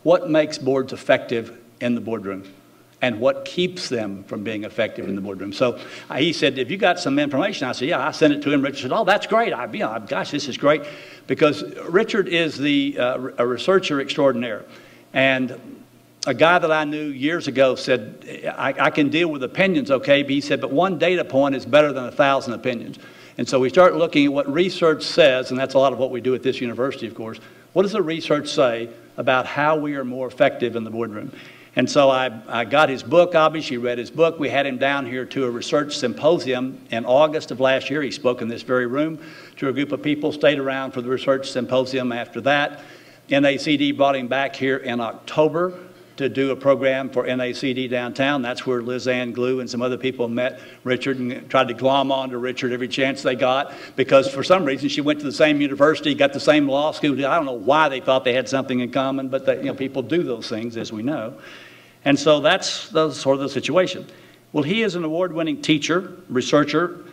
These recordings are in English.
what makes boards effective in the boardroom and what keeps them from being effective in the boardroom. So he said, "Have you got some information?" I said, "Yeah." I sent it to him. Richard said, "Oh, that's great. Gosh, this is great." Because Richard is a researcher extraordinaire. And a guy that I knew years ago said, I can deal with opinions, okay, but he said, but one data point is better than 1,000 opinions. And so we start looking at what research says, and that's a lot of what we do at this university, of course. What does the research say about how we are more effective in the boardroom? And so I got his book, obviously read his book. We had him down here to a research symposium in August of last year. He spoke in this very room to a group of people, stayed around for the research symposium after that. NACD brought him back here in October to do a program for NACD downtown. That's where Liz Ann Glue and some other people met Richard and tried to glom on to Richard every chance they got, because for some reason she went to the same university, got the same law school. I don't know why they thought they had something in common, but people do those things, as we know. And so that's sort of the situation. Well, he is an award-winning teacher, researcher,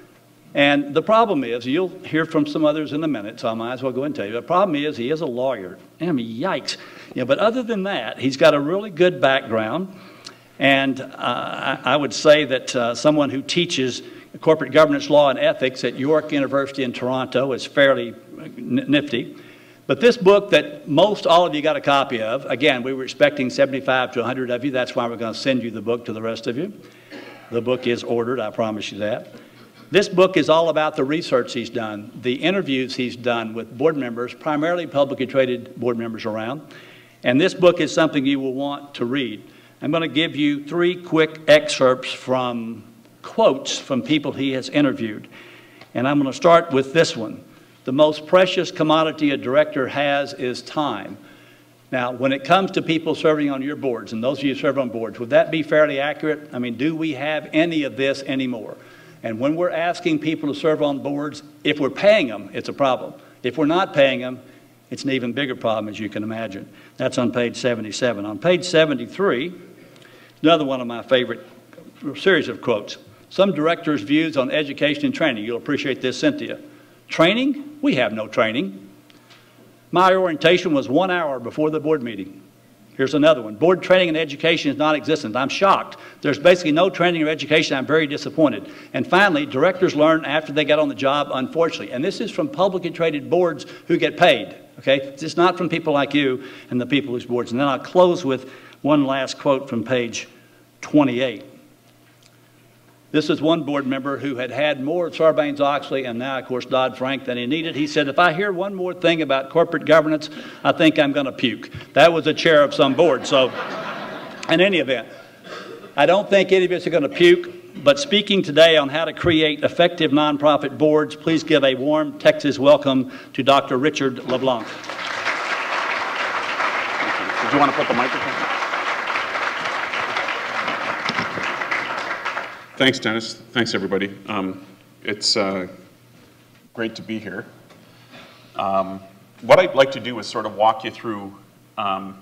and the problem is, you'll hear from some others in a minute, so I might as well go and tell you, the problem is he is a lawyer. I mean, yikes. But other than that, he's got a really good background, and I would say that someone who teaches corporate governance law and ethics at York University in Toronto is fairly nifty. But this book that most all of you got a copy of, again, we were expecting 75 to 100 of you. That's why we're going to send you the book to the rest of you. The book is ordered, I promise you that. This book is all about the research he's done, the interviews he's done with board members, primarily publicly traded board members around. And this book is something you will want to read. I'm going to give you 3 quick excerpts from quotes from people he has interviewed. And I'm going to start with this one. The most precious commodity a director has is time. Now, when it comes to people serving on your boards, and those of you who serve on boards, would that be fairly accurate? I mean, do we have any of this anymore? And when we're asking people to serve on boards, if we're paying them, it's a problem. If we're not paying them, it's an even bigger problem, as you can imagine. That's on page 77. On page 73, another one of my favorite series of quotes. Some directors' views on education and training. You'll appreciate this, Cynthia. Training? We have no training. My orientation was 1 hour before the board meeting. Here's another one. Board training and education is non-existent. I'm shocked. There's basically no training or education. I'm very disappointed. And finally, directors learn after they get on the job, unfortunately. And this is from publicly traded boards who get paid. Okay? It's not from people like you and the people whose boards. And then I'll close with one last quote from page 28. This is one board member who had had more Sarbanes-Oxley and now, of course, Dodd-Frank than he needed. He said, if I hear one more thing about corporate governance, I think I'm going to puke. That was a chair of some board. So in any event, I don't think any of us are going to puke. But speaking today on how to create effective nonprofit boards, please give a warm Texas welcome to Dr. Richard LeBlanc. Did you want to put the microphone? Thanks, Dennis. Thanks, everybody. It's great to be here. What I'd like to do is sort of walk you through how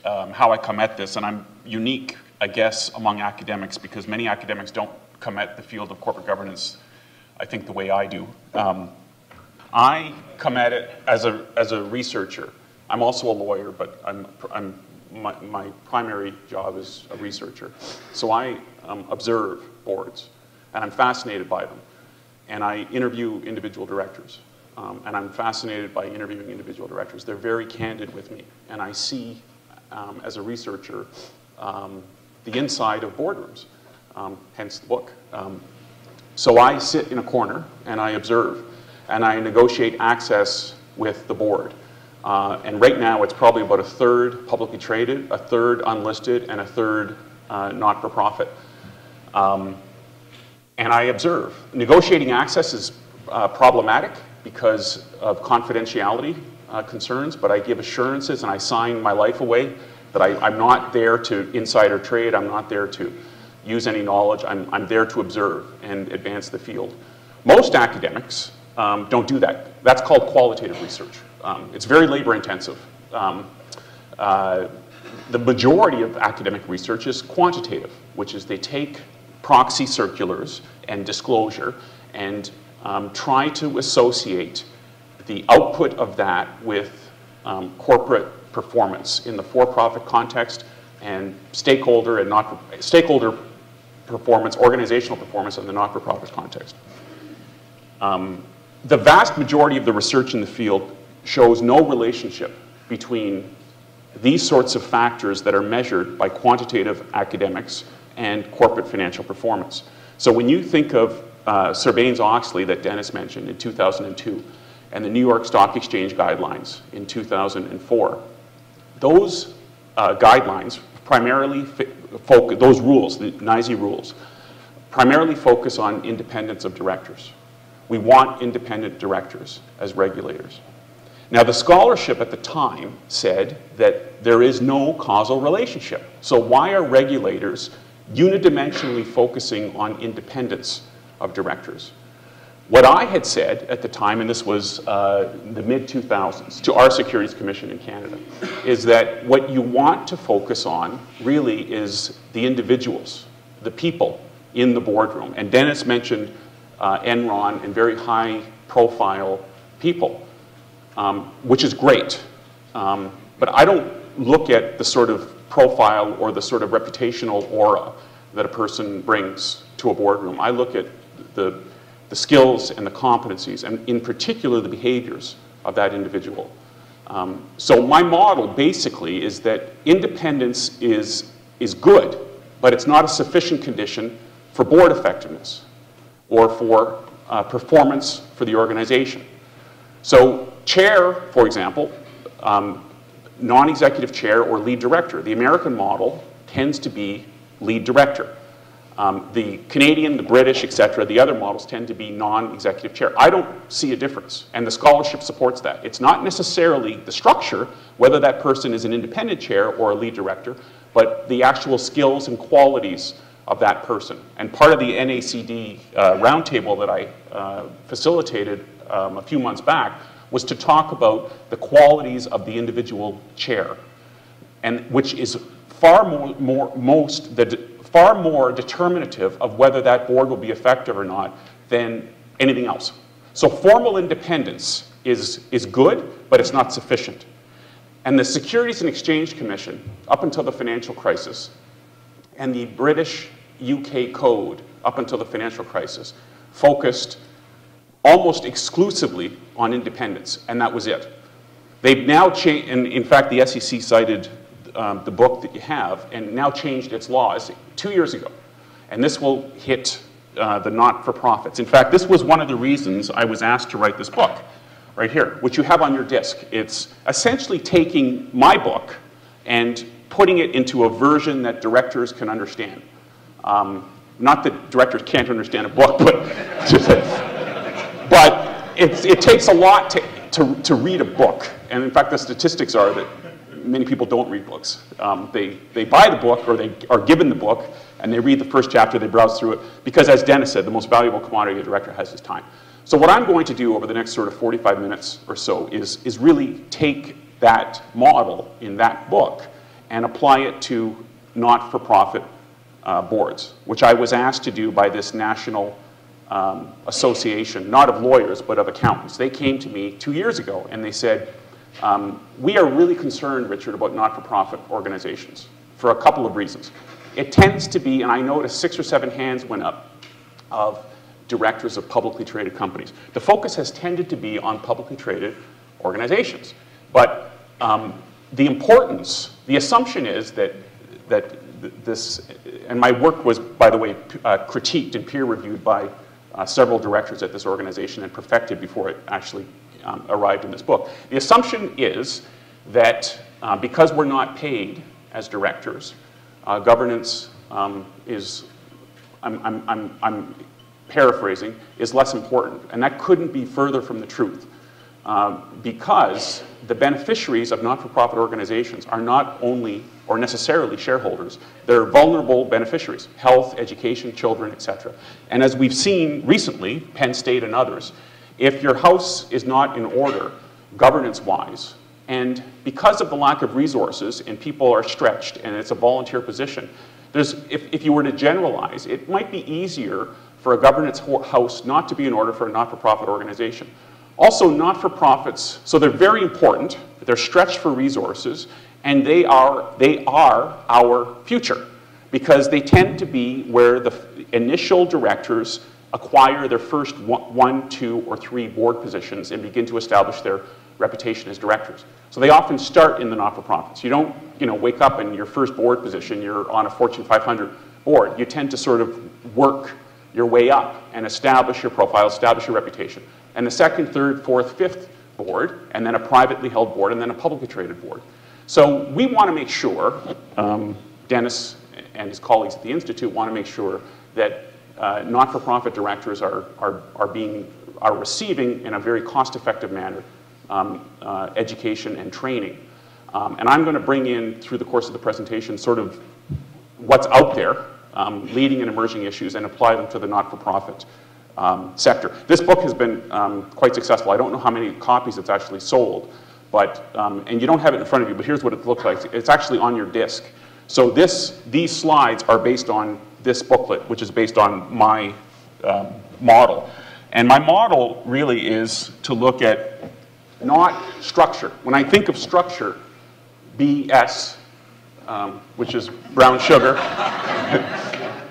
I come at this, and I'm unique, I guess, among academics because many academics don't come at the field of corporate governance, I think, the way I do. I come at it as a researcher. I'm also a lawyer, but my primary job is a researcher. So I observe boards, and I'm fascinated by them. And I interview individual directors, and I'm fascinated by interviewing individual directors. They're very candid with me, and I see, as a researcher, the inside of boardrooms, hence the book. So I sit in a corner, and I observe, and I negotiate access with the board. And right now, it's probably about 1/3 publicly traded, 1/3 unlisted, and 1/3 not-for-profit. And I observe. Negotiating access is problematic because of confidentiality concerns, but I give assurances and I sign my life away that I'm not there to insider trade, I'm not there to use any knowledge, I'm there to observe and advance the field. Most academics don't do that. That's called qualitative research. It's very labor intensive. The majority of academic research is quantitative, which is they take proxy circulars and disclosure and try to associate the output of that with corporate performance in the for-profit context, and stakeholder performance, organizational performance in the not-for-profit context. The vast majority of the research in the field shows no relationship between these sorts of factors that are measured by quantitative academics and corporate financial performance. So when you think of Sarbanes-Oxley that Dennis mentioned in 2002 and the New York Stock Exchange guidelines in 2004, those guidelines primarily those rules, the NYSE rules, primarily focus on independence of directors. We want independent directors as regulators. Now, the scholarship at the time said that there is no causal relationship. So why are regulators unidimensionally focusing on independence of directors? What I had said at the time, and this was the mid-2000s, to our Securities Commission in Canada, is that what you want to focus on really is the individuals, the people in the boardroom. And Dennis mentioned Enron and very high-profile people, which is great. But I don't look at the sort of profile or the sort of reputational aura that a person brings to a boardroom. I look at the skills and the competencies, and in particular the behaviors of that individual. So my model basically is that independence is good, but it's not a sufficient condition for board effectiveness or for performance for the organization. So chair, for example, non-executive chair or lead director. The American model tends to be lead director. The Canadian, the British, et cetera, the other models tend to be non-executive chair. I don't see a difference, and the scholarship supports that. It's not necessarily the structure, whether that person is an independent chair or a lead director, but the actual skills and qualities of that person. And part of the NACD roundtable that I facilitated a few months back was to talk about the qualities of the individual chair, and which is far more determinative of whether that board will be effective or not than anything else. So formal independence is good, but it's not sufficient. And the Securities and Exchange Commission, up until the financial crisis, and the British UK Code, up until the financial crisis, focused almost exclusively on independence, and that was it. They've now changed, and in fact the SEC cited the book that you have, and now changed its laws 2 years ago. And this will hit the not-for-profits. In fact, this was one of the reasons I was asked to write this book, right here, which you have on your disc. It's essentially taking my book and putting it into a version that directors can understand. Not that directors can't understand a book, but it takes a lot to read a book. And in fact, the statistics are that many people don't read books. They buy the book, or they are given the book, and they read the first chapter, they browse through it, because as Dennis said, the most valuable commodity a director has is time. So what I'm going to do over the next sort of 45 minutes or so is really take that model in that book and apply it to not-for-profit boards, which I was asked to do by this national association, not of lawyers, but of accountants. They came to me 2 years ago and they said, we are really concerned, Richard, about not-for-profit organizations for a couple of reasons. It tends to be, and I noticed 6 or 7 hands went up, of directors of publicly traded companies. The focus has tended to be on publicly traded organizations. But the importance, the assumption is that this, and my work was, by the way, critiqued and peer-reviewed by several directors at this organization and perfected before it actually arrived in this book. The assumption is that because we're not paid as directors, governance is, I'm paraphrasing, is less important. And that couldn't be further from the truth. Because the beneficiaries of not-for-profit organizations are not only or necessarily shareholders, they're vulnerable beneficiaries, health, education, children, etc. And as we've seen recently, Penn State and others, if your house is not in order governance-wise, and because of the lack of resources and people are stretched and it's a volunteer position, if you were to generalize, it might be easier for a governance house not to be in order for a not-for-profit organization. Also, not-for-profits, so they're very important, they're stretched for resources, and they are our future, because they tend to be where the initial directors acquire their first 1, 2, or 3 board positions and begin to establish their reputation as directors. So they often start in the not-for-profits. You don't, wake up in your first board position, you're on a Fortune 500 board. You tend to sort of work your way up and establish your profile, establish your reputation. And the second, third, fourth, fifth board, and then a privately held board, and then a publicly traded board. So we want to make sure, Dennis and his colleagues at the Institute want to make sure that not-for-profit directors are receiving in a very cost-effective manner education and training. And I'm going to bring in, through the course of the presentation, sort of what's out there, leading and emerging issues, and apply them to the not-for-profit sector. This book has been quite successful. I don't know how many copies it's actually sold, but, and you don't have it in front of you, but here's what it looks like. It's actually on your disc. So these slides are based on this booklet, which is based on my model. And my model really is to look at not structure. When I think of structure, BS, which is brown sugar,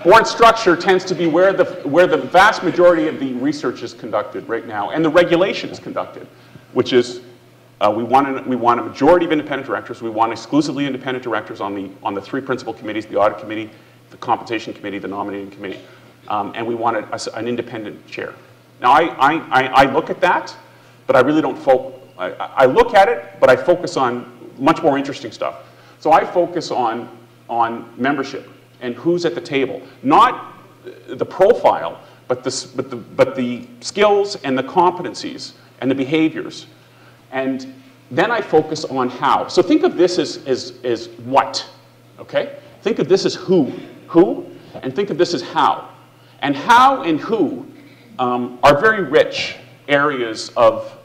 board structure tends to be where the vast majority of the research is conducted right now, and the regulation is conducted, which is we want a majority of independent directors. We want exclusively independent directors on the 3 principal committees: the audit committee, the compensation committee, the nominating committee, and we want an independent chair. Now I look at that, but I really don't focus. I look at it, but I focus on much more interesting stuff. So I focus on membership and who's at the table, not the profile, but the skills and the competencies and the behaviors. And then I focus on how. So think of this as what, okay? Think of this as who, and think of this as how. And how and who are very rich areas of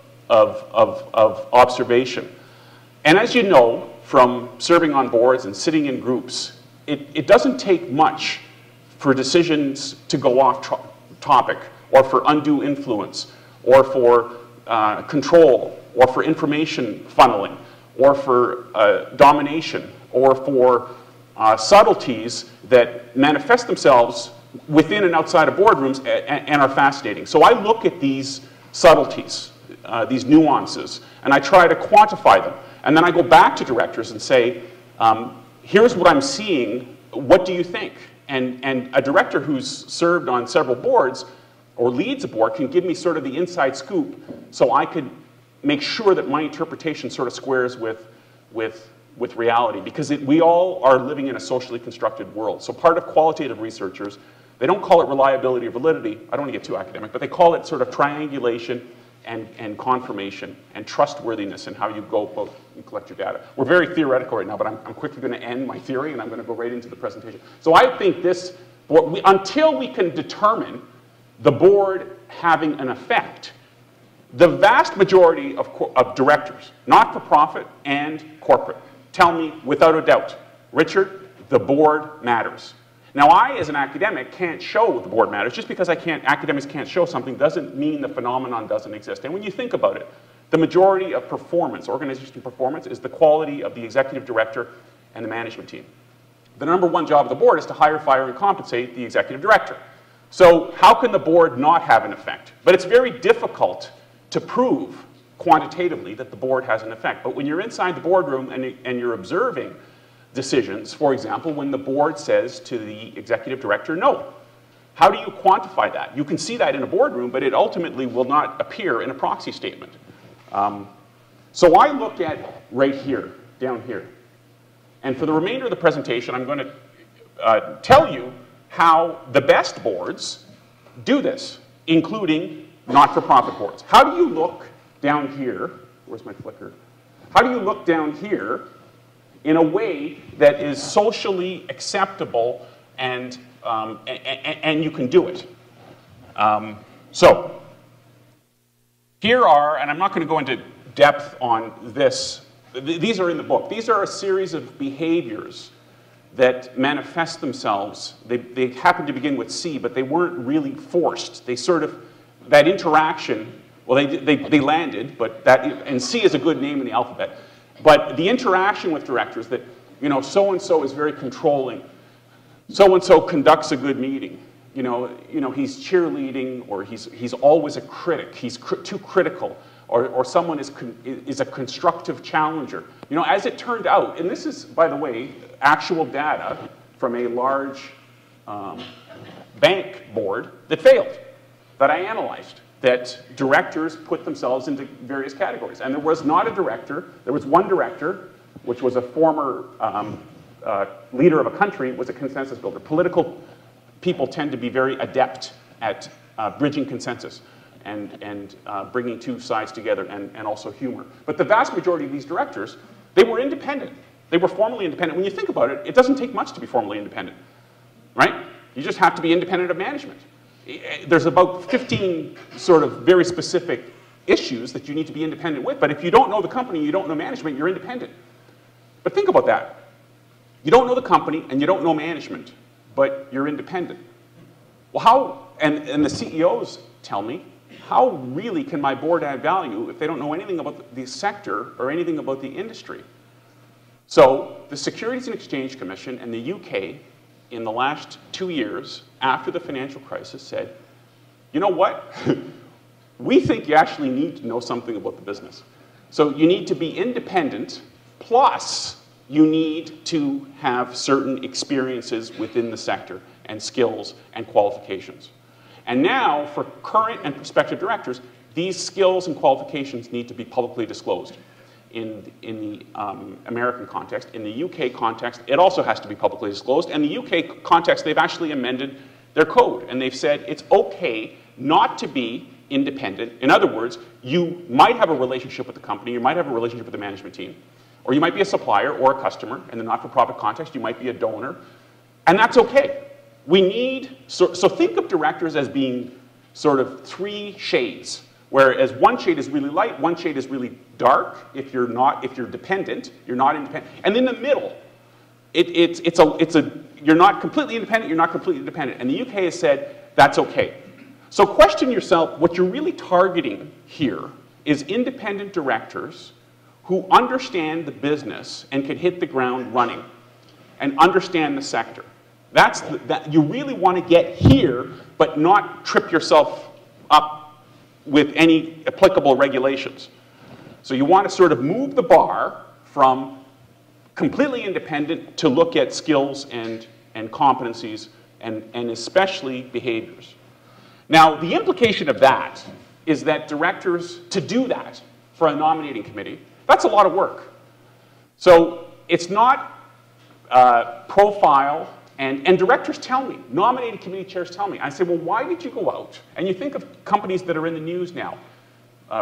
observation. And as you know, from serving on boards and sitting in groups, it doesn't take much for decisions to go off topic, or for undue influence, or for control, or for information funneling, or for domination, or for subtleties that manifest themselves within and outside of boardrooms and are fascinating. So I look at these subtleties, these nuances, and I try to quantify them. And then I go back to directors and say, here's what I'm seeing, what do you think? And a director who's served on several boards or leads a board can give me sort of the inside scoop, so I could make sure that my interpretation sort of squares with reality, because we all are living in a socially constructed world. So part of qualitative researchers, they don't call it reliability or validity, I don't want to get too academic, but they call it sort of triangulation and confirmation and trustworthiness in how you go about and collect your data. We're very theoretical right now, but I'm quickly going to end my theory and I'm going to go right into the presentation. So I think this, until we can determine the board having an effect, the vast majority of directors, not-for-profit and corporate, tell me without a doubt, Richard, the board matters. Now, I, as an academic, can't show the board matters. Just because academics can't show something doesn't mean the phenomenon doesn't exist. And when you think about it, the majority of performance, organizational performance, is the quality of the executive director and the management team. The #1 job of the board is to hire, fire, and compensate the executive director. So how can the board not have an effect? But it's very difficult to prove quantitatively that the board has an effect. But when you're inside the boardroom and you're observing decisions, for example, when the board says to the executive director, no. How do you quantify that? You can see that in a boardroom, but it ultimately will not appear in a proxy statement. So I look at right here, down here. And for the remainder of the presentation, I'm going to tell you how the best boards do this, including not-for-profit boards. How do you look down here? Where's my clicker? How do you look down here in a way that is socially acceptable and you can do it? So here are, and I'm not going to go into depth on this, these are in the book. These are a series of behaviors that manifest themselves. They happen to begin with C, but they weren't really forced. They sort of, that interaction Well, they landed, but that, and C is a good name in the alphabet. But the interaction with directors that, you know, so-and-so is very controlling. So-and-so conducts a good meeting. You know, he's cheerleading, or he's always a critic. He's too critical, or someone is a constructive challenger. You know, as it turned out, and this is, by the way, actual data from a large bank board that failed, that I analyzed, that directors put themselves into various categories. And there was not a director, there was one director, which was a former leader of a country, was a consensus builder. Political people tend to be very adept at bridging consensus and bringing two sides together, and also humor. But the vast majority of these directors, they were independent. They were formally independent. When you think about it, it doesn't take much to be formally independent, right? You just have to be independent of management. There's about 15 sort of very specific issues that you need to be independent with, but if you don't know the company, you don't know management, you're independent. But think about that. You don't know the company and you don't know management, but you're independent. Well, how, and the CEOs tell me, how really can my board add value if they don't know anything about the sector or anything about the industry? So the Securities and Exchange Commission in the UK in the last 2 years after the financial crisis said, you know what? We think you actually need to know something about the business. So you need to be independent, plus you need to have certain experiences within the sector and skills and qualifications. And now, for current and prospective directors, these skills and qualifications need to be publicly disclosed. In the American context. In the UK context, it also has to be publicly disclosed. And the UK context, they've actually amended their code. And they've said it's okay not to be independent. In other words, you might have a relationship with the company, you might have a relationship with the management team, or you might be a supplier or a customer. In the not-for-profit context, you might be a donor. And that's okay. We need, so think of directors as being sort of 3 shades. Whereas one shade is really light, one shade is really dark. If you're dependent, you're not independent. And in the middle, you're not completely independent, you're not completely dependent. And the UK has said that's okay. So question yourself, what you're really targeting here is independent directors who understand the business and can hit the ground running and understand the sector. That you really want to get here, but not trip yourself up with any applicable regulations. So you want to sort of move the bar from completely independent to look at skills and competencies and especially behaviors. Now, the implication of that is that directors, to do that for a nominating committee, that's a lot of work. So it's not profile. And directors tell me, nominating committee chairs tell me, I say, well, why did you go out? And you think of companies that are in the news now.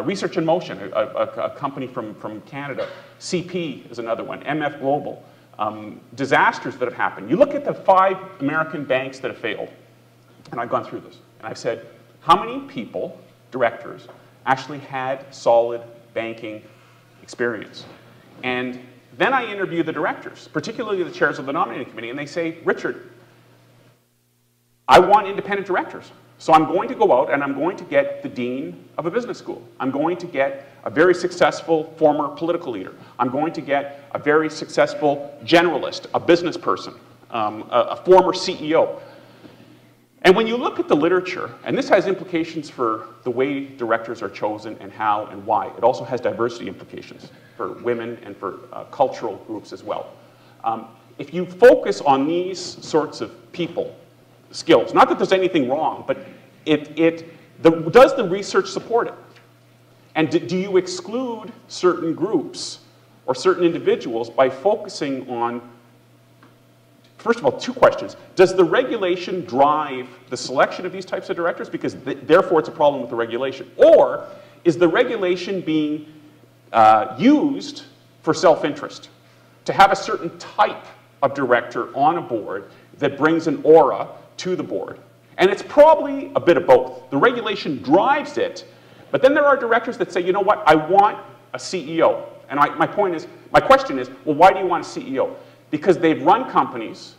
Research in Motion, a company from Canada. CP is another one, MF Global. Disasters that have happened. You look at the 5 American banks that have failed, and I've gone through this, and I've said, how many people, directors, actually had solid banking experience? And then I interview the directors, particularly the chairs of the nominating committee, and they say, Richard, I want independent directors. So I'm going to go out and I'm going to get the dean of a business school. I'm going to get a very successful former political leader. I'm going to get a very successful generalist, a business person, a former CEO. And when you look at the literature, and this has implications for the way directors are chosen and how and why. It also has diversity implications for women and for cultural groups as well. If you focus on these sorts of people, skills, not that there's anything wrong, but does the research support it? And do you exclude certain groups or certain individuals by focusing on, first of all, 2 questions. Does the regulation drive the selection of these types of directors? Because therefore it's a problem with the regulation. Or is the regulation being used for self-interest? To have a certain type of director on a board that brings an aura to the board. And it's probably a bit of both. The regulation drives it, but then there are directors that say, you know what, I want a CEO. And my question is, well, why do you want a CEO? Because they've run companies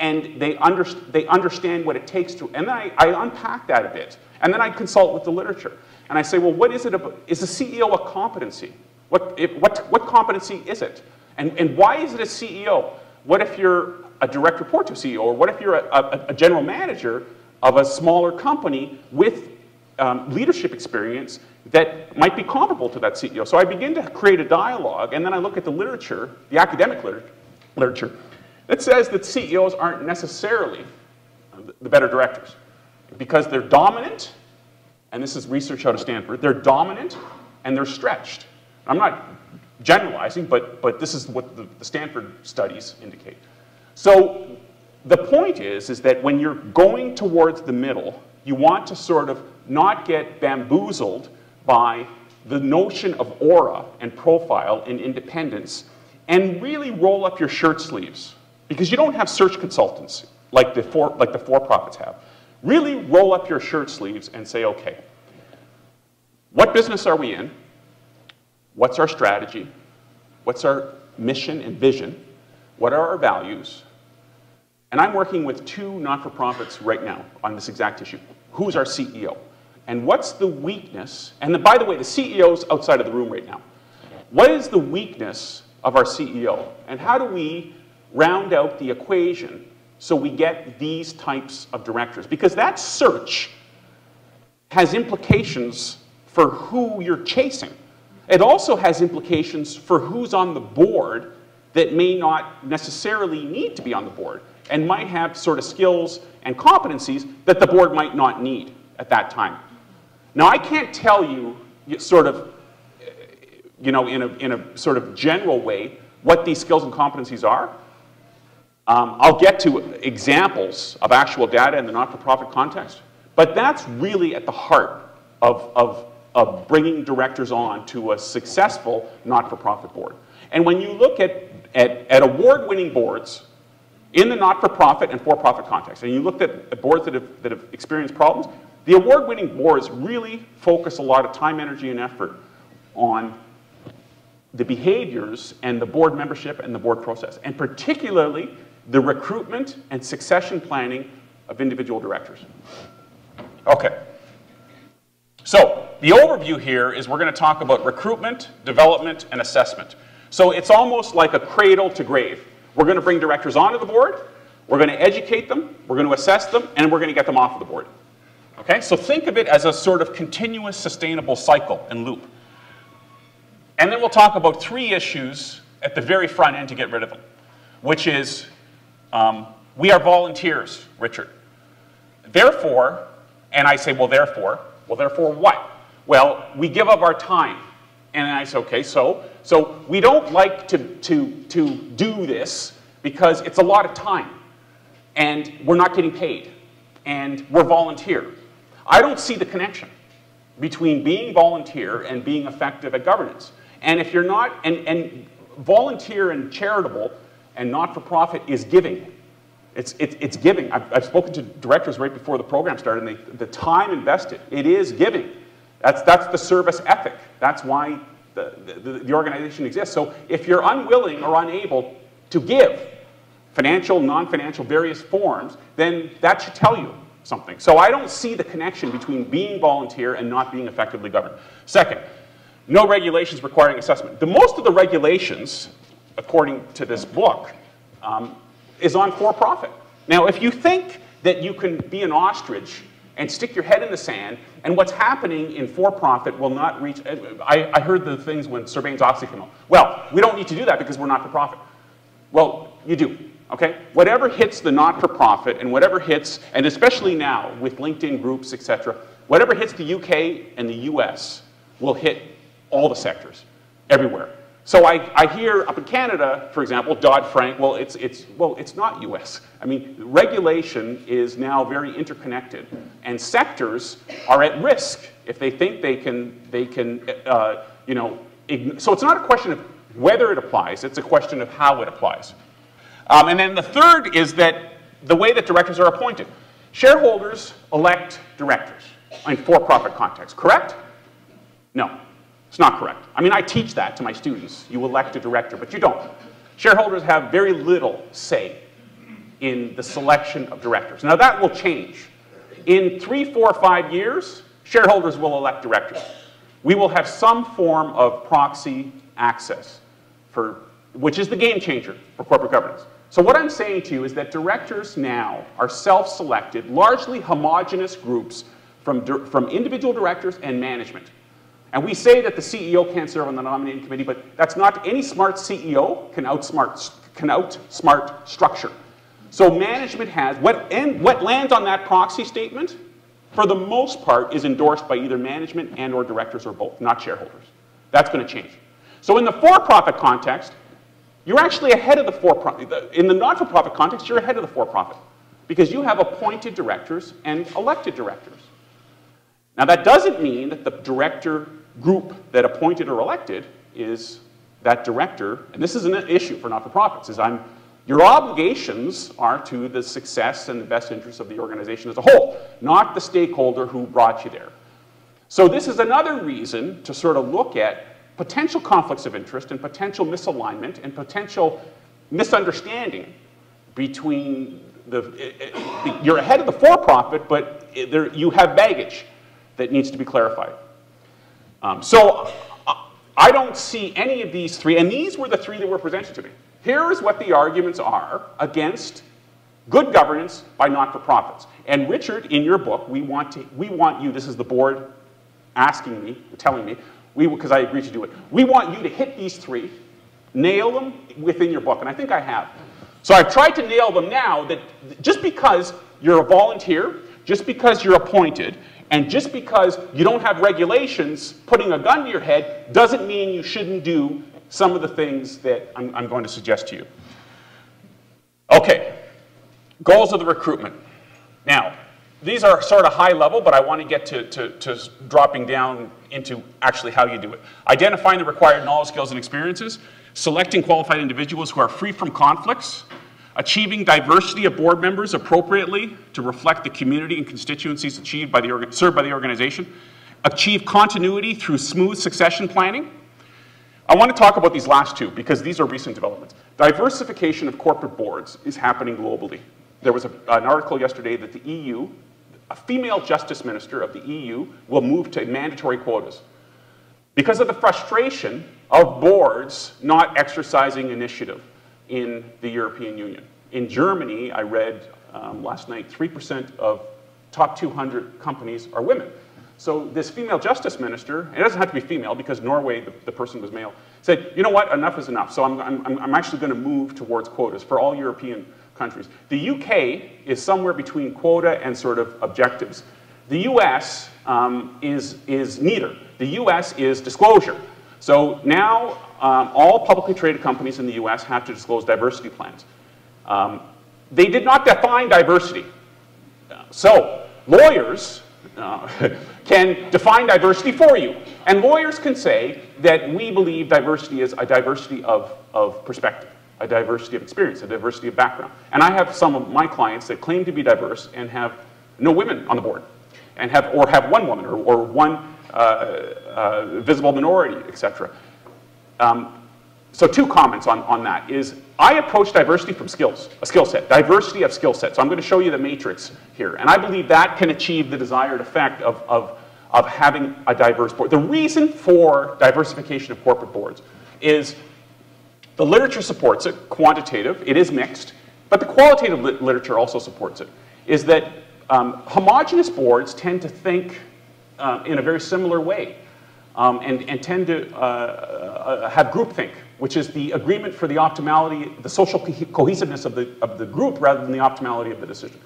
and they understand what it takes to, and then I unpack that a bit. And then I consult with the literature. And I say, well, what is it about? Is the CEO a competency? What competency is it? And why is it a CEO? What if you're a direct report to a CEO? Or what if you're a general manager of a smaller company with leadership experience that might be comparable to that CEO? So I begin to create a dialogue, and then I look at the literature, the academic literature, that says that CEOs aren't necessarily the better directors because they're dominant, and this is research out of Stanford, they're dominant and they're stretched. I'm not generalizing, but this is what the Stanford studies indicate. So the point is that when you're going towards the middle, you want to sort of not get bamboozled by the notion of aura and profile and independence, and really roll up your shirt sleeves. Because you don't have search consultants like the for-profits have. Really roll up your shirt sleeves and say, okay, what business are we in? What's our strategy? What's our mission and vision? What are our values? And I'm working with 2 not-for-profits right now on this exact issue. Who's our CEO? And what's the weakness? And by the way, the CEO's outside of the room right now. What is the weakness of our CEO? And how do we round out the equation so we get these types of directors? Because that search has implications for who you're chasing. It also has implications for who's on the board that may not necessarily need to be on the board and might have sort of skills and competencies that the board might not need at that time. Now, I can't tell you sort of, in a sort of general way what these skills and competencies are. I'll get to examples of actual data in the not-for-profit context, but that's really at the heart of bringing directors on to a successful not-for-profit board. And when you look at award-winning boards in the not-for-profit and for-profit context, and you looked at boards that have experienced problems, the award-winning boards really focus a lot of time, energy, and effort on the behaviors and the board membership and the board process, and particularly the recruitment and succession planning of individual directors. Okay. So the overview here is we're going to talk about recruitment, development, and assessment. So it's almost like a cradle to grave. We're going to bring directors onto the board, we're going to educate them, we're going to assess them, and we're going to get them off of the board. Okay? So think of it as a sort of continuous, sustainable cycle and loop. And then we'll talk about 3 issues at the very front end to get rid of them, which is we are volunteers, Richard. Therefore, and I say, well, therefore what? Well, we give up our time. And I say, okay, so we don't like to do this because it's a lot of time, and we're not getting paid, and we're volunteer. I don't see the connection between being volunteer and being effective at governance. And if you're not, and volunteer and charitable and not-for-profit is giving. It's giving. I've spoken to directors right before the program started, and the time invested, it is giving. That's the service ethic. That's why the organization exists. So if you're unwilling or unable to give financial, non-financial, various forms, then that should tell you something. So I don't see the connection between being volunteer and not being effectively governed. Second, no regulations requiring assessment. Most of the regulations, according to this book, is on for-profit. Now, if you think that you can be an ostrich and stick your head in the sand, and what's happening in for-profit will not reach... I heard the things when Sarbanes-Oxley came out. Well, we don't need to do that because we're not-for-profit. Well, you do, okay? Whatever hits the not-for-profit and whatever hits, and especially now with LinkedIn groups, etc., whatever hits the UK and the US will hit all the sectors, everywhere. So I hear up in Canada, for example, Dodd-Frank, well, it's not US. I mean, regulation is now very interconnected, and sectors are at risk if they think they can so it's not a question of whether it applies, it's a question of how it applies. And then the third is that the way that directors are appointed. Shareholders elect directors in for-profit context, correct? No. It's not correct. I mean, I teach that to my students. You elect a director, but you don't. Shareholders have very little say in the selection of directors. Now, that will change. In 3, 4, 5 years, Shareholders will elect directors. We will have some form of proxy access, which is the game changer for corporate governance. So what I'm saying to you is that directors now are self-selected, largely homogenous groups from individual directors and management. And we say that the CEO can't serve on the nominating committee, but that's not, any smart CEO can outsmart structure. So management has, what lands on that proxy statement, for the most part, is endorsed by either management and or directors or both, not shareholders. That's going to change. So in the for-profit context, you're actually ahead of the for-profit. In the not-for-profit context, you're ahead of the for-profit because you have appointed directors and elected directors. Now that doesn't mean that the director group that appointed or elected is that director, and this is an issue for not-for-profits, is your obligations are to the success and the best interests of the organization as a whole, not the stakeholder who brought you there. So this is another reason to sort of look at potential conflicts of interest and potential misalignment and potential misunderstanding between you're ahead of the for-profit, but you have baggage that needs to be clarified. So I don't see any of these three, and these were the three that were presented to me. Here is what the arguments are against good governance by not-for-profits. And Richard, in your book, we want you, this is the board asking me, telling me, because I agreed to do it, we want you to hit these three, nail them within your book, and I think I have. So I've tried to nail them now, that just because you're a volunteer, just because you're appointed, and just because you don't have regulations putting a gun to your head doesn't mean you shouldn't do some of the things that I'm going to suggest to you. Okay, goals of the recruitment. Now, these are sort of high level, but I want to get to dropping down into actually how you do it. Identifying the required knowledge, skills, and experiences. Selecting qualified individuals who are free from conflicts. Achieving diversity of board members appropriately to reflect the community and constituencies served by the organization. Achieve continuity through smooth succession planning. I want to talk about these last two because these are recent developments. Diversification of corporate boards is happening globally. There was an article yesterday that the EU, a female justice minister of the EU, will move to mandatory quotas because of the frustration of boards not exercising initiative in the European Union. In Germany, I read last night, 3% of top 200 companies are women. So this female justice minister, and it doesn't have to be female because Norway, the person was male, said, you know what, enough is enough. So I'm actually going to move towards quotas for all European countries. The UK is somewhere between quota and sort of objectives. The US is neither. The US is disclosure. So now all publicly traded companies in the US have to disclose diversity plans. They did not define diversity. So lawyers can define diversity for you. And lawyers can say that we believe diversity is a diversity of perspective, a diversity of experience, a diversity of background. And I have some of my clients that claim to be diverse and have no women on the board, and have one woman or one visible minority, etc. So two comments on that is, I approach diversity from skills, a skill set, diversity of skill sets. So I'm going to show you the matrix here. And I believe that can achieve the desired effect of having a diverse board. The reason for diversification of corporate boards is the literature supports it, quantitative, it is mixed, but the qualitative literature also supports it, is that homogeneous boards tend to think in a very similar way and tend to have groupthink, which is the agreement for the optimality, the social cohesiveness of the group rather than the optimality of the decision.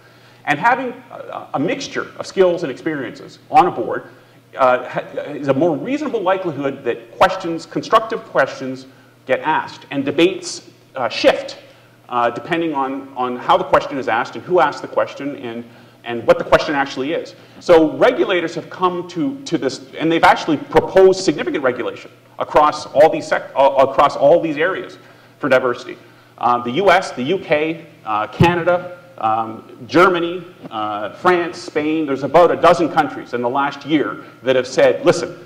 And having a mixture of skills and experiences on a board is a more reasonable likelihood that questions, constructive questions, get asked, and debates shift depending on how the question is asked and who asked the question and what the question actually is. So regulators have come to this, and they've actually proposed significant regulation across all these areas for diversity. The US, the UK, Canada, Germany, France, Spain, there's about a dozen countries in the last year that have said, listen,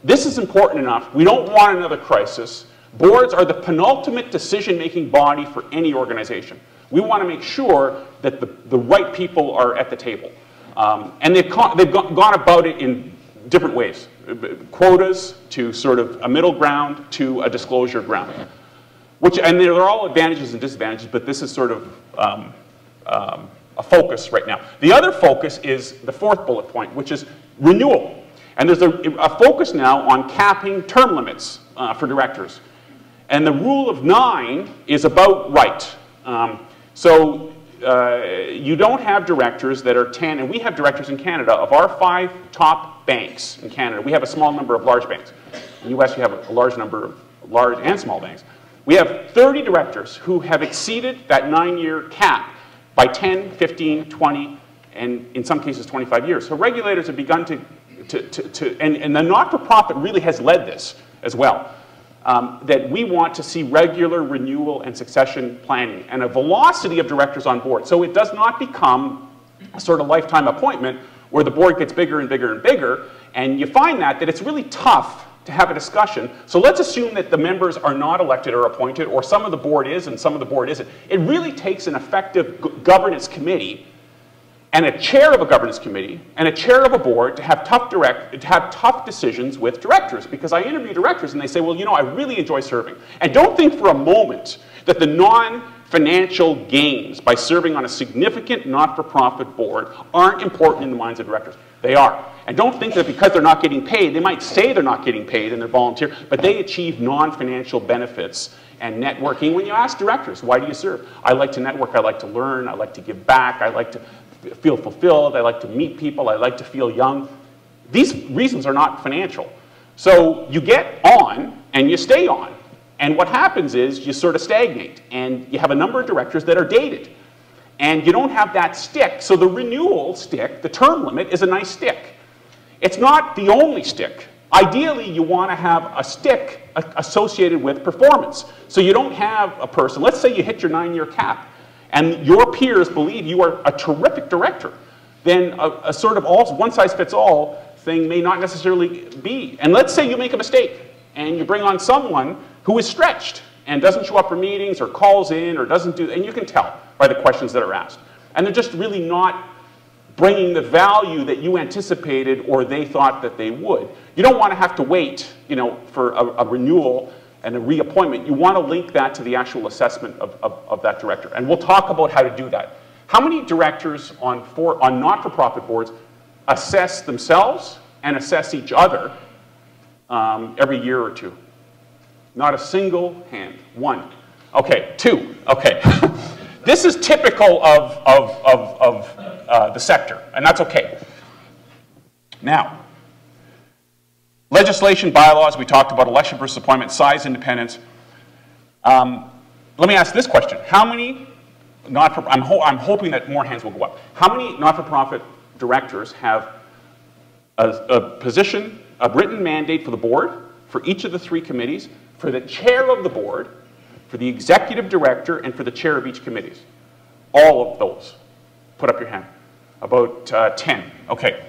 this is important enough, we don't want another crisis. Boards are the penultimate decision-making body for any organization. We want to make sure that the right people are at the table. And they've gone about it in different ways. Quotas to sort of a middle ground to a disclosure ground. And there are all advantages and disadvantages, but this is sort of a focus right now. The other focus is the fourth bullet point, which is renewal. And there's a focus now on capping term limits for directors. And the rule of 9 is about right. You don't have directors that are 10, and we have directors in Canada. Of our 5 top banks in Canada, we have a small number of large banks. In the US, you have a large number of large and small banks. We have 30 directors who have exceeded that 9-year cap by 10, 15, 20, and in some cases 25 years. So regulators have begun and the not-for-profit really has led this as well, that we want to see regular renewal and succession planning and a velocity of directors on board. So it does not become a sort of lifetime appointment where the board gets bigger and bigger and bigger, and you find that it's really tough to have a discussion. So let's assume that the members are not elected or appointed, or some of the board is and some of the board isn't. It really takes an effective governance committee and a chair of a governance committee and a chair of a board to have tough decisions with directors. Because I interview directors and they say, well, you know, I really enjoy serving. And don't think for a moment that the non-financial gains by serving on a significant not-for-profit board aren't important in the minds of directors. They are. And don't think that because they're not getting paid, they might say they're not getting paid and they're volunteer, but they achieve non-financial benefits and networking. When you ask directors, why do you serve? I like to network, I like to learn, I like to give back, I like to feel fulfilled, I like to meet people, I like to feel young. These reasons are not financial. So you get on and you stay on. And what happens is you sort of stagnate and you have a number of directors that are dated. And you don't have that stick. So the renewal stick, the term limit, is a nice stick. It's not the only stick. Ideally, you want to have a stick associated with performance. So you don't have a person, let's say you hit your 9-year cap, and your peers believe you are a terrific director, then a sort of one-size-fits-all thing may not necessarily be. And let's say you make a mistake, and you bring on someone who is stretched, and doesn't show up for meetings, or calls in, or doesn't do, and you can tell by the questions that are asked. And they're just really not bringing the value that you anticipated or they thought that they would. You don't want to have to wait, you know, for a renewal and a reappointment. You want to link that to the actual assessment of that director. And we'll talk about how to do that. How many directors on not-for-profit boards assess themselves and assess each other every year or two? Not a single hand. 1. Okay, 2. Okay. This is typical of the sector, and that's okay. Now, legislation, bylaws, we talked about election versus appointment, size, independence. Let me ask this question. How many I'm hoping that more hands will go up. How many not-for-profit directors have a position, a written mandate for the board, for each of the 3 committees, for the chair of the board, for the executive director, and for the chair of each committee? All of those. Put up your hand. About 10. Okay.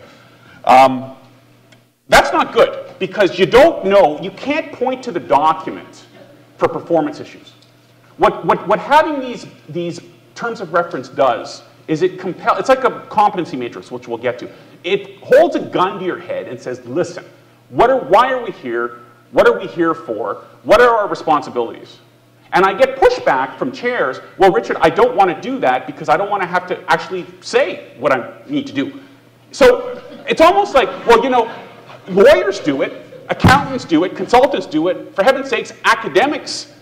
That's not good, because you don't know, you can't point to the document for performance issues. What having these terms of reference does is it's like a competency matrix, which we'll get to. It holds a gun to your head and says, listen, why are we here? What are we here for? What are our responsibilities? And I get pushback from chairs, well, Richard, I don't want to do that because I don't want to have to actually say what I need to do. So it's almost like, well, you know, lawyers do it, accountants do it, consultants do it, for heaven's sakes, academics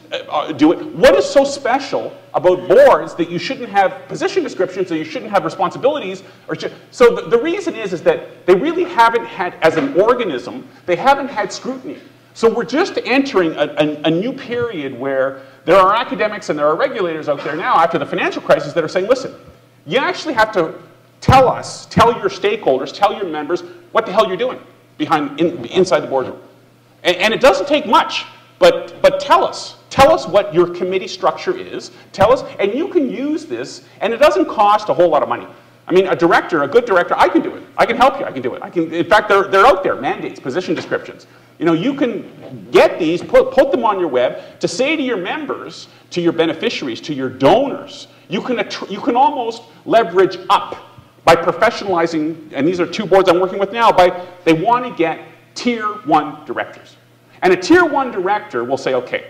do it. What is so special about boards that you shouldn't have position descriptions, or you shouldn't have responsibilities? So the reason is that they really haven't had, as an organism, they haven't had scrutiny. So we're just entering a new period where there are academics and there are regulators out there now after the financial crisis that are saying, listen, you actually have to tell your stakeholders, tell your members what the hell you're doing inside the boardroom. And it doesn't take much, but tell us. Tell us what your committee structure is. Tell us, and you can use this, and it doesn't cost a whole lot of money. I mean, a good director, I can do it. I can help you, I can do it. In fact, they're out there, mandates, position descriptions. You know, you can get these, put them on your web to say to your members, to your beneficiaries, to your donors, you can almost leverage up by professionalizing, and these are 2 boards I'm working with now, they want to get tier 1 directors. And a tier 1 director will say, okay,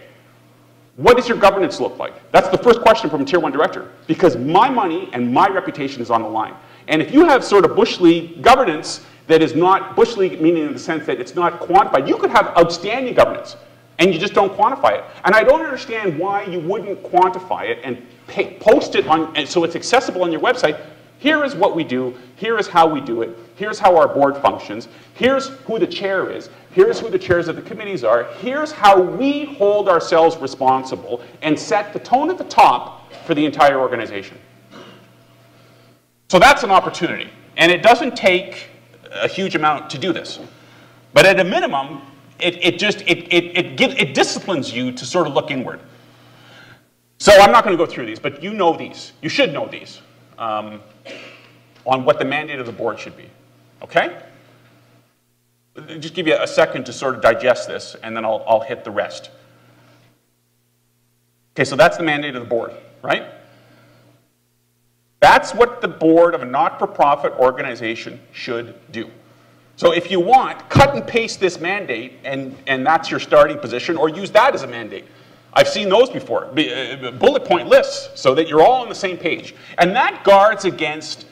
what does your governance look like? That's the first question from a tier 1 director, because my money and my reputation is on the line. And if you have sort of Bush League governance that is not, Bush League meaning in the sense that it's not quantified, you could have outstanding governance and you just don't quantify it. And I don't understand why you wouldn't quantify it and post it on, so it's accessible on your website. Here is what we do, here is how we do it, here's how our board functions, here's who the chair is, here's who the chairs of the committees are, here's how we hold ourselves responsible and set the tone at the top for the entire organization. So that's an opportunity, and it doesn't take a huge amount to do this. But at a minimum, it disciplines you to sort of look inward. So I'm not going to go through these, but you know these. You should know these on what the mandate of the board should be. Okay? Just give you a second to sort of digest this, and then I'll hit the rest. Okay, so that's the mandate of the board, right? That's what the board of a not-for-profit organization should do. So if you want, cut and paste this mandate, and that's your starting position, or use that as a mandate. I've seen those before, bullet point lists, so that you're all on the same page. And that guards against,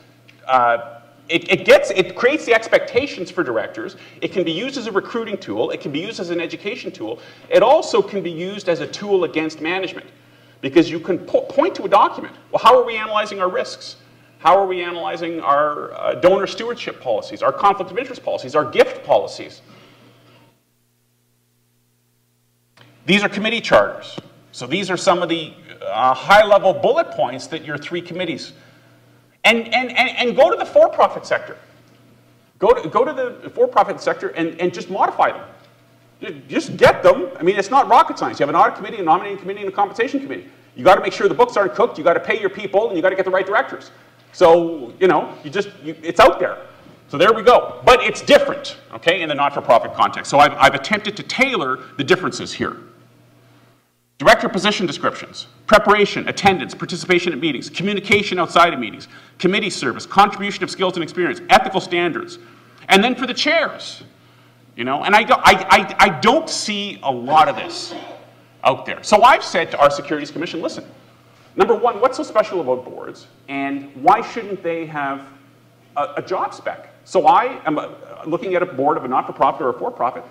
it creates the expectations for directors. It can be used as a recruiting tool. It can be used as an education tool. It also can be used as a tool against management, because you can point to a document. Well, how are we analyzing our risks? How are we analyzing our donor stewardship policies, our conflict of interest policies, our gift policies? These are committee charters. So these are some of the high-level bullet points that your 3 committees. And go to the for-profit sector. Go to the for-profit sector and just modify them. Just get them. I mean, it's not rocket science. You have an audit committee, a nominating committee, and a compensation committee. You got to make sure the books aren't cooked. You got to pay your people, and you got to get the right directors. So, you know, it's out there. So there we go. But it's different, okay, in the not-for-profit context. So I've attempted to tailor the differences here. Director position descriptions, preparation, attendance, participation at meetings, communication outside of meetings, committee service, contribution of skills and experience, ethical standards. And then for the chairs, you know, and I don't see a lot of this out there. So I've said to our Securities Commission, listen, number one, what's so special about boards, and why shouldn't they have a job spec? So I am looking at a board of a not-for-profit or a for-profit,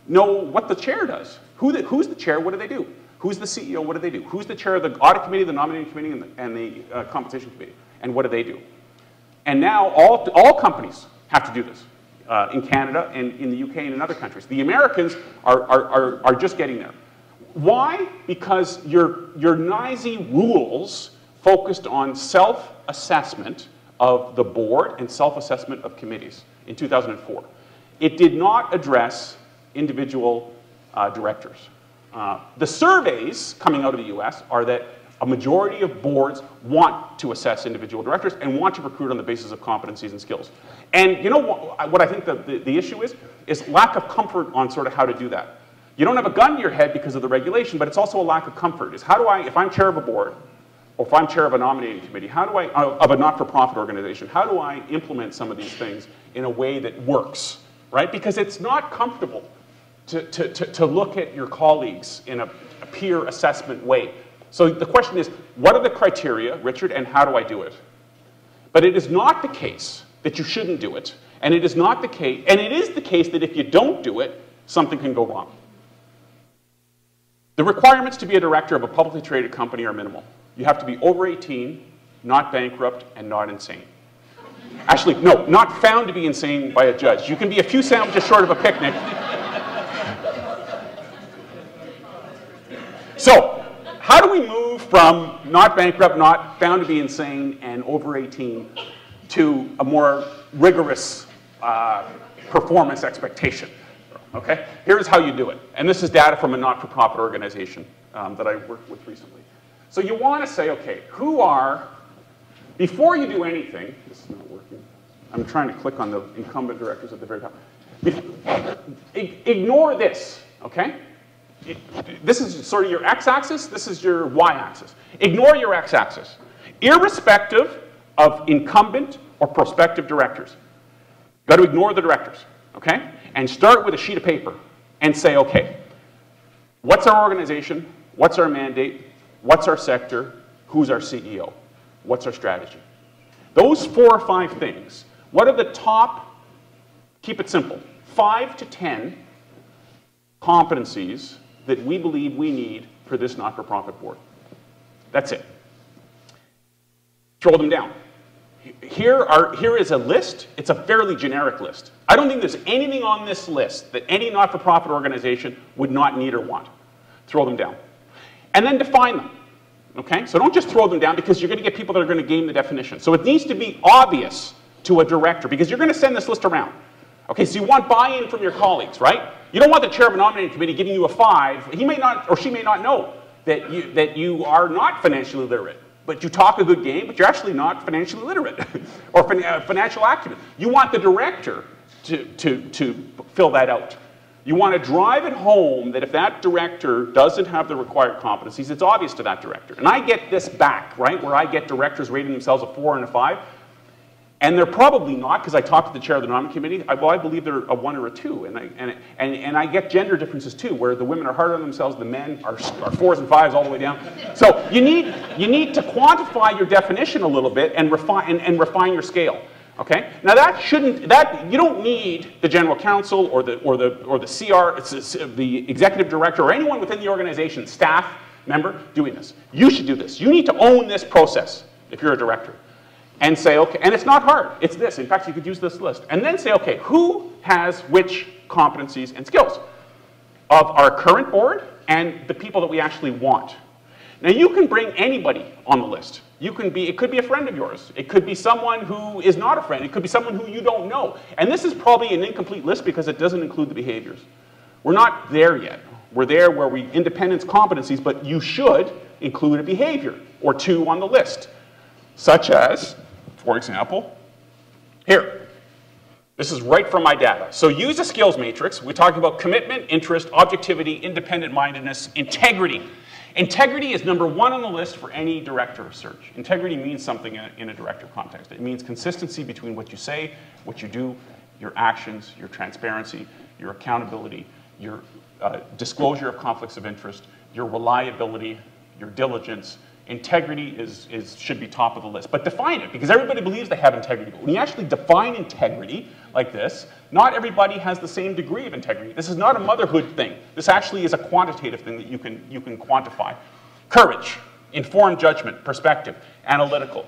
know what the chair does. Who's the chair, what do they do? Who's the CEO, what do they do? Who's the chair of the audit committee, the nominating committee, and the compensation committee? And what do they do? And now all companies have to do this in Canada and in the UK and in other countries. The Americans are just getting there. Why? Because your NISE rules focused on self-assessment of the board and self-assessment of committees in 2004. It did not address individual directors. The surveys coming out of the US are that a majority of boards want to assess individual directors and want to recruit on the basis of competencies and skills. And you know what I think the issue is lack of comfort on sort of how to do that. You don't have a gun to your head because of the regulation, but it's also a lack of comfort. Is how do I, if I'm chair of a board, or if I'm chair of a nominating committee, how do I, of a not-for-profit organization, how do I implement some of these things in a way that works, right? Because it's not comfortable to look at your colleagues in a peer assessment way. So the question is, what are the criteria, Richard, and how do I do it? But it is not the case that you shouldn't do it, and it is not the case, and it is the case that if you don't do it, something can go wrong. The requirements to be a director of a publicly traded company are minimal. You have to be over 18, not bankrupt, and not insane. Actually, no, not found to be insane by a judge. You can be a few sandwiches short of a picnic. So, how do we move from not bankrupt, not found to be insane, and over 18 to a more rigorous performance expectation? Okay, here's how you do it. And this is data from a not-for-profit organization that I worked with recently. So you want to say, okay, who are, before you do anything, this is not working. I'm trying to click on the incumbent directors at the very top. Ignore this, okay? This is sort of your x-axis, this is your y-axis. Ignore your x-axis. Irrespective of incumbent or prospective directors. You've got to ignore the directors, okay? And start with a sheet of paper and say, okay, what's our organization? What's our mandate? What's our sector? Who's our CEO? What's our strategy? Those 4 or 5 things, what are the top, keep it simple, 5 to 10 competencies that we believe we need for this not-for-profit board? That's it. Throw them down. Here is a list. It's a fairly generic list. I don't think there's anything on this list that any not-for-profit organization would not need or want. Throw them down. And then define them. Okay? So don't just throw them down, because you're going to get people that are going to game the definition. So it needs to be obvious to a director, because you're going to send this list around. Okay, so you want buy-in from your colleagues, right? You don't want the chair of a nominating committee giving you a 5. He may not, or she may not know that you are not financially literate, but you talk a good game, but you're actually not financially literate or financial acumen. You want the director to fill that out. You want to drive it home that if that director doesn't have the required competencies, it's obvious to that director. And I get this back, right, where I get directors rating themselves a 4 and a 5. And they're probably not, because I talked to the chair of the nominating committee. I believe they're a 1 or a 2. And I get gender differences too, where the women are harder on themselves, the men are 4s and 5s all the way down. So you need to quantify your definition a little bit and refine your scale. Okay? Now you don't need the general counsel or the CR, the executive director, or anyone within the organization, staff member, doing this. You should do this. You need to own this process if you're a director. And say, okay, and it's not hard, it's this. In fact, you could use this list. And then say, okay, who has which competencies and skills of our current board and the people that we actually want. Now, you can bring anybody on the list. It could be a friend of yours. It could be someone who is not a friend. It could be someone who you don't know. And this is probably an incomplete list because it doesn't include the behaviors. We're not there yet. We're there where we independence competencies, but you should include a behavior or 2 on the list, such as, for example, here. This is right from my data. So use a skills matrix. We're talking about commitment, interest, objectivity, independent-mindedness, integrity. Integrity is number 1 on the list for any director search. Integrity means something in a director context. It means consistency between what you say, what you do, your actions, your transparency, your accountability, your disclosure of conflicts of interest, your reliability, your diligence. Integrity should be top of the list. But define it, because everybody believes they have integrity. But when you actually define integrity like this, not everybody has the same degree of integrity. This is not a motherhood thing. This actually is a quantitative thing that you can quantify. Courage, informed judgment, perspective, analytical.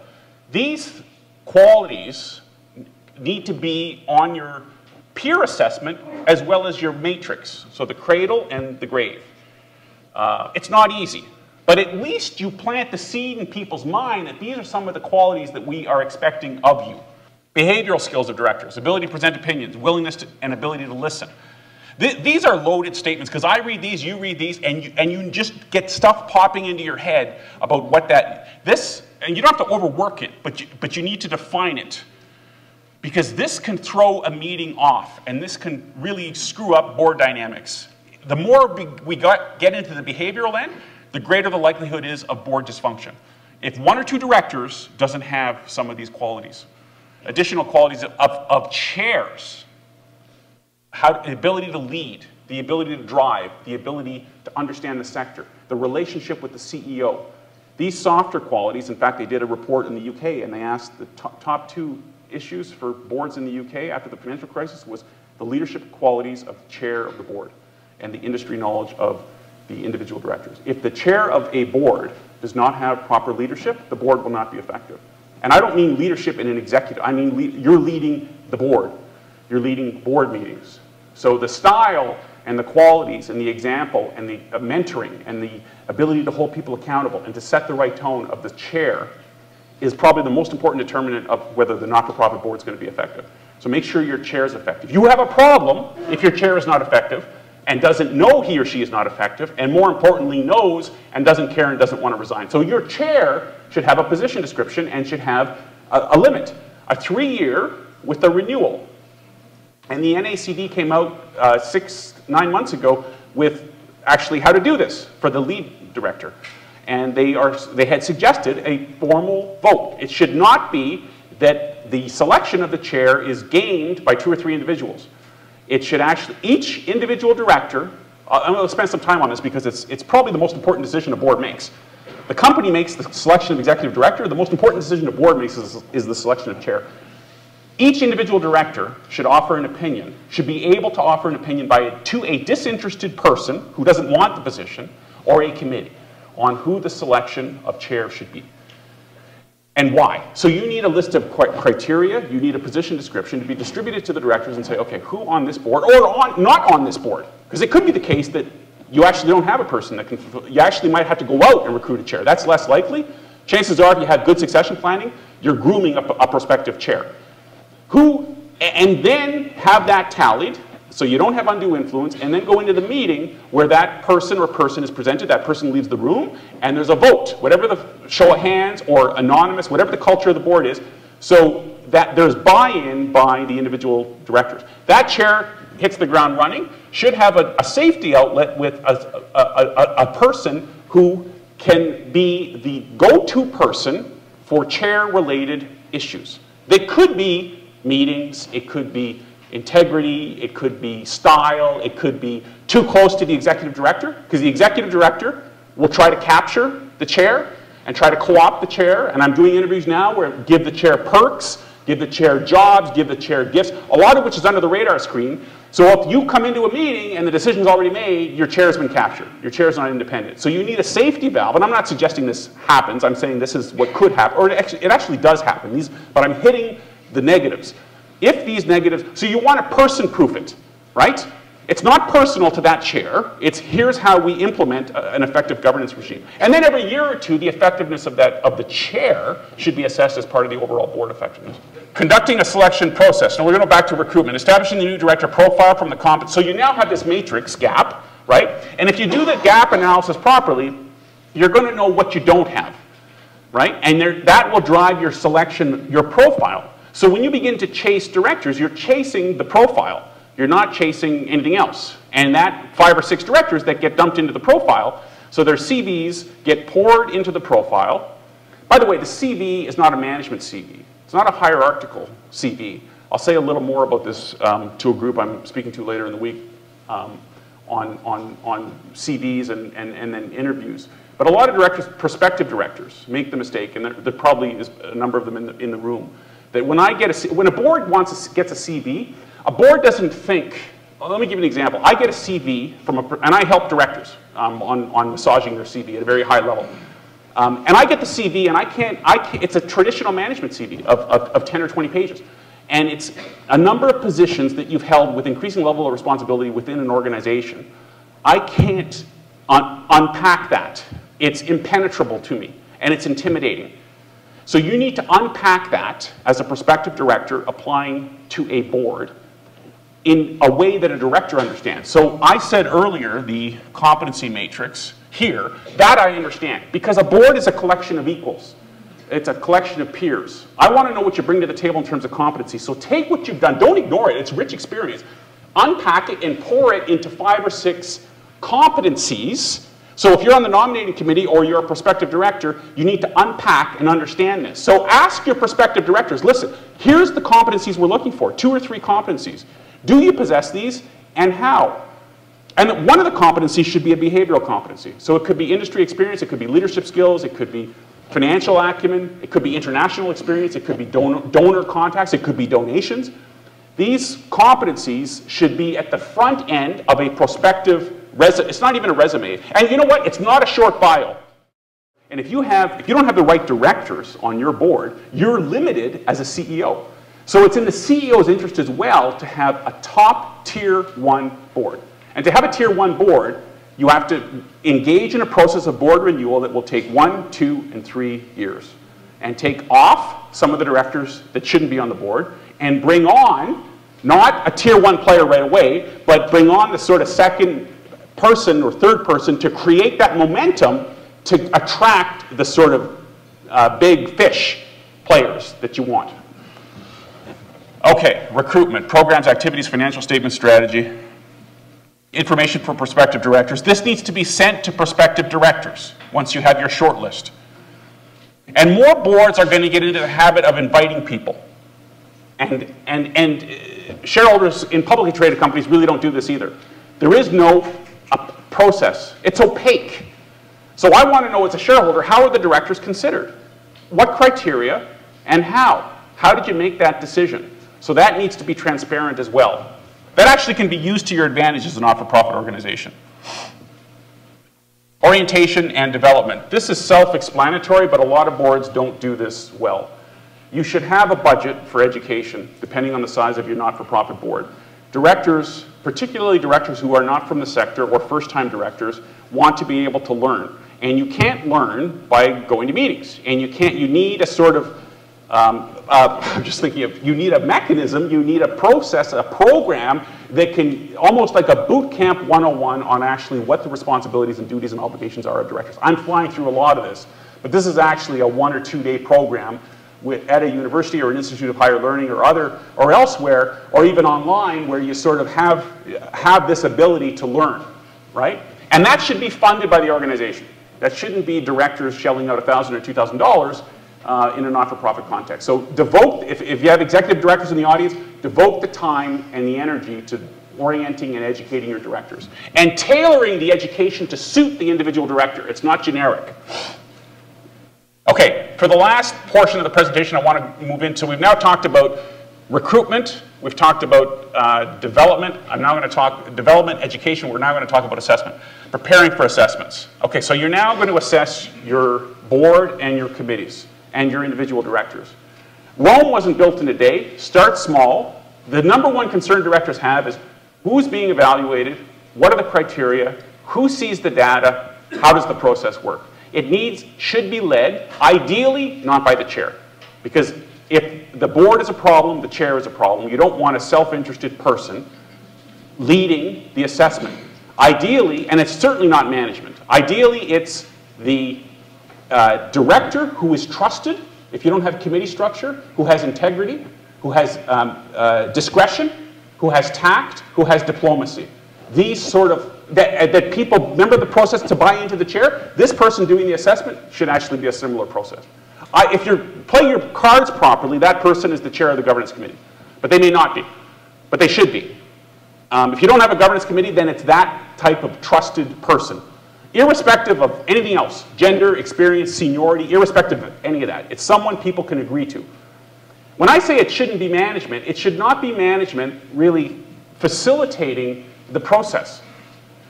These qualities need to be on your peer assessment as well as your matrix. So the cradle and the grave. It's not easy. But at least you plant the seed in people's mind that these are some of the qualities that we are expecting of you. Behavioral skills of directors, ability to present opinions, willingness to, and ability to listen. These are loaded statements, because I read these, you read these, and you just get stuff popping into your head about what and you don't have to overwork it, but you need to define it. Because this can throw a meeting off, and this can really screw up board dynamics. The more we get into the behavioral end, the greater the likelihood is of board dysfunction. If 1 or 2 directors doesn't have some of these qualities. Additional qualities of chairs, the ability to lead, the ability to drive, the ability to understand the sector, the relationship with the CEO. These softer qualities, in fact, they did a report in the UK, and they asked the top 2 issues for boards in the UK after the financial crisis was the leadership qualities of the chair of the board and the industry knowledge of the individual directors. If the chair of a board does not have proper leadership, the board will not be effective. And I don't mean leadership in an executive, I mean you're leading the board. You're leading board meetings. So the style and the qualities and the example and the mentoring and the ability to hold people accountable and to set the right tone of the chair is probably the most important determinant of whether the not-for-profit board is going to be effective. So make sure your chair is effective. You have a problem if your chair is not effective and doesn't know he or she is not effective, and more importantly knows and doesn't care and doesn't want to resign. So your chair should have a position description and should have a limit, a 3-year with a renewal. And the NACD came out 9 months ago with actually how to do this for the lead director. And they had suggested a formal vote. It should not be that that the selection of the chair is gained by 2 or 3 individuals. It should actually, each individual director, I'm going to spend some time on this because it's probably the most important decision a board makes. The company makes the selection of executive director. The most important decision a board makes is the selection of chair. Each individual director should offer an opinion, should be able to offer an opinion to a disinterested person who doesn't want the position, or a committee, on who the selection of chair should be. And why? So you need a list of criteria, you need a position description to be distributed to the directors and say, okay, who on this board, or not on this board? Because it could be the case that you actually don't have a person that can fulfill, you actually might have to go out and recruit a chair. That's less likely. Chances are, if you have good succession planning, you're grooming a prospective chair. And then have that tallied, so you don't have undue influence, and then go into the meeting where that person or person is presented, that person leaves the room, and there's a vote, whatever the show of hands or anonymous, whatever the culture of the board is, so that there's buy-in by the individual directors. That chair hits the ground running, should have a safety outlet with a person who can be the go-to person for chair-related issues. They could be meetings, it could be integrity, it could be style, it could be too close to the executive director, because the executive director will try to capture the chair and try to co-opt the chair, and I'm doing interviews now where give the chair perks, give the chair jobs, give the chair gifts, a lot of which is under the radar screen. So if you come into a meeting and the decision's already made, your chair's been captured. Your chair's not independent. So you need a safety valve, and I'm not suggesting this happens, I'm saying this is what could happen, or it actually does happen, but I'm hitting the negatives. If these negatives, so you want to person-proof it, right? It's not personal to that chair, it's here's how we implement an effective governance regime. And then every year or two, the effectiveness of the chair should be assessed as part of the overall board effectiveness. Conducting a selection process. Now we're going to go back to recruitment. Establishing the new director profile from the comp. So you now have this matrix gap, right? And if you do the gap analysis properly, you're going to know what you don't have, right? And that will drive your selection, your profile. So when you begin to chase directors, you're chasing the profile. You're not chasing anything else. And that 5 or 6 directors that get dumped into the profile, so their CVs get poured into the profile. By the way, the CV is not a management CV. It's not a hierarchical CV. I'll say a little more about this to a group I'm speaking to later in the week on CVs and then interviews. But a lot of directors, prospective directors, make the mistake, and there probably is a number of them in the room, that when a board gets a CV, a board doesn't think, well, let me give you an example. I get a CV from and I help directors on massaging their CV at a very high level. And I get the CV, and it's a traditional management CV of 10 or 20 pages. And it's a number of positions that you've held with increasing level of responsibility within an organization. I can't unpack that. It's impenetrable to me, and it's intimidating. So you need to unpack that as a prospective director applying to a board in a way that a director understands. So I said earlier, the competency matrix here, that I understand, because a board is a collection of equals. It's a collection of peers. I want to know what you bring to the table in terms of competency. So take what you've done, don't ignore it, it's rich experience. Unpack it and pour it into 5 or 6 competencies. So if you're on the nominating committee or you're a prospective director, you need to unpack and understand this. So ask your prospective directors, listen, here's the competencies we're looking for, 2 or 3 competencies. Do you possess these, and how? And one of the competencies should be a behavioral competency. So it could be industry experience, it could be leadership skills, it could be financial acumen, it could be international experience, it could be donor contacts, it could be donations. These competencies should be at the front end of a prospective resume. It's not even a resume. And you know what? It's not a short bio. And if you don't have the right directors on your board, you're limited as a CEO. So it's in the CEO's interest as well to have a top tier 1 board. And to have a tier 1 board, you have to engage in a process of board renewal that will take 1, 2, and 3 years. And take off some of the directors that shouldn't be on the board and bring on, not a tier 1 player right away, but bring on the sort of second person or third person to create that momentum to attract the sort of big fish players that you want. Okay, recruitment, programs, activities, financial statement, strategy, information for prospective directors. This needs to be sent to prospective directors once you have your short list. And more boards are going to get into the habit of inviting people. And shareholders in publicly traded companies really don't do this either. There is no process. It's opaque. So I want to know as a shareholder, how are the directors considered? What criteria and how? How did you make that decision? So that needs to be transparent as well. That actually can be used to your advantage as a not-for-profit organization. Orientation and development. This is self-explanatory, but a lot of boards don't do this well. You should have a budget for education, depending on the size of your not-for-profit board. Directors, particularly directors who are not from the sector or first-time directors, want to be able to learn. And you can't learn by going to meetings. And you need a sort of, I'm just thinking of, you need a mechanism, you need a process, a program that can, almost like a boot camp 101 on actually what the responsibilities and duties and obligations are of directors. I'm flying through a lot of this, but this is actually a 1 or 2 day program at a university or an institute of higher learning or elsewhere, or even online, where you sort of have this ability to learn, right? And that should be funded by the organization. That shouldn't be directors shelling out $1,000 or $2,000 in a not-for-profit context. So devote, if you have executive directors in the audience, devote the time and the energy to orienting and educating your directors. And tailoring the education to suit the individual director. It's not generic. Okay, for the last portion of the presentation I want to move into, we've now talked about recruitment, we've talked about development, I'm now going to talk development, education, we're now going to talk about assessment. Preparing for assessments. Okay, so you're now going to assess your board and your committees and your individual directors. Rome wasn't built in a day. Start small. The number one concern directors have is who's being evaluated, what are the criteria, who sees the data, how does the process work? It should be led, ideally not by the chair, because if the board is a problem, the chair is a problem. You don't want a self-interested person leading the assessment. Ideally, and it's certainly not management, ideally it's the director who is trusted, if you don't have committee structure, who has integrity, who has discretion, who has tact, who has diplomacy. These sort of, that people, remember the process to buy into the chair? This person doing the assessment should actually be a similar process. If you play your cards properly, that person is the chair of the governance committee. But they may not be, but they should be. If you don't have a governance committee, then it's that type of trusted person. Irrespective of anything else, gender, experience, seniority, irrespective of any of that. It's someone people can agree to. When I say it shouldn't be management, it should not be management really facilitating the process.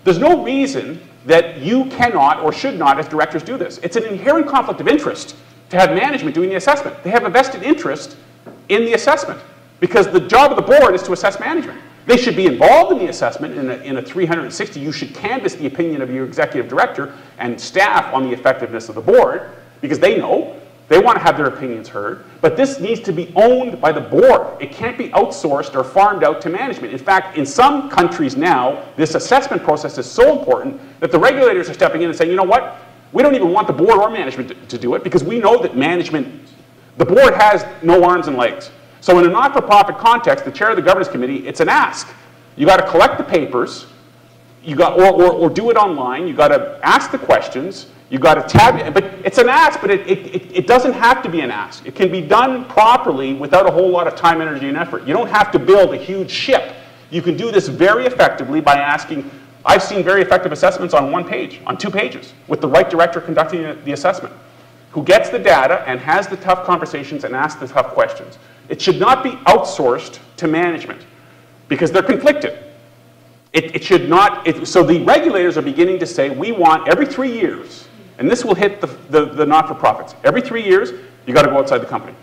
There's no reason that you cannot or should not, as directors, do this. It's an inherent conflict of interest to have management doing the assessment. They have a vested interest in the assessment because the job of the board is to assess management. They should be involved in the assessment in a 360. You should canvass the opinion of your executive director and staff on the effectiveness of the board because they know. They want to have their opinions heard. But this needs to be owned by the board. It can't be outsourced or farmed out to management. In fact, in some countries now, this assessment process is so important that the regulators are stepping in and saying, you know what? We don't even want the board or management to do it because we know that the board has no arms and legs. So in a not-for-profit context, the chair of the governance committee, it's an ask. You got to collect the papers, or do it online. You got to ask the questions. You got to tab, but it's an ask, but it doesn't have to be an ask. It can be done properly without a whole lot of time, energy, and effort. You don't have to build a huge ship. You can do this very effectively by asking. I've seen very effective assessments on 1 page, on 2 pages, with the right director conducting the assessment, who gets the data and has the tough conversations and asks the tough questions. It should not be outsourced to management because they're conflicted. It should not, so the regulators are beginning to say, we want every 3 years, and this will hit the not-for-profits. Every 3 years, you got to go outside the company.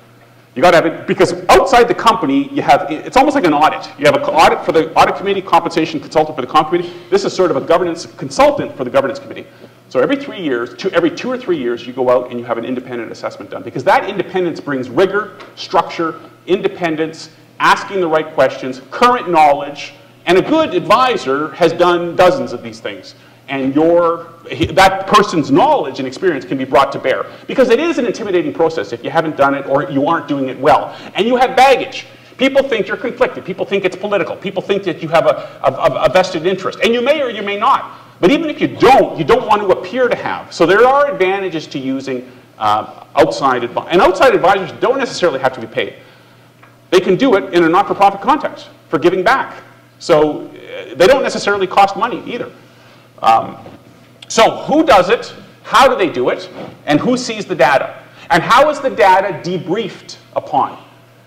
You got to have it, because outside the company, it's almost like an audit. You have an audit for the audit committee, compensation consultant for the comp committee. This is sort of a governance consultant for the governance committee. So every 3 years, every 2 or 3 years, you go out and you have an independent assessment done. Because that independence brings rigor, structure, independence, asking the right questions, current knowledge, and a good advisor has done dozens of these things. And that person's knowledge and experience can be brought to bear. Because it is an intimidating process if you haven't done it or you aren't doing it well. And you have baggage. People think you're conflicted. People think it's political. People think that you have a vested interest. And you may or you may not. But even if you don't want to appear to have. So there are advantages to using outside advisors. And outside advisors don't necessarily have to be paid. they can do it in a not-for-profit context for giving back. So they don't necessarily cost money either. So who does it, how do they do it, and who sees the data? And how is the data debriefed upon?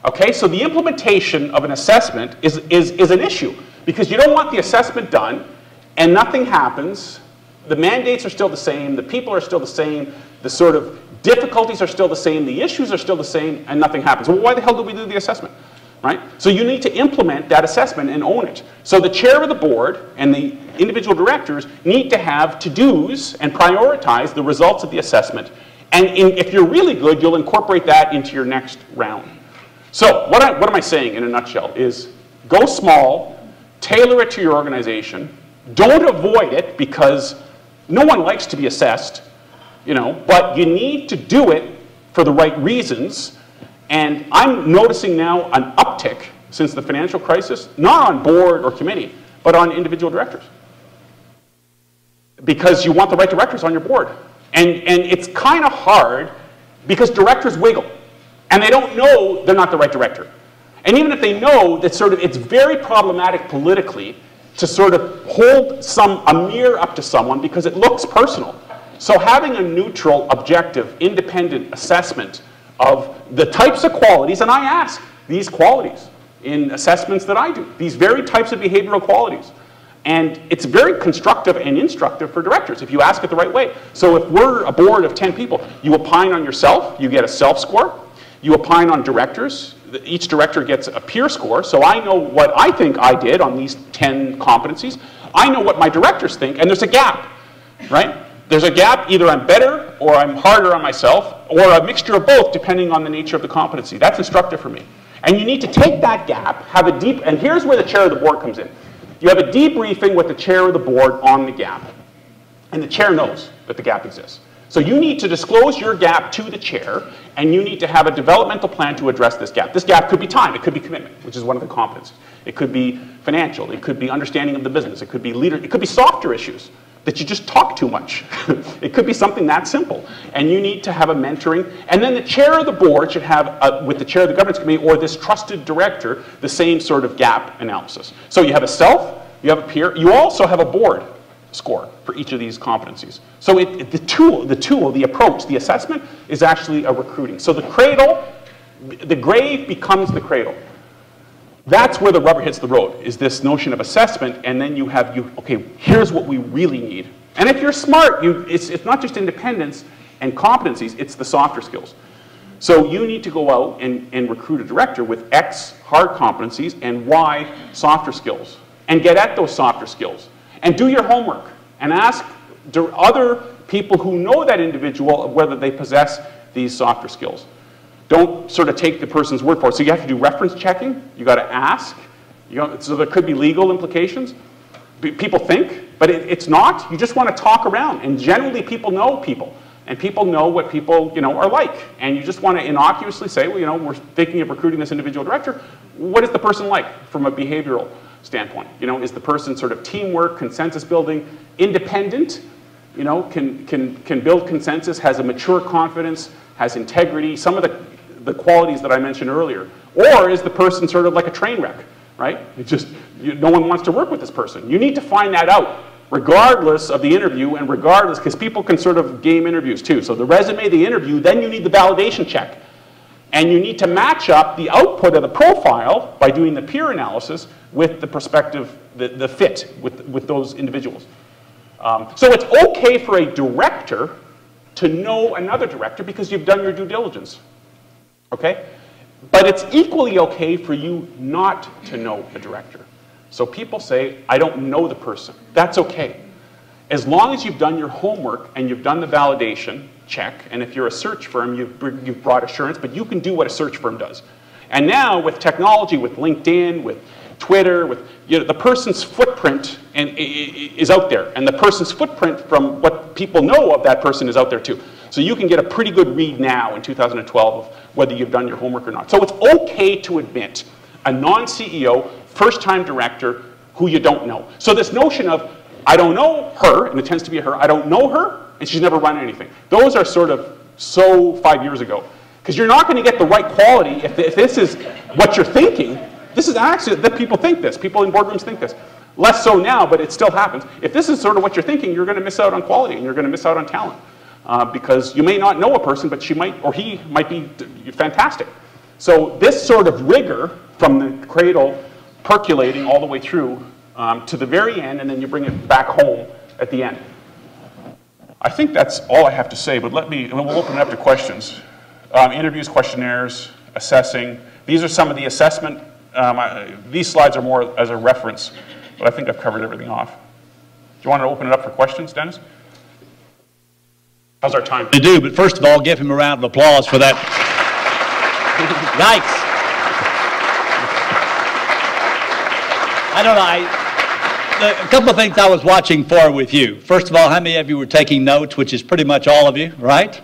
Okay, so the implementation of an assessment is an issue because you don't want the assessment done and nothing happens. The mandates are still the same, the people are still the same, the sort of difficulties are still the same, the issues are still the same, and nothing happens. Well, why the hell do we do the assessment? Right? So you need to implement that assessment and own it. So the chair of the board and the individual directors need to have to-dos and prioritize the results of the assessment. And if you're really good, you'll incorporate that into your next round. So what am I saying in a nutshell is go small, tailor it to your organization, don't avoid it because no one likes to be assessed, you know, but you need to do it for the right reasons. And I'm noticing now an uptick since the financial crisis, not on board or committee, but on individual directors. Because you want the right directors on your board. And it's kind of hard because directors wiggle. And they don't know they're not the right director. And even if they know that sort of it's very problematic politically to sort of hold a mirror up to someone because it looks personal. So having a neutral, objective, independent assessment of the types of qualities, and I ask these qualities in assessments that I do, these very types of behavioral qualities. And it's very constructive and instructive for directors if you ask it the right way. So if we're a board of 10 people, you opine on yourself, you get a self-score. You opine on directors. Each director gets a peer score. So I know what I think I did on these 10 competencies. I know what my directors think, and there's a gap, right? There's a gap, either I'm better or I'm harder on myself, or a mixture of both depending on the nature of the competency. That's instructive for me. And you need to take that gap, have a deep, and here's where the chair of the board comes in. You have a debriefing with the chair of the board on the gap. And the chair knows that the gap exists. So you need to disclose your gap to the chair, and you need to have a developmental plan to address this gap. This gap could be time, it could be commitment, which is one of the competencies. It could be financial, it could be understanding of the business, it could be leader, it could be softer issues that you just talk too much. It could be something that simple. And you need to have a mentoring, and then the chair of the board should have, with the chair of the governance committee or this trusted director, the same sort of gap analysis. So you have a self, you have a peer, you also have a board score for each of these competencies. So the tool, the approach, the assessment is actually a recruiting. So the cradle, the grave becomes the cradle. That's where the rubber hits the road, is this notion of assessment, and then okay, here's what we really need. And if you're smart, it's not just independence and competencies, it's the softer skills. So you need to go out and recruit a director with X hard competencies and Y softer skills, and get at those softer skills. And do your homework and ask other people who know that individual whether they possess these softer skills. Don't sort of take the person's word for it. So you have to do reference checking. You got to ask. So there could be legal implications. People think, but it's not. You just want to talk around. And generally people know people. And people know what people are like. And you just want to innocuously say, well, we're thinking of recruiting this individual director. What is the person like from a behavioral standpoint? Is the person sort of teamwork, consensus building, independent, can build consensus, has a mature confidence, has integrity, some of the qualities that I mentioned earlier? Or is the person sort of like a train wreck, right? It's just, no one wants to work with this person. You need to find that out, regardless of the interview and regardless, because people can sort of game interviews too. So the resume, the interview, then you need the validation check. And you need to match up the output of the profile by doing the peer analysis with the perspective, the fit with those individuals. So it's okay for a director to know another director because you've done your due diligence, okay? But it's equally okay for you not to know a director. So people say, I don't know the person. That's okay. As long as you've done your homework and you've done the validation check, and if you're a search firm, you've brought assurance, but you can do what a search firm does. And now with technology, with LinkedIn, with Twitter, with the person's footprint is out there, and the person's footprint from what people know of that person is out there too. So you can get a pretty good read now in 2012 of whether you've done your homework or not. So it's okay to admit a non-CEO, first-time director who you don't know. So this notion of, I don't know her, and it tends to be a her, I don't know her, and she's never run anything. Those are sort of so 5 years ago. Because you're not going to get the right quality if this is what you're thinking. This is actually that people think this. People in boardrooms think this. Less so now, but it still happens. If this is sort of what you're thinking, you're going to miss out on quality and you're going to miss out on talent. Because you may not know a person, but she might, or he might be fantastic. So this sort of rigor from the cradle percolating all the way through to the very end, and then you bring it back home at the end. I think that's all I have to say, but we'll open it up to questions. Interviews, questionnaires, assessing. These are some of the assessment. These slides are more as a reference, but I think I've covered everything off. Do you want to open it up for questions, Dennis? How's our time? I do, but first of all, give him a round of applause for that. Yikes. I don't know. A couple of things I was watching for with you. First of all, how many of you were taking notes, which is pretty much all of you, right?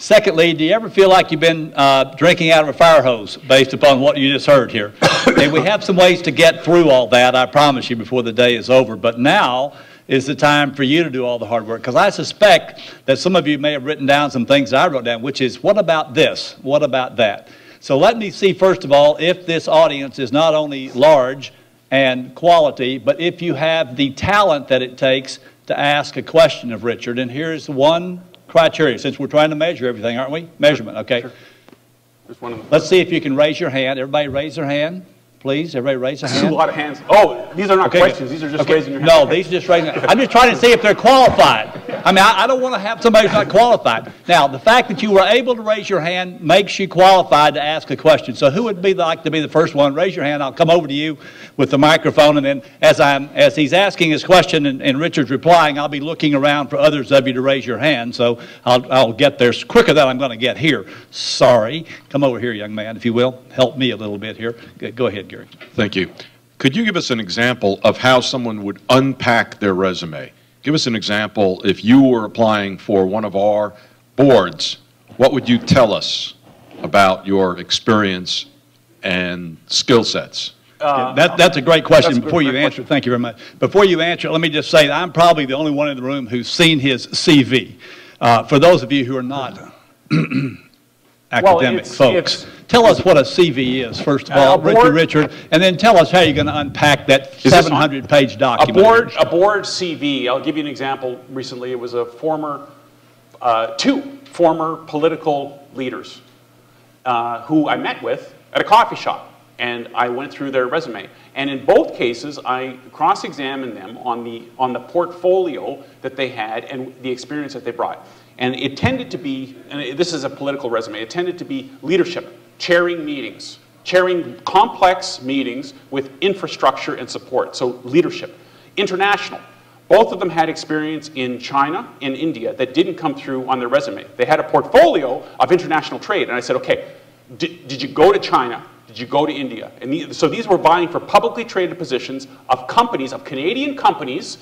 Secondly, do you ever feel like you've been drinking out of a fire hose based upon what you just heard here? And we have some ways to get through all that, I promise you, before the day is over. But now is the time for you to do all the hard work. Because I suspect that some of you may have written down some things that I wrote down, which is, what about this? What about that? So let me see, first of all, if this audience is not only large and quality, but if you have the talent that it takes to ask a question of Richard. And here's one criteria, since we're trying to measure everything, aren't we? Measurement, okay. Sure. Just one of them. Let's see if you can raise your hand. Everybody raise their hand, please. Everybody raise their hand. A lot of hands. Oh, these are not questions. These are just raising your hand. No, these are just raising. I'm just trying to see if they're qualified. I mean, I don't want to have somebody who's not qualified. Now, the fact that you were able to raise your hand makes you qualified to ask a question. So who would like to be the first one? Raise your hand. I'll come over to you with the microphone, and then as he's asking his question and Richard's replying, I'll be looking around for others of you to raise your hand. So I'll get there quicker than I'm going to get here. Sorry. Come over here, young man, if you will. Help me a little bit here. Go ahead, Gary. Thank you. Could you give us an example of how someone would unpack their resume? Give us an example. If you were applying for one of our boards, what would you tell us about your experience and skill sets? That's a great question. Before you answer, thank you very much. Before you answer, let me just say that I'm probably the only one in the room who's seen his CV. For those of you who are not academic folks, tell us what a CV is, first of all, Richard, and then tell us how you're going to unpack that 700-page document. A board CV, I'll give you an example. Recently, it was a two former political leaders who I met with at a coffee shop, and I went through their resume. And in both cases, I cross-examined them on the portfolio that they had and the experience that they brought. And it tended to be, and this is a political resume, it tended to be leadership, chairing meetings, chairing complex meetings with infrastructure and support, so leadership. International, both of them had experience in China and India that didn't come through on their resume. They had a portfolio of international trade, and I said, okay, did you go to China? Did you go to India? And so these were vying for publicly traded positions of companies, of Canadian companies,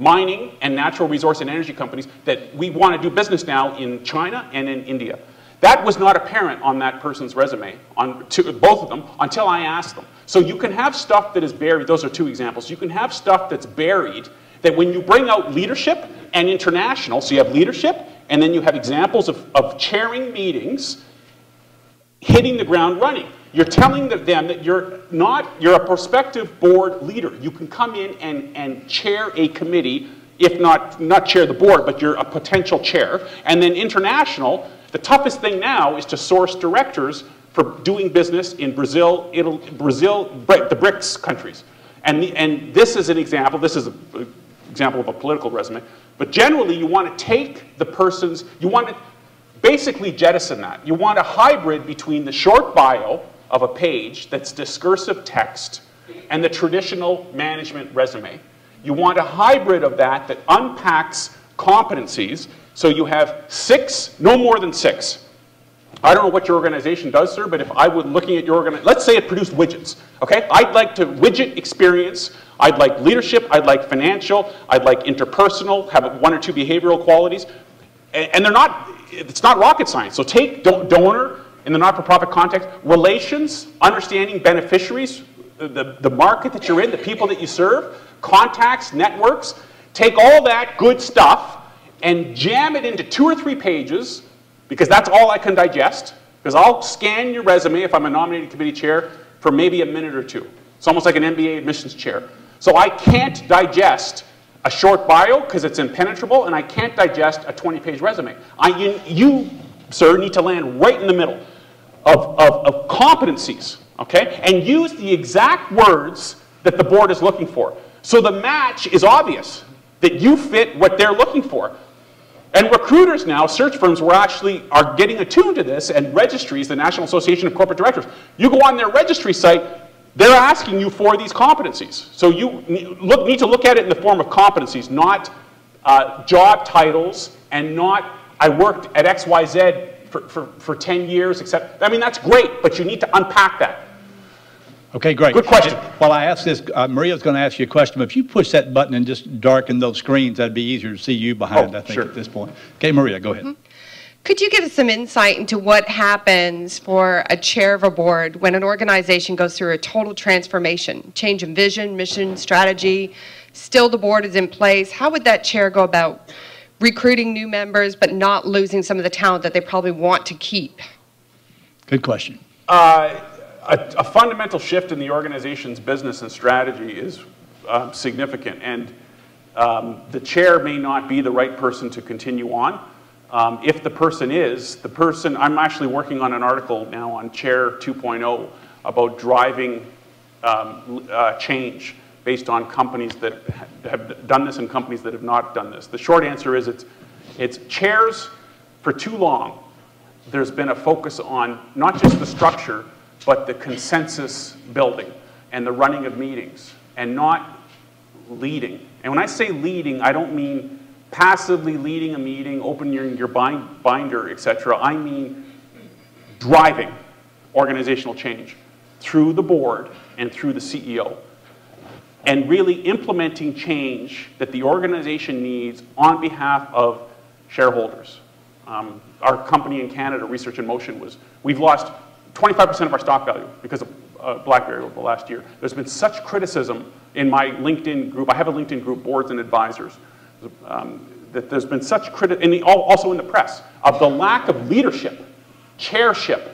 mining and natural resource and energy companies that we want to do business now in China and in India. That was not apparent on that person's resume, both of them, until I asked them. So you can have stuff that is buried. Those are two examples. You can have stuff that's buried that when you bring out leadership and international, so you have leadership and then you have examples of chairing meetings, hitting the ground running. You're telling them that you're a prospective board leader. You can come in and chair a committee, if not chair the board, but you're a potential chair. And then international, the toughest thing now is to source directors for doing business in Brazil, Italy, the BRICS countries. And this is an example, this is an example of a political resume, but generally you want to take the person's, you want to basically jettison that. You want a hybrid between the short bio of a page that's discursive text and the traditional management resume. You want a hybrid of that unpacks competencies, so you have no more than 6. I don't know what your organization does, sir, but if I were looking at your organization, let's say it produced widgets, okay? I'd like to widget experience, I'd like leadership, I'd like financial, I'd like interpersonal, have 1 or 2 behavioral qualities, and it's not rocket science. So take donor, in the not-for-profit context, relations, understanding beneficiaries, the market that you're in, the people that you serve, contacts, networks. Take all that good stuff and jam it into 2 or 3 pages, because that's all I can digest, Because I'll scan your resume if I'm a nominating committee chair for maybe a minute or two. It's almost like an MBA admissions chair. So I can't digest a short bio because it's impenetrable, and I can't digest a 20-page resume. You, sir, need to land right in the middle of competencies, okay? And use the exact words that the board is looking for. So the match is obvious, that you fit what they're looking for. And recruiters now, search firms, are getting attuned to this, and registries, the National Association of Corporate Directors, you go on their registry site, they're asking you for these competencies. So you need to look at it in the form of competencies, not job titles, and not, I worked at XYZ for 10 years, except, I mean, that's great, but you need to unpack that. Okay, great. Good question. While I ask this, Maria's going to ask you a question, but if you push that button and just darken those screens, that'd be easier to see you behind, I think, sure. At this point. Okay, Maria, go ahead. Mm-hmm. Could you give us some insight into what happens for a chair of a board when an organization goes through a total transformation, change in vision, mission, strategy, still the board is in place? How would that chair go about recruiting new members but not losing some of the talent that they probably want to keep? Good question. A fundamental shift in the organization's business and strategy is significant, and the chair may not be the right person to continue on. If the person is, I'm actually working on an article now on Chair 2.0 about driving change based on companies that have done this and companies that have not done this. The short answer is it's chairs. For too long, there's been a focus on not just the structure, but the consensus building and the running of meetings, and not leading. And when I say leading, I don't mean passively leading a meeting, opening your binder, etc. I mean driving organizational change through the board and through the CEO, and really implementing change that the organization needs on behalf of shareholders. Our company in Canada, Research in Motion, we've lost 25% of our stock value because of BlackBerry over the last year. There's been such criticism in my LinkedIn group. I have a LinkedIn group, boards and advisors, that there's been such criticism, also in the press, of the lack of leadership, chairship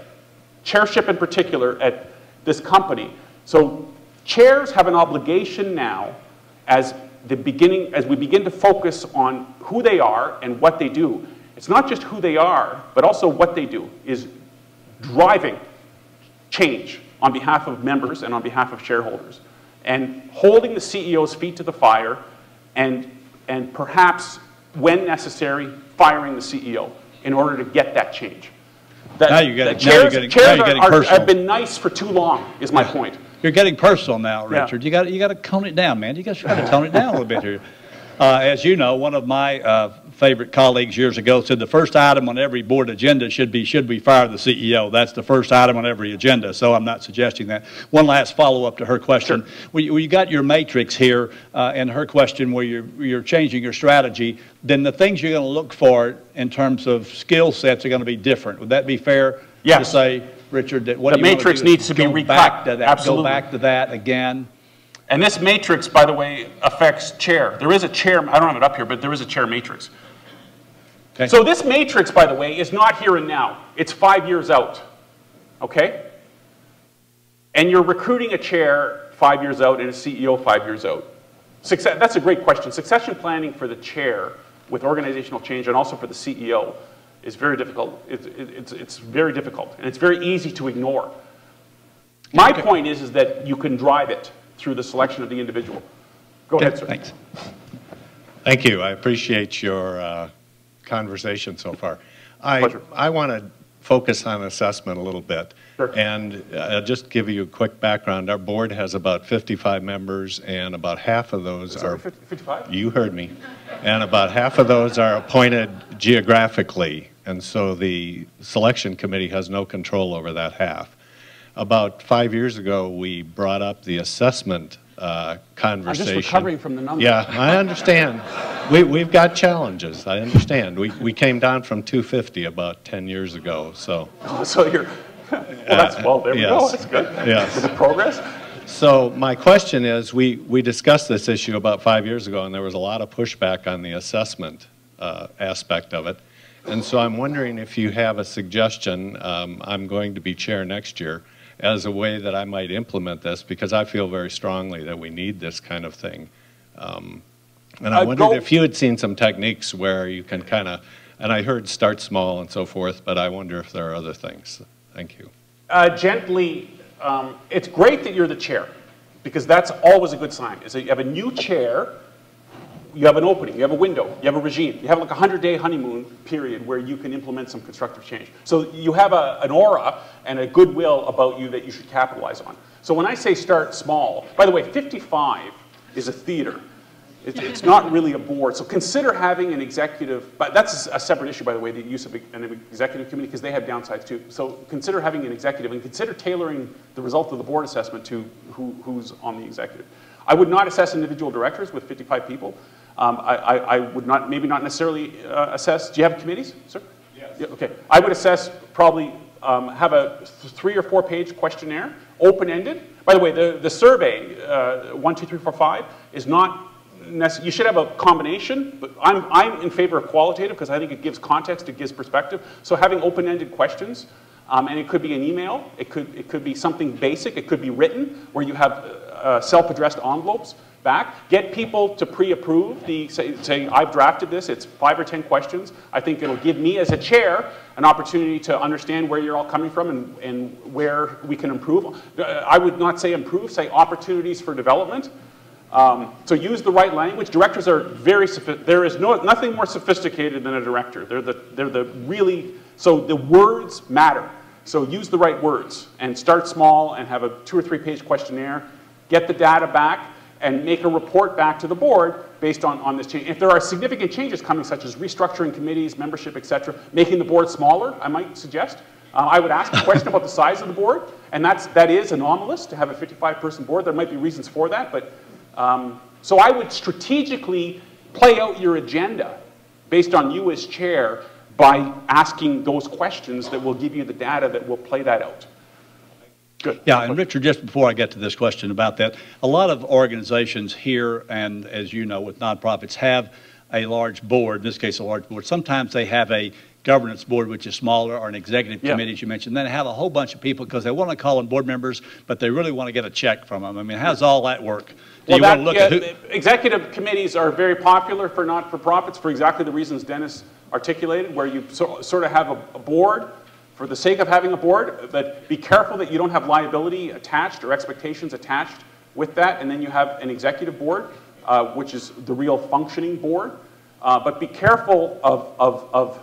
in particular at this company. So chairs have an obligation now as we begin to focus on who they are and what they do. It's not just who they are, but also what they do, is driving change on behalf of members and on behalf of shareholders, and holding the CEO's feet to the fire, and perhaps, when necessary, firing the CEO in order to get that change. Now you're getting Chairs personal. have been nice for too long, is my point. You're getting personal now, Richard. Yeah. You got to tone it down, man. You got to tone it down a little bit here. As you know, one of my favorite colleagues years ago said the first item on every board agenda should we fire the CEO. That's the first item on every agenda, so I'm not suggesting that. One last follow-up to her question. Sure. You got your matrix here, and her question where you're changing your strategy, then the things you're going to look for in terms of skill sets are going to be different. Would that be fair to say, Richard, that what the matrix needs to be recut? Absolutely. Go back to that again. And this matrix, by the way, affects chair. There is a chair, I don't have it up here, but there is a chair matrix. Okay. So this matrix, by the way, is not here and now. It's 5 years out, okay? And you're recruiting a chair 5 years out and a CEO 5 years out. That's a great question. Succession planning for the chair with organizational change and also for the CEO is very difficult. It's very difficult, and it's very easy to ignore. My point is that you can drive it through the selection of the individual. Go ahead, sir. Thanks. Thank you. I appreciate your conversation so far. I want to focus on assessment a little bit. Sure. And I'll just give you a quick background. Our board has about 55 members, and about half of those are... 55? You heard me. And about half of those are appointed geographically, and so the selection committee has no control over that half. About 5 years ago, we brought up the assessment conversation. I'm just recovering from the numbers. Yeah, I understand. We've got challenges. I understand. We came down from 250 about 10 years ago. So. So you're. Well, there we go. That's good. Yes. The progress. So my question is, we discussed this issue about 5 years ago, and there was a lot of pushback on the assessment aspect of it. And so I'm wondering if you have a suggestion. I'm going to be chair next year, as a way that I might implement this, because I feel very strongly that we need this kind of thing. And I wondered if you had seen some techniques where you can kind of, and I heard start small and so forth, but I wonder if there are other things. Thank you. Gently, it's great that you're the chair, because that's always a good sign. Is that you have a new chair, you have an opening, you have a window, you have a regime, you have like a 100-day honeymoon period where you can implement some constructive change. So you have an aura and a goodwill about you that you should capitalize on. So when I say start small, by the way, 55 is a theater. It's not really a board. So consider having an executive, but that's a separate issue, by the way, the use of an executive committee, because they have downsides too. So consider having an executive, and consider tailoring the result of the board assessment to who's on the executive. I would not assess individual directors with 55 people. I would not, maybe not necessarily assess. Do you have committees, sir? Yes. Yeah, okay. I would assess probably have a 3 or 4 page questionnaire, open-ended. By the way, the survey 1, 2, 3, 4, 5 is not. You should have a combination, but I'm in favor of qualitative because I think it gives context, it gives perspective. So having open-ended questions, and it could be an email, it could be something basic, it could be written, where you have self-addressed envelopes back. Get people to pre-approve say I've drafted this, it's 5 or 10 questions. I think it'll give me as a chair an opportunity to understand where you're all coming from and where we can improve. I would not say improve, say opportunities for development. So use the right language. Directors are very sophisticated. There is nothing more sophisticated than a director. They're the really, so the words matter. So use the right words and start small and have a 2 or 3 page questionnaire, get the data back and make a report back to the board based on this change. If there are significant changes coming, such as restructuring committees, membership, et cetera, making the board smaller, I might suggest. I would ask a question about the size of the board, and that is anomalous to have a 55-person board. There might be reasons for that, but so I would strategically play out your agenda based on you as chair by asking those questions that will give you the data that will play that out. Good. Yeah, and Richard, just before I get to this question about that, a lot of organizations here, and as you know, with nonprofits, have a large board, in this case a large board. Sometimes they have a governance board, which is smaller, or an executive committee, as you mentioned. Then they have a whole bunch of people because they want to call them board members, but they really want to get a check from them. I mean, how does all that work? Executive committees are very popular for not-for-profits for exactly the reasons Dennis articulated, where you sort of have a board for the sake of having a board, but be careful that you don't have liability attached or expectations attached with that, and then you have an executive board, which is the real functioning board. But be careful of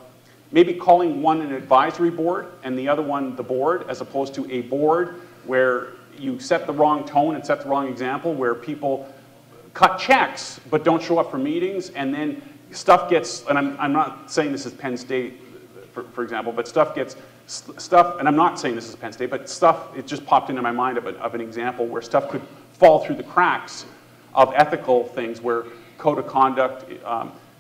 maybe calling one an advisory board and the other one the board, as opposed to a board where you set the wrong tone and set the wrong example, where people cut checks but don't show up for meetings, and then stuff gets, and I'm not saying this is Penn State, for example, but stuff, and I'm not saying this is Penn State, but stuff, it just popped into my mind of an example where stuff could fall through the cracks of ethical things, where code of conduct,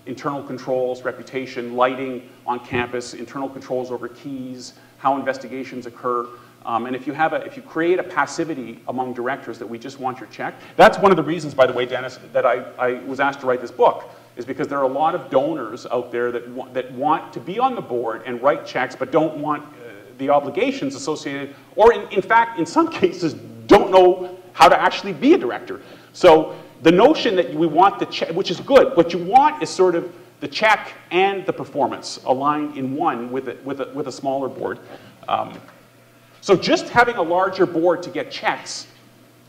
internal controls, reputation, lighting on campus, internal controls over keys, how investigations occur. And if you create a passivity among directors that we just want your check, that's one of the reasons, by the way, Dennis, that I was asked to write this book, is because there are a lot of donors out there that want to be on the board and write checks, but don't want the obligations associated, or in fact, in some cases, don't know how to actually be a director. So the notion that we want the check, which is good, what you want is sort of the check and the performance aligned in one with a smaller board. So just having a larger board to get checks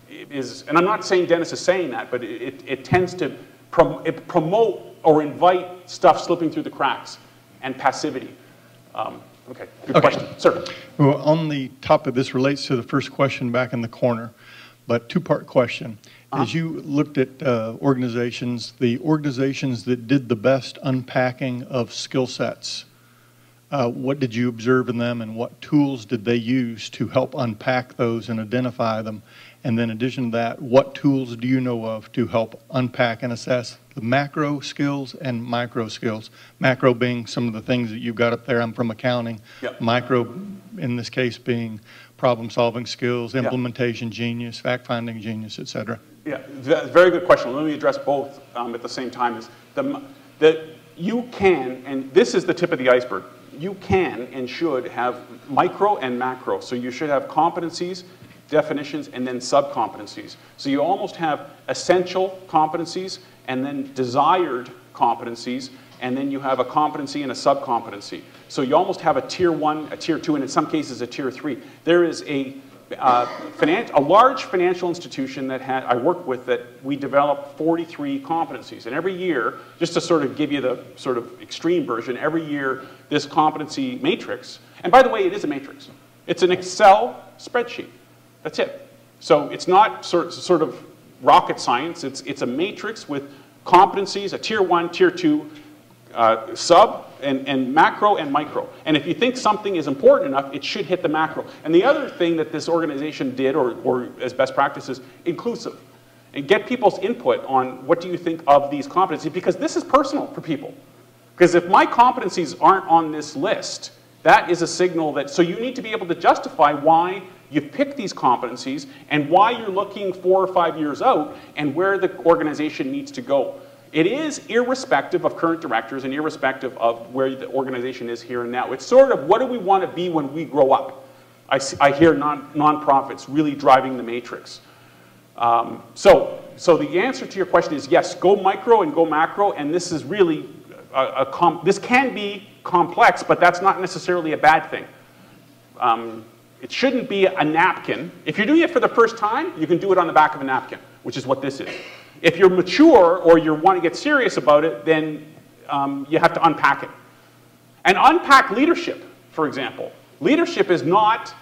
is, and I'm not saying Dennis is saying that, but it tends to promote or invite stuff slipping through the cracks and passivity. Okay, good question. Sir. Well, on the topic, this relates to the first question back in the corner, but two-part question. As you looked at organizations, the organizations that did the best unpacking of skill sets, what did you observe in them, and what tools did they use to help unpack those and identify them? And then in addition to that, what tools do you know of to help unpack and assess the macro skills and micro skills? Macro being some of the things that you've got up there. I'm from accounting. Yep. Micro, in this case, being problem-solving skills, implementation genius, fact-finding genius, et cetera. Yeah, very good question. Let me address both at the same time. you can, and this is the tip of the iceberg, you can and should have micro and macro. So you should have competencies, definitions, and then sub-competencies. So you almost have essential competencies and then desired competencies, and then you have a competency and a sub-competency. So you almost have a tier 1, a tier 2, and in some cases a tier 3. There is a large financial institution that I work with that we develop 43 competencies. And every year, just to sort of give you the sort of extreme version, every year this competency matrix, and by the way, it is a matrix. It's an Excel spreadsheet. That's it. So it's not sort of rocket science. It's a matrix with competencies, a tier 1, tier 2, sub, and macro and micro. And if you think something is important enough, it should hit the macro. And the other thing that this organization did, or as best practices, inclusive. And get people's input on what do you think of these competencies, because this is personal for people. Because if my competencies aren't on this list, that is a signal that, so you need to be able to justify why you've picked these competencies and why you're looking 4 or 5 years out and where the organization needs to go. It is irrespective of current directors and irrespective of where the organization is here and now. It's sort of, what do we want to be when we grow up? I hear nonprofits really driving the matrix. So the answer to your question is yes, go micro and go macro, and this is really, this can be complex, but that's not necessarily a bad thing. It shouldn't be a napkin. If you're doing it for the first time, you can do it on the back of a napkin, which is what this is. If you're mature or you want to get serious about it, then you have to unpack it. And unpack leadership, for example. Leadership is not,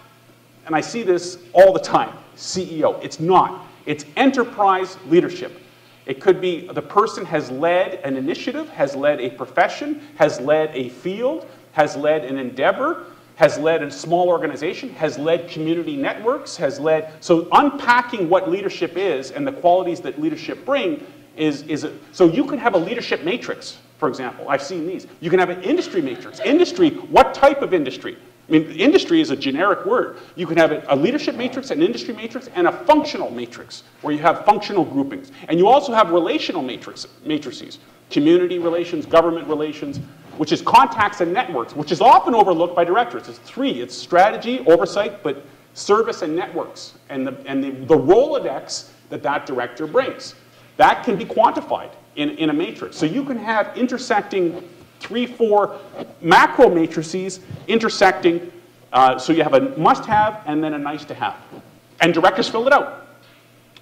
and I see this all the time, CEO. It's not. It's enterprise leadership. It could be the person has led an initiative, has led a profession, has led a field, has led an endeavor, has led a small organization, has led community networks, has led, so unpacking what leadership is and the qualities that leadership bring so you can have a leadership matrix, for example. I've seen these. You can have an industry matrix. Industry, what type of industry? I mean, industry is a generic word. You can have a leadership matrix, an industry matrix, and a functional matrix, where you have functional groupings. And you also have relational matrices, community relations, government relations, which is contacts and networks, which is often overlooked by directors. It's 3. It's strategy, oversight, but service and networks, and the Rolodex that director brings. That can be quantified in a matrix. So you can have intersecting 3, 4 macro matrices intersecting, so you have a must-have and then a nice-to-have. And directors fill it out.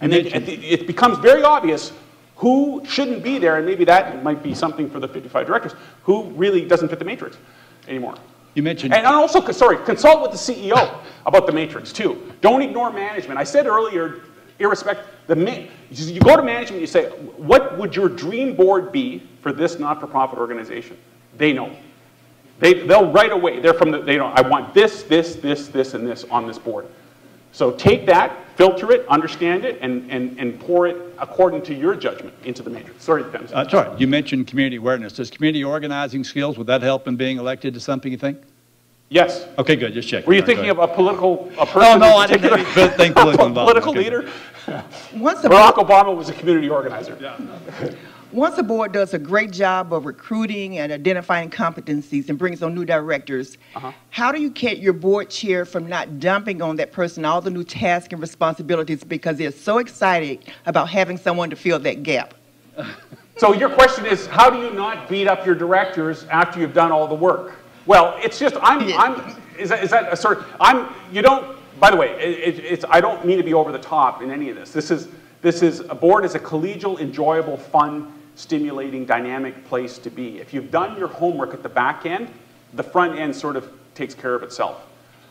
And then it becomes very obvious who shouldn't be there, and maybe that might be something for the 55 directors, who really doesn't fit the matrix anymore. You mentioned... And also, sorry, consult with the CEO about the matrix, too. Don't ignore management. I said earlier, you go to management, you say, what would your dream board be for this not-for-profit organization? They know. They'll right away, they know, I want this, this, this, this, and this on this board. So take that, filter it, understand it, and pour it according to your judgment into the matrix. Sorry, Dennis. Sorry, you mentioned community awareness. Does community organizing skills, would that help in being elected to something, you think? Yes. Okay, good, just checking. Were you thinking of a person? Oh, no, I didn't think political involvement. Political leader? Barack Obama was a community organizer. Yeah. Once a board does a great job of recruiting and identifying competencies and brings on new directors, how do you get your board chair from not dumping on that person all the new tasks and responsibilities because they're so excited about having someone to fill that gap? So your question is, how do you not beat up your directors after you've done all the work? Well, it's just, you don't, by the way, I don't mean to be over the top in any of this. This is, a board is a collegial, enjoyable, fun, stimulating, dynamic place to be. If you've done your homework at the back end, the front end sort of takes care of itself.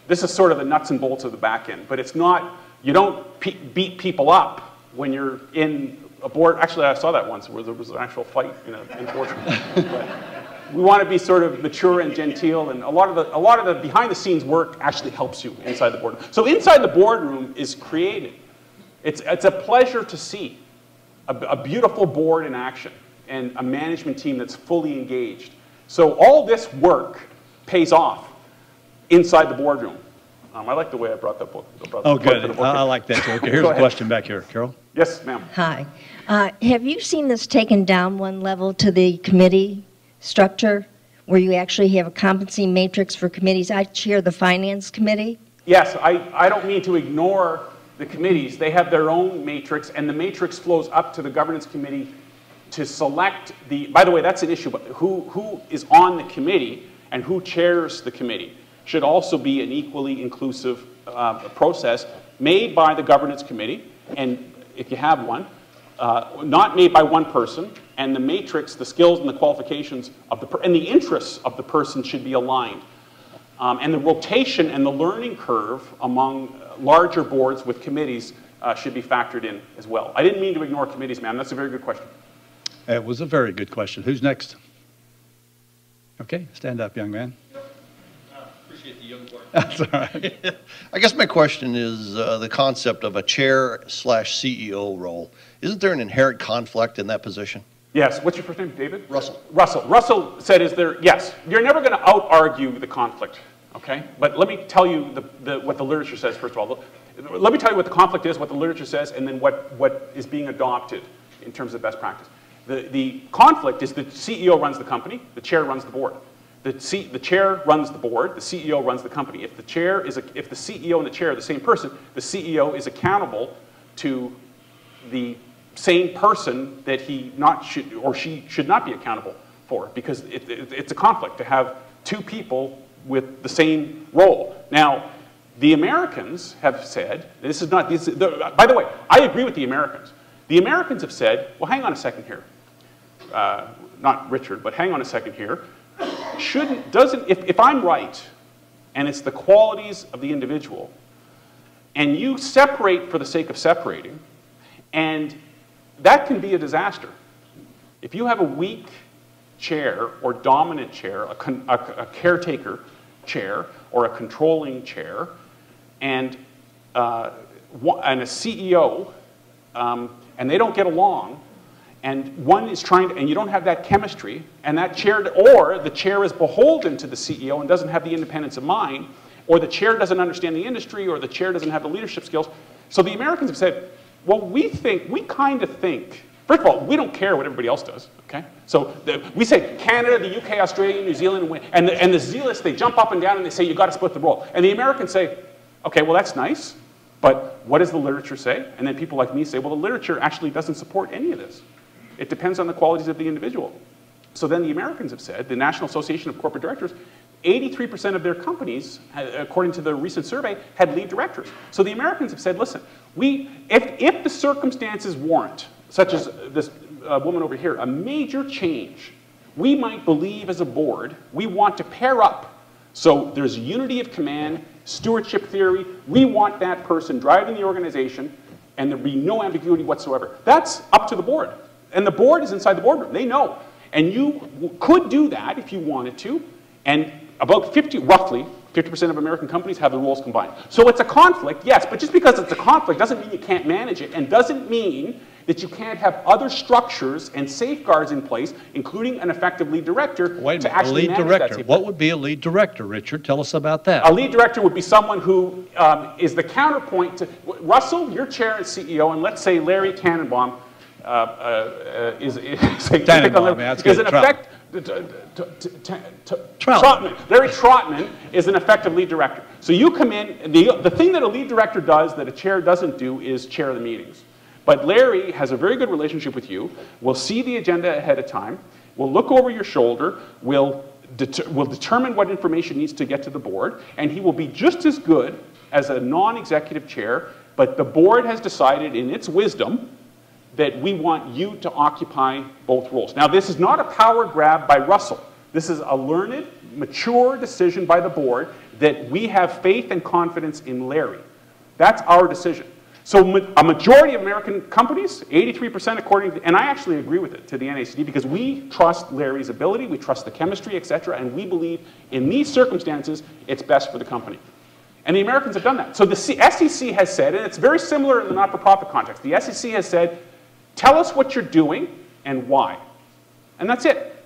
This is sort of the nuts and bolts of the back end, but it's not, you don't beat people up when you're in a board. Actually, I saw that once where there was an actual fight in Portugal. But we want to be sort of mature and genteel, and a lot of the behind the scenes work actually helps you inside the boardroom. So inside the boardroom is created. It's a pleasure to see a beautiful board in action and a management team that's fully engaged. So all this work pays off inside the boardroom. I like the way I brought that book. Good. I like that too. Okay, here's a question back here. Carol? Yes, ma'am. Hi. Have you seen this taken down one level to the committee structure where you actually have a competency matrix for committees? I chair the finance committee. Yes, I don't mean to ignore the committees. They have their own matrix, and the matrix flows up to the governance committee to select the, by the way, that's an issue, but who is on the committee and who chairs the committee should also be an equally inclusive process made by the governance committee, and if you have one, not made by one person, and the matrix, the skills and the qualifications of and the interests of the person should be aligned. And the rotation and the learning curve among larger boards with committees should be factored in as well. I didn't mean to ignore committees, ma'am. That's a very good question. It was a very good question. Who's next? Okay, stand up, young man. Appreciate the young part. That's all right. I guess my question is the concept of a chair/CEO role. Isn't there an inherent conflict in that position? Yes. What's your first name? David? Russell. Russell. Russell said, is there, yes. You're never going to out-argue the conflict, okay? But let me tell you what the literature says, first of all. Let me tell you what the conflict is, what the literature says, and then what is being adopted in terms of best practice. The conflict is the CEO runs the company, the chair runs the board. The chair runs the board, the CEO runs the company. If the CEO and the chair are the same person, the CEO is accountable to the same person that he should or she should not be accountable for, because it's a conflict to have two people with the same role. Now, the Americans have said, this is not, by the way, I agree with the Americans. The Americans have said, well, hang on a second here. Not Richard, but hang on a second here. If I'm right, and it's the qualities of the individual, and you separate for the sake of separating, and that can be a disaster. If you have a weak chair or dominant chair, a caretaker chair or a controlling chair, and a CEO, and they don't get along, and one is trying to, and you don't have that chemistry, and that chair, or the chair is beholden to the CEO and doesn't have the independence of mind, or the chair doesn't understand the industry, or the chair doesn't have the leadership skills. So the Americans have said, well, we kind of think, first of all, we don't care what everybody else does, okay? So we say Canada, the UK, Australia, New Zealand, and the zealots, they jump up and down and they say, you got to split the role. And the Americans say, okay, well, that's nice, but what does the literature say? And then people like me say, well, the literature actually doesn't support any of this. It depends on the qualities of the individual. So then the Americans have said, the National Association of Corporate Directors, 83% of their companies, according to the recent survey, had lead directors. So the Americans have said, listen, if the circumstances warrant, such as this woman over here, a major change, we might believe as a board, we want to pair up. So there's unity of command, stewardship theory, we want that person driving the organization, and there be no ambiguity whatsoever. That's up to the board. And the board is inside the boardroom, they know. And you could do that if you wanted to, and about roughly 50% of American companies have the roles combined. So it's a conflict, yes, but just because it's a conflict doesn't mean you can't manage it, and doesn't mean that you can't have other structures and safeguards in place, including an effective lead director, to actually manage that safeguard. What would be a lead director, Richard? Tell us about that. A lead director would be someone who is the counterpoint to, Russell, you're chair and CEO, and let's say Larry Tannenbaum is in effect, Larry Trotman is an effective lead director. So you come in, the thing that a lead director does that a chair doesn't do is chair the meetings. But Larry has a very good relationship with you, will see the agenda ahead of time, will look over your shoulder, will determine what information needs to get to the board, and he will be just as good as a non-executive chair, but the board has decided in its wisdom that we want you to occupy both roles. Now, this is not a power grab by Russell. This is a learned, mature decision by the board that we have faith and confidence in Larry. That's our decision. So a majority of American companies, 83% according to, and I actually agree with it, to the NACD, because we trust Larry's ability, we trust the chemistry, etc., and we believe in these circumstances, it's best for the company. And the Americans have done that. So the SEC has said, and it's very similar in the not-for-profit context, the SEC has said, tell us what you're doing and why. And that's it.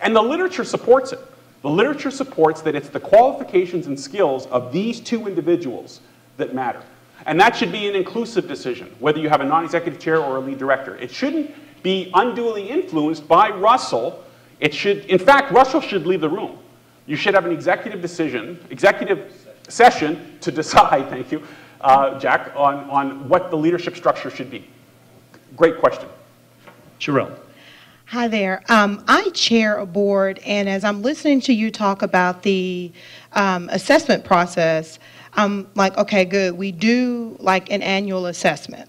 And the literature supports it. The literature supports that it's the qualifications and skills of these two individuals that matter. And that should be an inclusive decision, whether you have a non-executive chair or a lead director. It shouldn't be unduly influenced by Russell It should, in fact, Russell should leave the room. You should have an executive session to decide, thank you, Jack, on what the leadership structure should be. Great question. Sherelle. Hi there. I chair a board, and as I'm listening to you talk about the assessment process, I'm like, okay, good. We do like an annual assessment.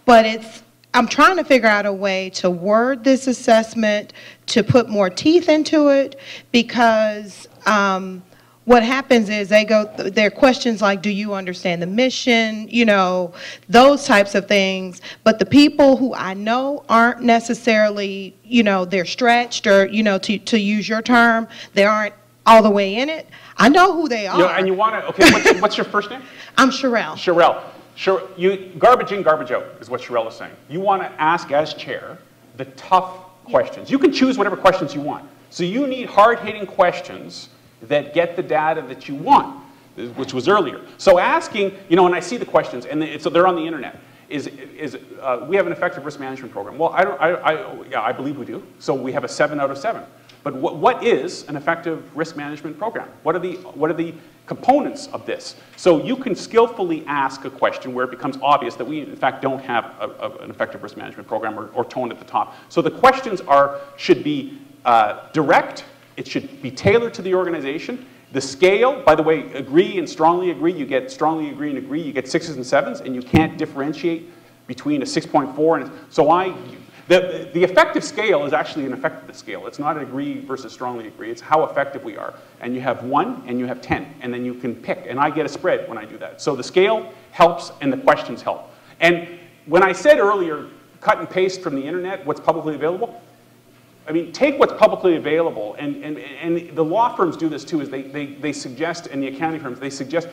But I'm trying to figure out a way to word this assessment to put more teeth into it, because what happens is there are questions like, do you understand the mission, you know, those types of things. But the people who I know aren't necessarily, you know, they're stretched, or, you know, to use your term, they aren't all the way in it. I know who they are. Yeah, and you want to, okay, what's your first name? I'm Sherelle. Sherelle. Garbage in, garbage out is what Sherelle is saying. You want to ask, as chair, the tough questions. You can choose whatever questions you want. So you need hard-hitting questions that get the data that you want, which was earlier. So asking, you know, and I see the questions, and so they're on the internet, we have an effective risk management program. Well, yeah, I believe we do. So we have a 7 out of 7. But what is an effective risk management program? What are the components of this? So you can skillfully ask a question where it becomes obvious that we, in fact, don't have an effective risk management program or tone at the top. So the questions should be direct. It should be tailored to the organization. The scale, by the way, agree and strongly agree. You get strongly agree and agree. You get 6s and 7s, and you can't differentiate between a 6.4 and so the effective scale is actually an effectiveness scale. It's not an agree versus strongly agree. It's how effective we are. And you have 1 and you have 10, and then you can pick. And I get a spread when I do that. So the scale helps and the questions help. And when I said earlier, cut and paste from the internet, what's publicly available, I mean, take what's publicly available, and the law firms do this too, is they suggest, and the accounting firms, they suggest,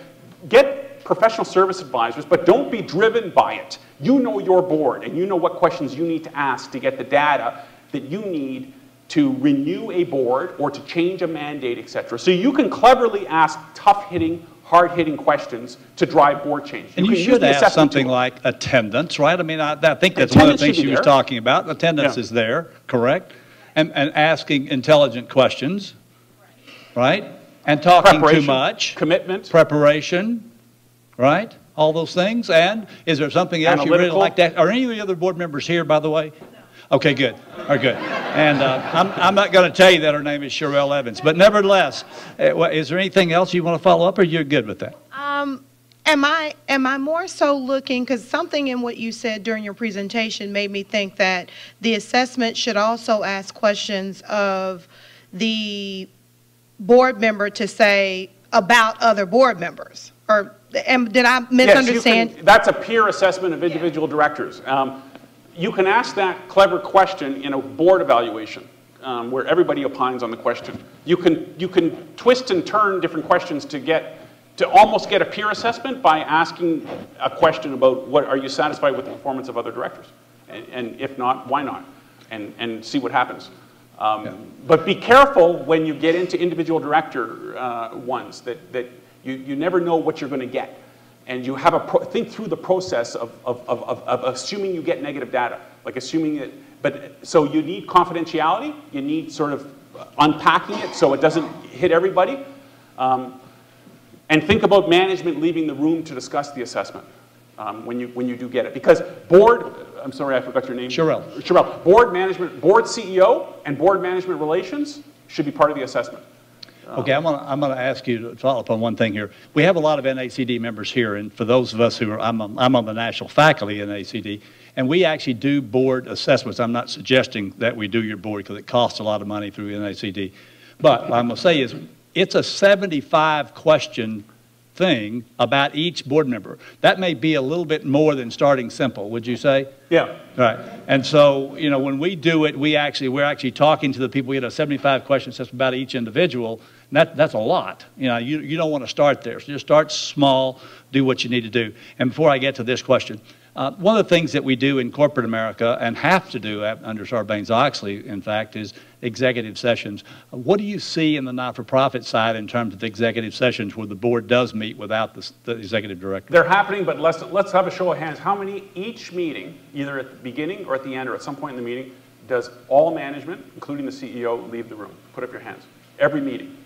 get professional service advisors, but don't be driven by it. You know your board, and you know what questions you need to ask to get the data that you need to renew a board or to change a mandate, etc. So you can cleverly ask tough-hitting, hard-hitting questions to drive board change. And you should ask something like attendance, right? I mean, I think that's one of the things she was talking about. Attendance is there, correct? And asking intelligent questions, right? And talking too much. Commitment. Preparation, right? All those things. And is there something else you really like that? Are any of the other board members here, by the way? No. Okay, good. All right, good. And I'm not going to tell you that her name is Sherelle Evans. But nevertheless, is there anything else you want to follow up, or you're good with that? Am I more so looking, because something in what you said during your presentation made me think that the assessment should also ask questions of the board member to say about other board members, or did I misunderstand? Yes, that's a peer assessment of individual directors. You can ask that clever question in a board evaluation where everybody opines on the question. You can twist and turn different questions to almost get a peer assessment by asking a question about are you satisfied with the performance of other directors? And if not, why not? And see what happens. But be careful when you get into individual director ones that you never know what you're going to get. And you have think through the process of assuming you get negative data. Like assuming that, so you need confidentiality, you need sort of unpacking it so it doesn't hit everybody. And think about management leaving the room to discuss the assessment when you do get it. Because I'm sorry, I forgot your name. Sherelle. Board CEO and board management relations should be part of the assessment. Okay, I'm going to ask you to follow up on one thing here. We have a lot of NACD members here, and for those of us who are, I'm on the national faculty in NACD, and we actually do board assessments. I'm not suggesting that we do your board because it costs a lot of money through NACD. But what I'm going to say is it's a 75-question thing about each board member. That may be a little bit more than starting simple, would you say? Yeah. Right. And so, you know, when we do it, we're actually talking to the people. We get a 75 question assessment about each individual. And that's a lot. You know, you don't want to start there. So just start small, do what you need to do. And before I get to this question, one of the things that we do in corporate America and have to do under Sarbanes-Oxley, in fact, is executive sessions. What do you see in the not-for-profit side in terms of executive sessions where the board does meet without the executive director? They're happening, but let's have a show of hands. How many each meeting, either at the beginning or at the end or at some point in the meeting, does all management, including the CEO, leave the room? Put up your hands. Every meeting.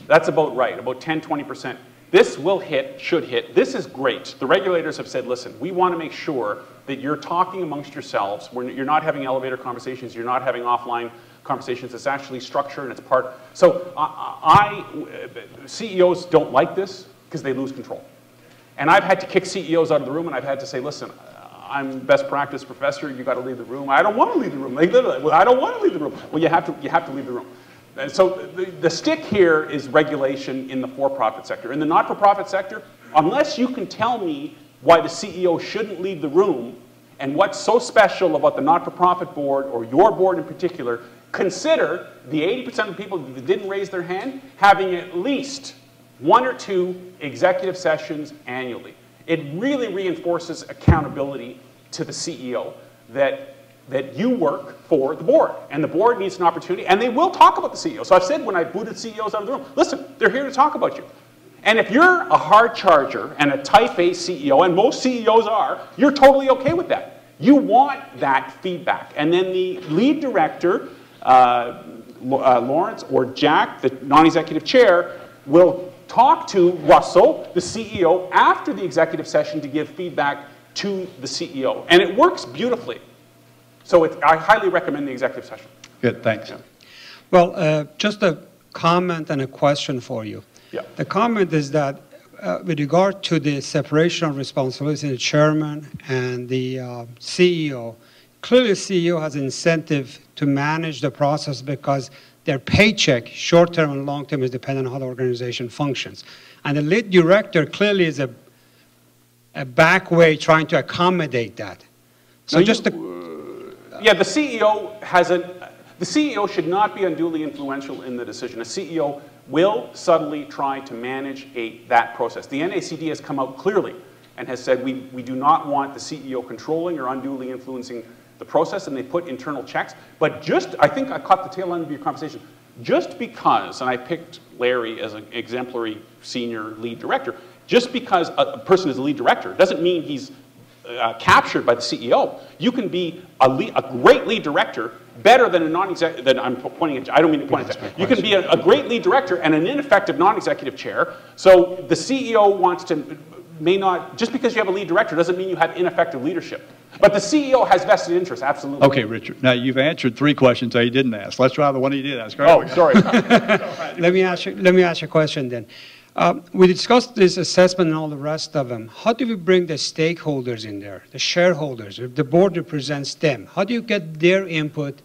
That's about right, about 10, 20%. This will hit, should hit. This is great. The regulators have said, listen, we want to make sure that you're talking amongst yourselves, when you're not having elevator conversations, you're not having offline conversations. It's actually structure and it's part. So CEOs don't like this because they lose control. And I've had to kick CEOs out of the room, and I've had to say, listen, I'm best practice professor, you got to leave the room. I don't want to leave the room. Like, literally, well, I don't want to leave the room. Well, you have to leave the room. And so the stick here is regulation in the for-profit sector. In the not-for-profit sector, unless you can tell me why the CEO shouldn't leave the room and what's so special about the not-for-profit board or your board in particular, consider the 80% of people that didn't raise their hand having at least 1 or 2 executive sessions annually. It really reinforces accountability to the CEO that you work for the board, and the board needs an opportunity, and they will talk about the CEO. So I've said when I booted CEOs out of the room, listen, they're here to talk about you. And if you're a hard charger and a type A CEO, and most CEOs are, you're totally okay with that. You want that feedback. And then the lead director, Lawrence or Jack, the non-executive chair, will talk to Russell, the CEO, after the executive session to give feedback to the CEO. And it works beautifully. So I highly recommend the executive session. Good, thanks. Yeah. Well, just a comment and a question for you. Yeah. The comment is that with regard to the separation of responsibilities in the chairman and the CEO, clearly the CEO has incentive to manage the process because their paycheck, short-term and long-term, is dependent on how the organization functions. And the lead director clearly is a back way trying to accommodate that. So now just yeah, the CEO should not be unduly influential in the decision. A CEO will subtly try to manage that process. The NACD has come out clearly and has said we do not want the CEO controlling or unduly influencing the process, and they put internal checks. But I think I caught the tail end of your conversation, just because, and I picked Larry as an exemplary senior lead director, just because a person is a lead director doesn't mean he's captured by the CEO. You can be a great lead director, better than a non-executive, I'm pointing at, I don't mean to point at, you can be a great lead director and an ineffective non-executive chair. So the CEO may not, just because you have a lead director doesn't mean you have ineffective leadership. But the CEO has vested interest, absolutely. Okay, Richard. Now, you've answered 3 questions that you didn't ask. Let's try the one you did ask. Oh, sorry. Let me ask you a question then. We discussed this assessment and all the rest of them. How do we bring the stakeholders in there, the shareholders, if the board represents them? How do you get their input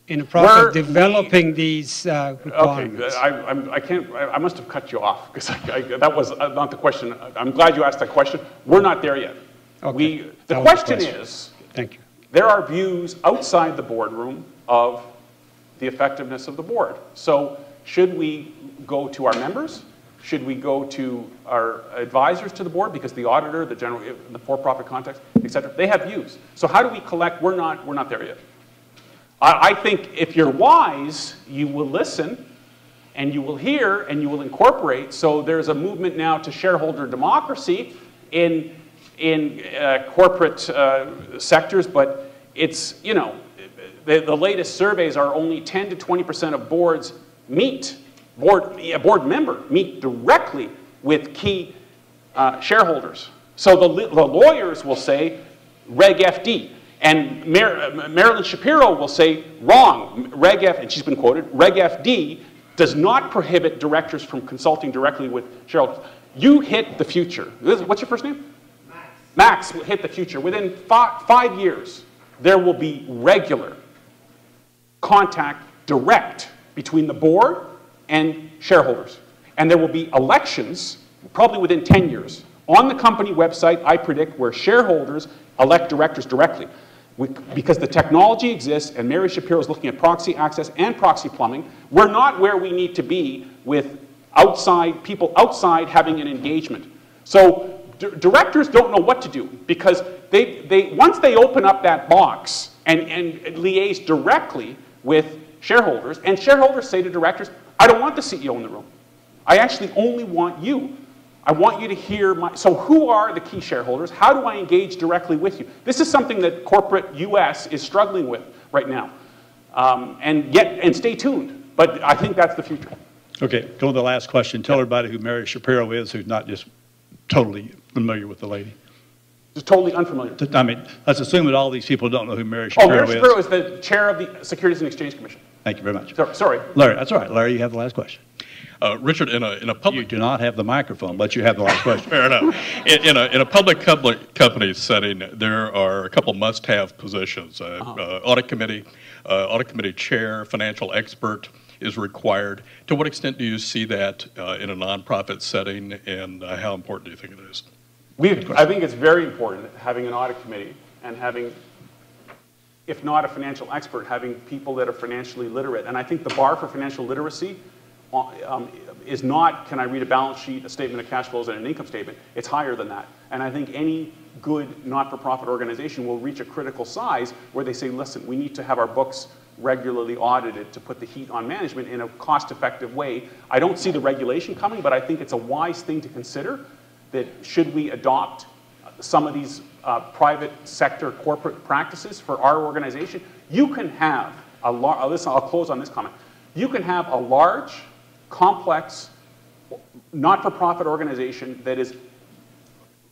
in the process of developing these requirements? Okay, I must have cut you off because that was not the question. I'm glad you asked that question. We're not there yet. Okay. The question is, thank you. There are views outside the boardroom of the effectiveness of the board. So should we go to our members? Should we go to our advisors to the board, because the auditor, the general, the for-profit context, et cetera, they have views. So how do we collect? We're not there yet. I think if you're wise, you will listen, and you will hear, and you will incorporate. So there's a movement now to shareholder democracy in corporate sectors, but it's, you know, the latest surveys are only 10 to 20% of boards a board member meet directly with key shareholders. So the lawyers will say Reg FD, and Marilyn Shapiro will say wrong, Reg F, and she's been quoted, Reg FD does not prohibit directors from consulting directly with shareholders. You hit the future. What's your first name? Max will hit the future. Within 5 years, there will be regular contact, direct, between the board and shareholders. And there will be elections, probably within 10 years, on the company website, I predict, where shareholders elect directors directly. Because the technology exists, and Mary Shapiro is looking at proxy access and proxy plumbing, we're not where we need to be with people outside having an engagement. So directors don't know what to do, because once they open up that box and liaise directly with shareholders, and shareholders say to directors, I don't want the CEO in the room. I actually only want you. I want you to hear so who are the key shareholders? How do I engage directly with you? This is something that corporate US is struggling with right now. And stay tuned. But I think that's the future. Okay, go to the last question. Tell everybody who Mary Shapiro is, who's not just totally familiar with the lady. Just totally unfamiliar. I mean, let's assume that all these people don't know who Mary Shapiro is. Mary Shapiro is the chair of the Securities and Exchange Commission. Thank you very much. Sorry. Larry, that's all right. Larry, you have the last question. Richard, in a public... You do not have the microphone, but you have the last question. Fair enough. In a public company setting, there are a couple must-have positions. Audit committee chair, financial expert is required. To what extent do you see that in a nonprofit setting, and how important do you think it is? I think it's very important having an audit committee and having, if not a financial expert, having people that are financially literate. And I think the bar for financial literacy is not, can I read a balance sheet, a statement of cash flows, and an income statement? It's higher than that. And I think any good not-for-profit organization will reach a critical size where they say, listen, we need to have our books regularly audited to put the heat on management in a cost-effective way. I don't see the regulation coming, but I think it's a wise thing to consider that should we adopt some of these private sector corporate practices for our organization, you can have listen, I'll close on this comment. You can have a large, complex, not-for-profit organization that is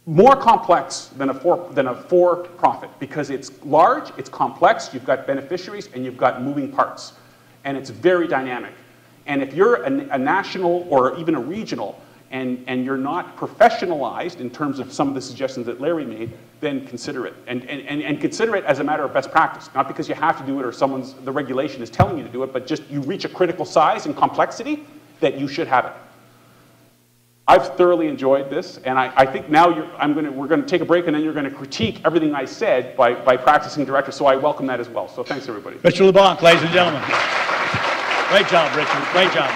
more complex than a for-profit because it's large, it's complex, you've got beneficiaries, and you've got moving parts. And it's very dynamic. And if you're a national or even a regional and you're not professionalized in terms of some of the suggestions that Larry made, then consider it. And consider it as a matter of best practice, not because you have to do it or the regulation is telling you to do it, but just you reach a critical size and complexity that you should have it. I've thoroughly enjoyed this, and I think now we're going to take a break, and then you're going to critique everything I said by practicing directors, so I welcome that as well. So thanks, everybody. Richard LeBlanc, ladies and gentlemen. Great job, Richard. Great job.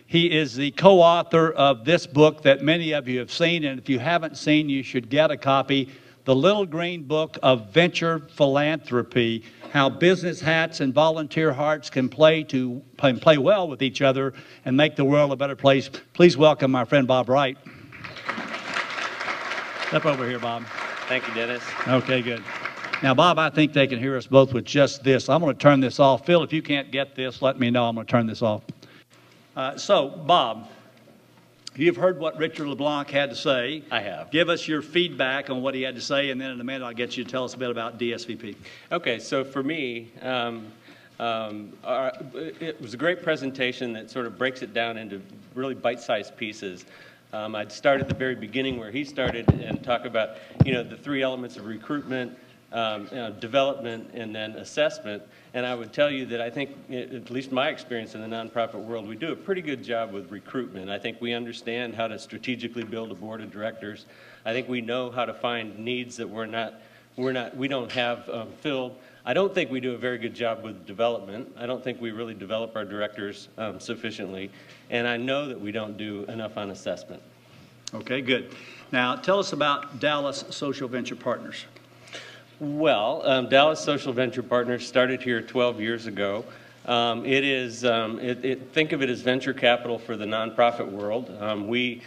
He is the co-author of this book that many of you have seen, and if you haven't seen, you should get a copy. The Little Green Book of Venture Philanthropy, How Business Hats and Volunteer Hearts can play well with each other and make the world a better place. Please welcome my friend Bob Wright. Step over here, Bob. Thank you, Dennis. Okay, good. Now, Bob, I think they can hear us both with just this. I'm going to turn this off. Phil, if you can't get this, let me know. I'm going to turn this off. So, Bob, you've heard what Richard LeBlanc had to say. I have. Give us your feedback on what he had to say, and then in a minute I'll get you to tell us a bit about DSVP. Okay, so for me, it was a great presentation that sort of breaks it down into really bite-sized pieces. I'd start at the very beginning where he started and talk about, the three elements of recruitment, development, and then assessment. And I would tell you that I think, at least my experience in the nonprofit world, we do a pretty good job with recruitment. I think we understand how to strategically build a board of directors. I think we know how to find needs that we don't have filled. I don't think we do a very good job with development. I don't think we really develop our directors sufficiently. And I know that we don't do enough on assessment. Okay, good. Now, tell us about Dallas Social Venture Partners. Well, Dallas Social Venture Partners started here 12 years ago. Think of it as venture capital for the nonprofit world. We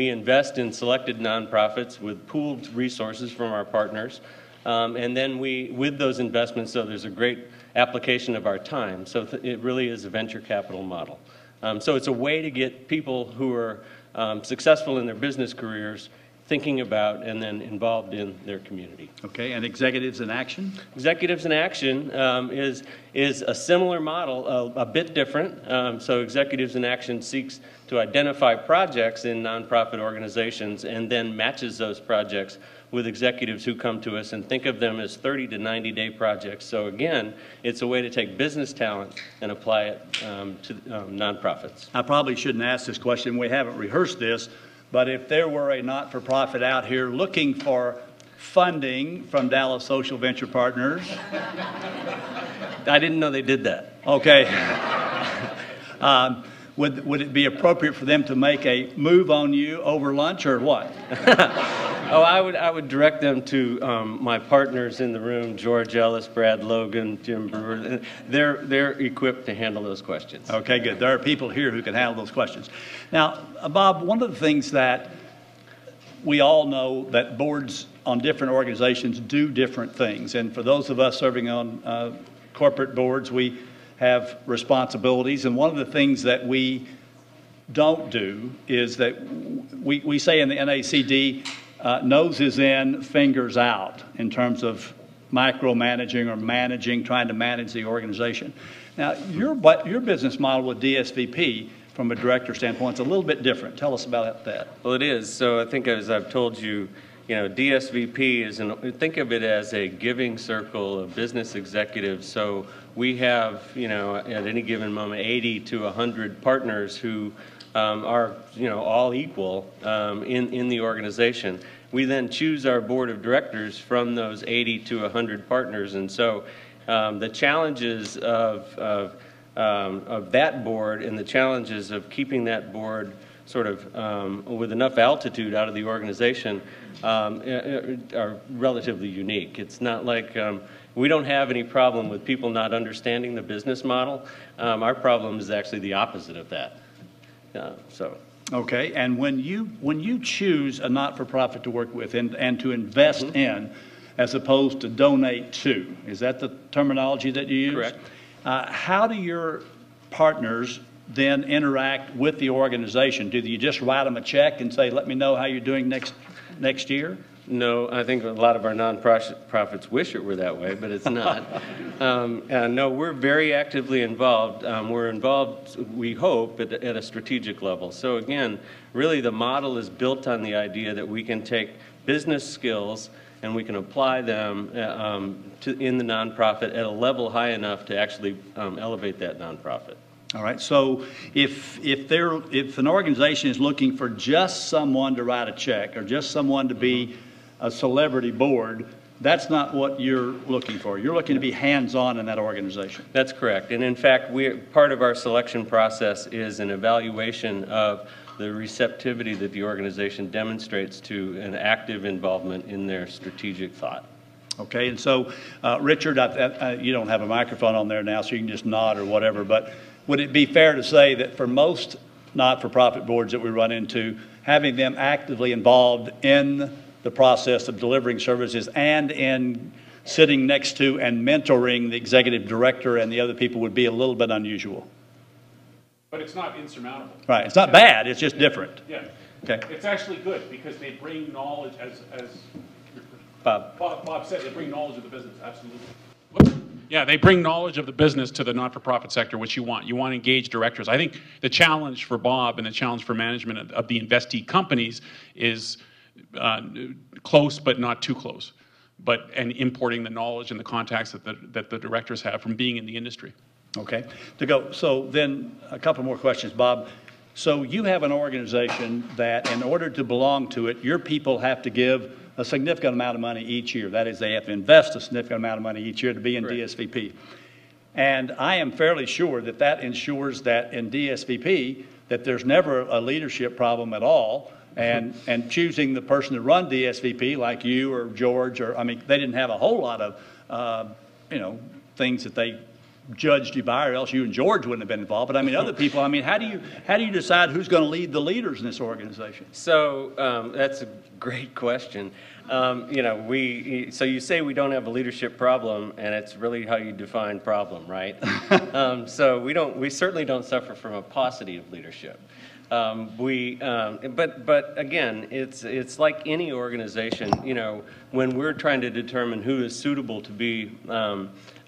invest in selected nonprofits with pooled resources from our partners. And then with those investments, so there's a great application of our time. So it really is a venture capital model. So it's a way to get people who are successful in their business careers thinking about and then involved in their community. Okay, and Executives in Action? Executives in Action is a similar model, a bit different. So Executives in Action seeks to identify projects in nonprofit organizations and then matches those projects with executives who come to us and think of them as 30 to 90-day projects. So again, it's a way to take business talent and apply it to nonprofits. I probably shouldn't ask this question. We haven't rehearsed this. But if there were a not-for-profit out here looking for funding from Dallas Social Venture Partners. I didn't know they did that. Okay. Would it be appropriate for them to make a move on you over lunch or what? Oh, I would direct them to my partners in the room, George Ellis, Brad Logan, Jim Brewer. They're equipped to handle those questions. Okay, good. There are people here who can handle those questions. Now, Bob, one of the things that we all know that boards on different organizations do different things. And for those of us serving on corporate boards, we have responsibilities. And one of the things that we don't do is that we say in the NACD, nose is in, fingers out in terms of micromanaging or managing, trying to manage the organization. Now, your business model with DSVP from a director standpoint is a little bit different. Tell us about that. Well, it is. So I think, as I've told you, DSVP is, think of it as a giving circle of business executives. So we have, at any given moment, 80 to 100 partners who are, all equal in the organization. We then choose our board of directors from those 80 to 100 partners. And so the challenges of that board and the challenges of keeping that board sort of with enough altitude out of the organization are relatively unique. It's not like we don't have any problem with people not understanding the business model. Our problem is actually the opposite of that. Okay, and when you choose a not-for-profit to work with and to invest in, as opposed to donate to, is that the terminology that you use? Correct. How do your partners then interact with the organization? Do you just write them a check and say, let me know how you're doing next year? No, I think a lot of our nonprofits wish it were that way, but it's not. No, we're very actively involved. We're involved, we hope, at a strategic level. So again, really the model is built on the idea that we can take business skills and we can apply them in the nonprofit at a level high enough to actually elevate that nonprofit. All right. So if an organization is looking for just someone to write a check or just someone to be a celebrity board, that's not what you're looking for. You're looking to be hands-on in that organization. That's correct. And in fact, part of our selection process is an evaluation of the receptivity that the organization demonstrates to an active involvement in their strategic thought. Okay. And so, Richard, you don't have a microphone on there now, so you can just nod or whatever, but would it be fair to say that for most not-for-profit boards that we run into, having them actively involved in the process of delivering services and in sitting next to and mentoring the executive director and the other people would be a little bit unusual? But it's not insurmountable. Right. It's not bad. It's just different. Yeah. Okay. It's actually good because they bring knowledge, as Bob said, they bring knowledge of the business. Absolutely. Yeah, they bring knowledge of the business to the not-for-profit sector, which you want. You want to engage directors. I think the challenge for Bob and the challenge for management of the investee companies is close but not too close, and importing the knowledge and the contacts that the directors have from being in the industry. Okay. So then a couple more questions, Bob. So you have an organization that in order to belong to it, your people have to give a significant amount of money each year. That is, they have to invest a significant amount of money each year to be in DSVP. And I am fairly sure that that ensures that in DSVP that there's never a leadership problem at all. And choosing the person to run DSVP, like you or George, or I mean, they didn't have a whole lot of things that they judged you by, or else you and George wouldn't have been involved. But I mean, other people. I mean, how do you decide who's going to lead the leaders in this organization? So that's a great question. So you say we don't have a leadership problem, and it's really how you define problem, right? So we certainly don't suffer from a paucity of leadership. But again, it's like any organization. When we're trying to determine who is suitable to be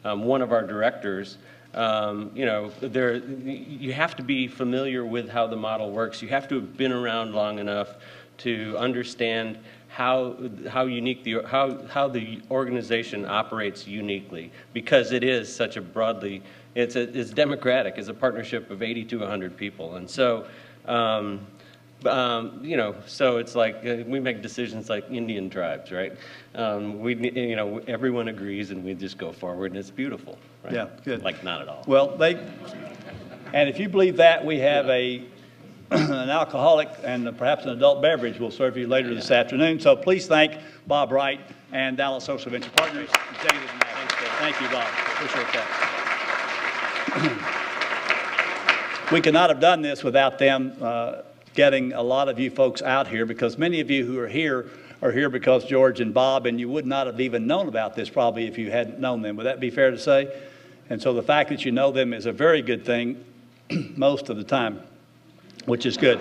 one of our directors, you have to be familiar with how the model works. You have to have been around long enough to understand how the organization operates uniquely, because it is such a broadly, it's democratic. It's a partnership of 80 to 100 people, and so. So it's like we make decisions like Indian tribes, right? Everyone agrees, and we just go forward, and it's beautiful, right? Yeah, good. Like not at all. Well, and if you believe that, we have an alcoholic and perhaps an adult beverage we'll serve you later this afternoon. So please thank Bob Wright and Dallas Social Venture Partners. Thank you, Bob. Appreciate that. We could not have done this without them getting a lot of you folks out here, because many of you who are here because George and Bob, and you would not have even known about this probably if you hadn't known them. Would that be fair to say? And so the fact that you know them is a very good thing most of the time, which is good.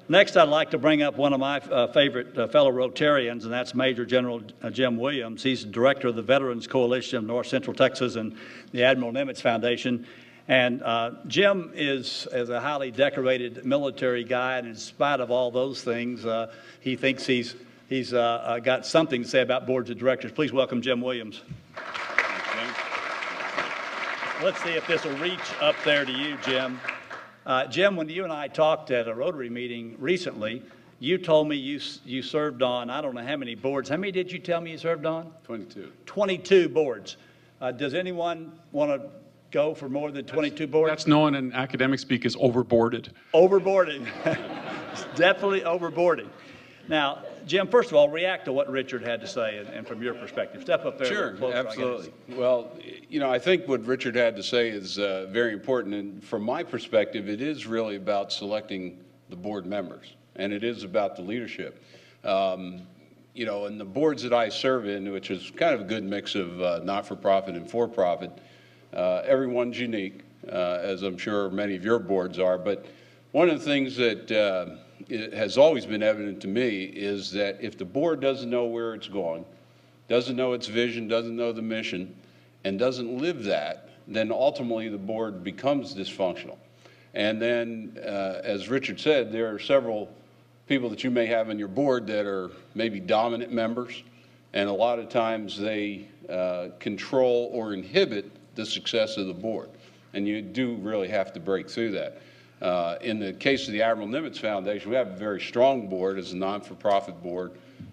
Next, I'd like to bring up one of my favorite fellow Rotarians, and that's Major General Jim Williams. He's the director of the Veterans Coalition of North Central Texas and the Admiral Nimitz Foundation. And Jim is a highly decorated military guy, and in spite of all those things, he thinks he's got something to say about boards of directors. Please welcome Jim Williams. Let's see if this will reach up there to you, Jim. Jim, when you and I talked at a Rotary meeting recently, you told me you served on, I don't know how many boards. How many did you tell me you served on? 22. 22 boards. Does anyone want to go for more than 22 boards? That's known in academic speak as overboarded. Overboarding. Definitely overboarding. Now, Jim, first of all, react to what Richard had to say, and from your perspective. Step up there. Sure, absolutely. Well, you know, I think what Richard had to say is very important, and from my perspective, it is really about selecting the board members, and it is about the leadership. You know, and the boards that I serve in, which is kind of a good mix of not-for-profit and for-profit, everyone's unique, as I'm sure many of your boards are, but one of the things that it has always been evident to me is that if the board doesn't know where it's going, doesn't know its vision, doesn't know the mission, and doesn't live that, then ultimately the board becomes dysfunctional. And then, as Richard said, there are several people that you may have on your board that are maybe dominant members, and a lot of times they control or inhibit the success of the board. And you do really have to break through that. In the case of the Admiral Nimitz Foundation, we have a very strong board as a non-for-profit board.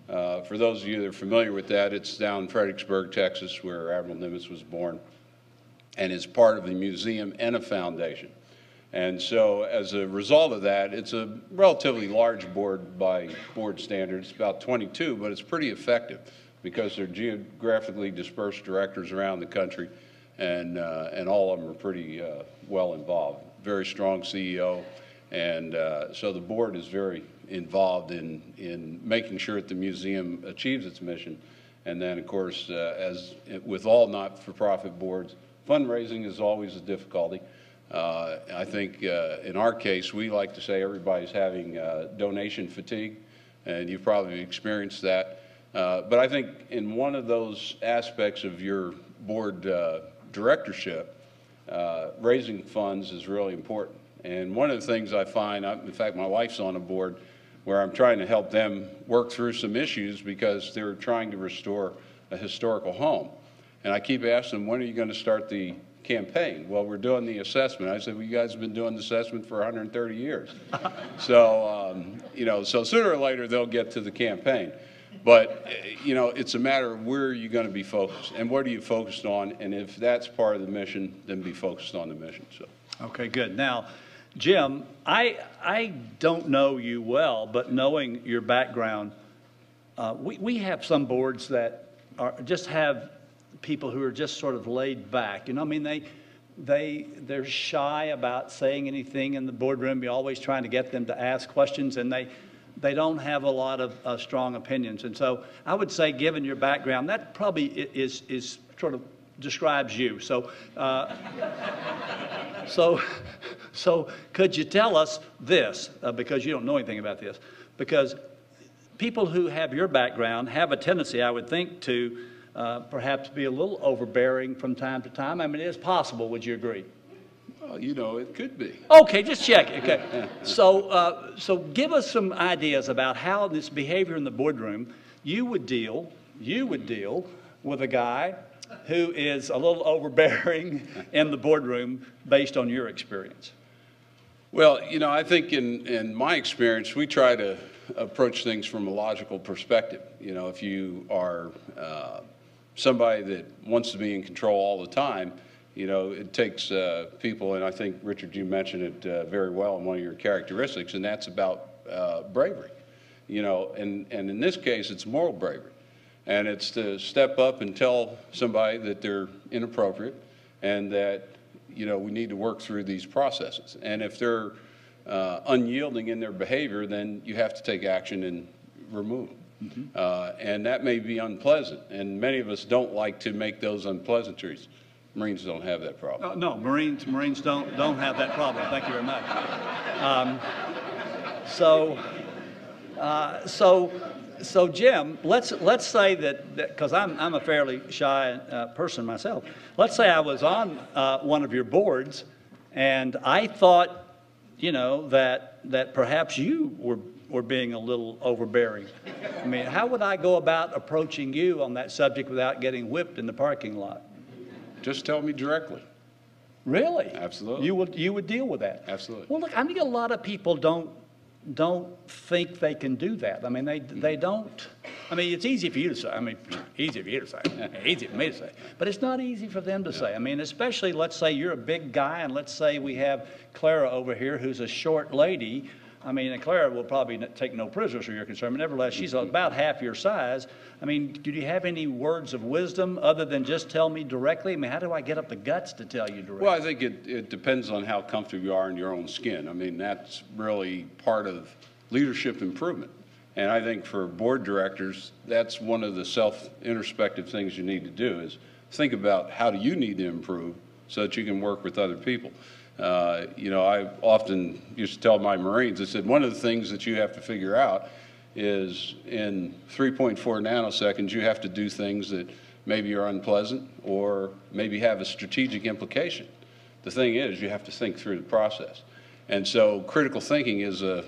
For those of you that are familiar with that, it's down in Fredericksburg, Texas, where Admiral Nimitz was born, and is part of the museum and a foundation. And so as a result of that, it's a relatively large board by board standards, about 22, but it's pretty effective because they're geographically dispersed directors around the country, and all of them are pretty well involved. Very strong CEO, and so the board is very involved in making sure that the museum achieves its mission. And then, of course, as with all not-for-profit boards, fundraising is always a difficulty. I think in our case, we like to say everybody's having donation fatigue, and you've probably experienced that. But I think in one of those aspects of your board directorship, raising funds is really important. And one of the things I find, in fact, my wife's on a board where I'm trying to help them work through some issues because they're trying to restore a historical home. And I keep asking them, when are you going to start the campaign? Well, we're doing the assessment. I said, well, you guys have been doing the assessment for 130 years. So, you know, so sooner or later they'll get to the campaign. But, you know, it's a matter of where you're going to be focused and what are you focused on. And if that's part of the mission, then be focused on the mission. So. Okay, good. Now, Jim, I don't know you well, but knowing your background, we have some boards that just have people who are just sort of laid back. You know, I mean, they're shy about saying anything in the boardroom. You're always trying to get them to ask questions, and they don't have a lot of strong opinions. And so I would say, given your background, that probably is sort of describes you. So, so could you tell us this, because you don't know anything about this, because people who have your background have a tendency, I would think, to perhaps be a little overbearing from time to time. I mean, it is possible, would you agree? Well, you know, it could be. Okay, just check. Okay, so give us some ideas about how this behavior in the boardroom you would deal with a guy who is a little overbearing in the boardroom based on your experience. Well, you know, I think in my experience, we try to approach things from a logical perspective. You know, if you are somebody that wants to be in control all the time, you know, it takes people, and I think, Richard, you mentioned it very well in one of your characteristics, and that's about bravery. You know, and in this case, it's moral bravery. And it's to step up and tell somebody that they're inappropriate and that, you know, we need to work through these processes. And if they're unyielding in their behavior, then you have to take action and remove them. And that may be unpleasant, and many of us don't like to make those unpleasantries. Marines don't have that problem. No, Marines don't have that problem. Thank you very much. So Jim, let's say that because I'm a fairly shy person myself. Let's say I was on one of your boards, and I thought, you know, that perhaps you were being a little overbearing. I mean, how would I go about approaching you on that subject without getting whipped in the parking lot? Just tell me directly. Really? Absolutely. You would deal with that? Absolutely. Well, look, I think a lot of people don't think they can do that. I mean, they don't. I mean, it's easy for you to say. I mean, easy for you to say. Easy for me to say. But it's not easy for them to say. I mean, especially, let's say you're a big guy, and let's say we have Clara over here who's a short lady. I mean, and Clara will probably take no prisoners where you're concerned, but nevertheless, she's about half your size. I mean, do you have any words of wisdom other than just tell me directly? I mean, how do I get up the guts to tell you directly? Well, I think it depends on how comfortable you are in your own skin. I mean, that's really part of leadership improvement. And I think for board directors, that's one of the self-introspective things you need to do is think about how do you need to improve so that you can work with other people. You know, I often used to tell my Marines, I said, one of the things that you have to figure out is in 3.4 nanoseconds, you have to do things that maybe are unpleasant or maybe have a strategic implication. The thing is, you have to think through the process. And so critical thinking is a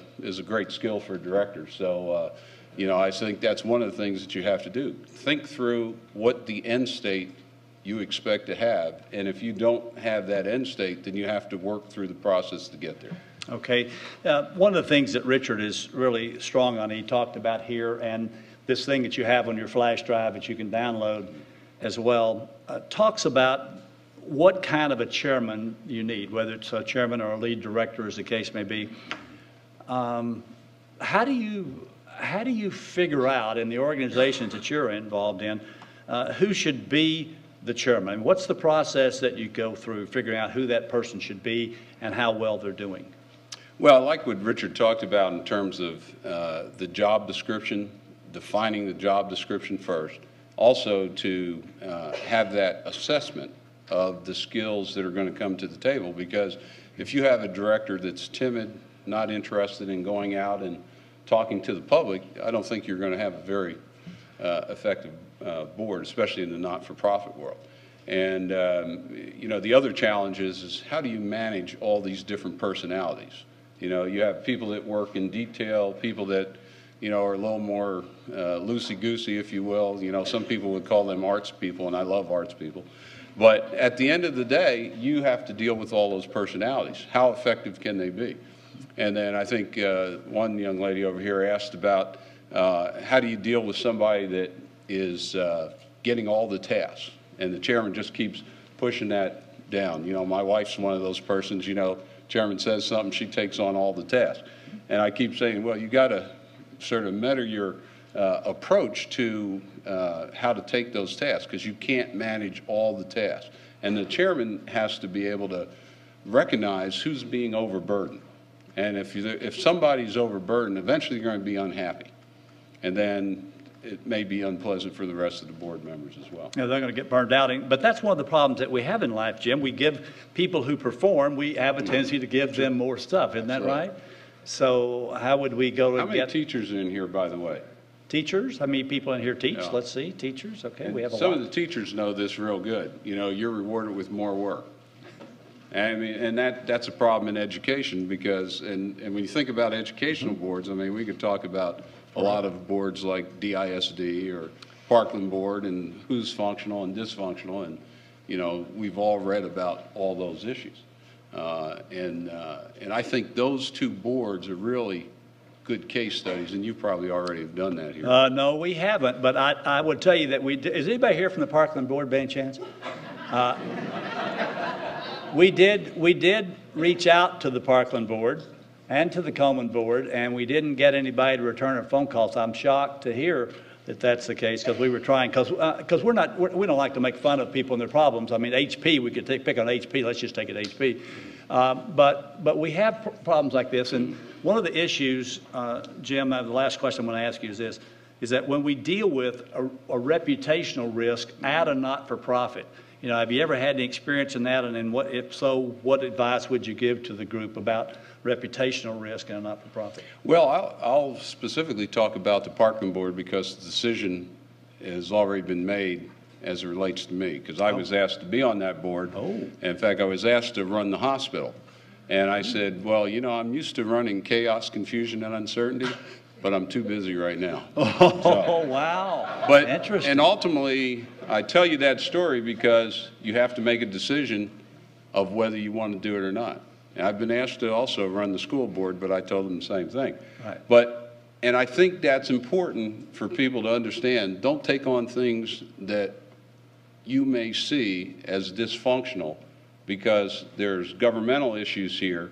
great skill for directors. So, you know, I think that's one of the things that you have to do. Think through what the end state you expect to have, and if you don't have that end state, then you have to work through the process to get there. Okay. One of the things that Richard is really strong on, he talked about here, and this thing that you have on your flash drive that you can download as well, talks about what kind of a chairman you need, whether it's a chairman or a lead director, as the case may be. How do you figure out in the organizations that you're involved in who should be the chairman? What's the process that you go through figuring out who that person should be and how well they're doing? Well, I like what Richard talked about in terms of the job description, defining the job description first. Also to have that assessment of the skills that are going to come to the table, because if you have a director that's timid, not interested in going out and talking to the public, I don't think you're going to have a very effective board, especially in the not-for-profit world. And you know, the other challenge is how do you manage all these different personalities? You know, you have people that work in detail, people that, you know, are a little more loosey-goosey, if you will. You know, some people would call them arts people, and I love arts people. But at the end of the day, you have to deal with all those personalities. How effective can they be? And then I think one young lady over here asked about how do you deal with somebody that is getting all the tasks, and the chairman just keeps pushing that down. You know, my wife's one of those persons, you know, chairman says something, she takes on all the tasks. And I keep saying, well, you got to sort of measure your approach to how to take those tasks, because you can't manage all the tasks. And the chairman has to be able to recognize who's being overburdened. And if somebody's overburdened, eventually you're going to be unhappy. And then it may be unpleasant for the rest of the board members as well. Yeah, they're going to get burned out. But that's one of the problems that we have in life, Jim. We give people who perform, we have a tendency to give them more stuff. Isn't that right? So how would we go to How many teachers are in here, by the way? Teachers? How many people in here teach? Yeah. Let's see. Teachers? Okay, and we have a some lot. of the teachers know this real good. You know, you're rewarded with more work. I mean, and that's a problem in education, because, and when you think about educational boards, I mean, we could talk about a lot of boards like DISD or Parkland Board and who's functional and dysfunctional, and, you know, we've all read about all those issues. And I think those two boards are really good case studies, and you probably already have done that here. No, we haven't, but I would tell you that we did. Is anybody here from the Parkland Board by any chance? We did reach out to the Parkland Board and to the Coleman Board, and we didn't get anybody to return our phone calls. I'm shocked to hear that that's the case, because we were trying, because we don't like to make fun of people and their problems. I mean, HP, we could pick on HP. Let's just take it HP. But we have problems like this, and one of the issues, Jim, the last question I'm going to ask you is this, is that when we deal with a reputational risk at a not-for-profit, you know, have you ever had any experience in that, and then what, if so, what advice would you give to the group about reputational risk in a not-for-profit? Well, I'll specifically talk about the Parkland Board because the decision has already been made as it relates to me, because I was asked to be on that board. In fact, I was asked to run the hospital. And I said, well, you know, I'm used to running chaos, confusion, and uncertainty, but I'm too busy right now. Oh, wow. But, interesting. and ultimately, I tell you that story because you have to make a decision of whether you want to do it or not. And I've been asked to also run the school board, but I told them the same thing. Right. And I think that's important for people to understand. Don't take on things that you may see as dysfunctional, because there's governmental issues here.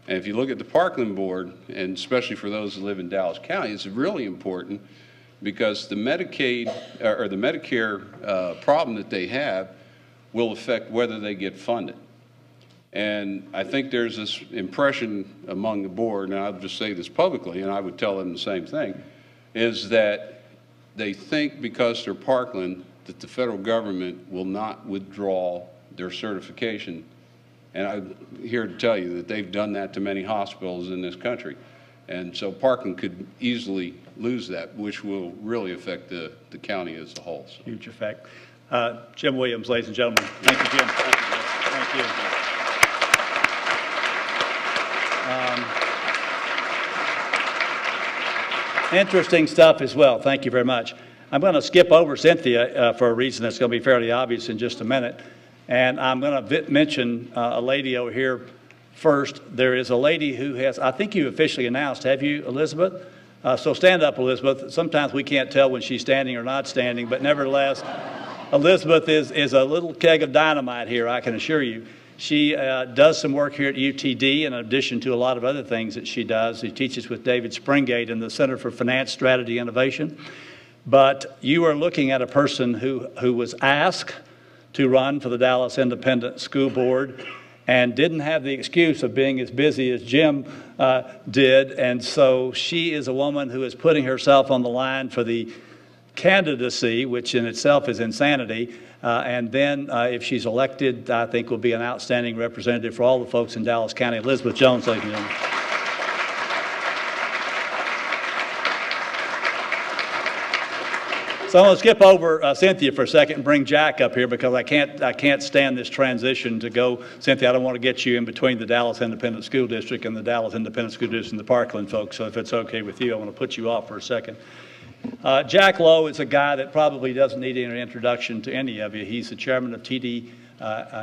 And if you look at the Parkland Board, and especially for those who live in Dallas County, it's really important because the Medicaid or the Medicare problem that they have will affect whether they get funded. And I think there's this impression among the board, and I'll just say this publicly, and I would tell them the same thing, is that they think because they're Parkland that the federal government will not withdraw their certification. And I'm here to tell you that they've done that to many hospitals in this country. And so Parkland could easily lose that, which will really affect the county as a whole. So. Huge effect. Jim Williams, ladies and gentlemen. Thank you, Jim. Thank you. Interesting stuff as well. Thank you very much. I'm going to skip over Cynthia for a reason that's going to be fairly obvious in just a minute. And I'm going to mention a lady over here first. There is a lady who has, I think you officially announced, have you, Elizabeth? So stand up, Elizabeth. Sometimes we can't tell when she's standing or not standing, but nevertheless, Elizabeth is a little keg of dynamite here, I can assure you. She does some work here at UTD in addition to a lot of other things that she does. She teaches with David Springate in the Center for Finance Strategy Innovation. But you are looking at a person who was asked to run for the Dallas Independent School Board and didn't have the excuse of being as busy as Jim did. And so she is a woman who is putting herself on the line for the candidacy, which in itself is insanity. And then if she's elected, I think will be an outstanding representative for all the folks in Dallas County. Elizabeth Jones, ladies and gentlemen. So I'm going to skip over Cynthia for a second and bring Jack up here because I can't stand this transition to go. Cynthia, I don't want to get you in between the Dallas Independent School District and the Dallas Independent School District and the Parkland folks. So if it's okay with you, I want to put you off for a second. Jack Lowe is a guy that probably doesn't need any introduction to any of you. He's the chairman of TD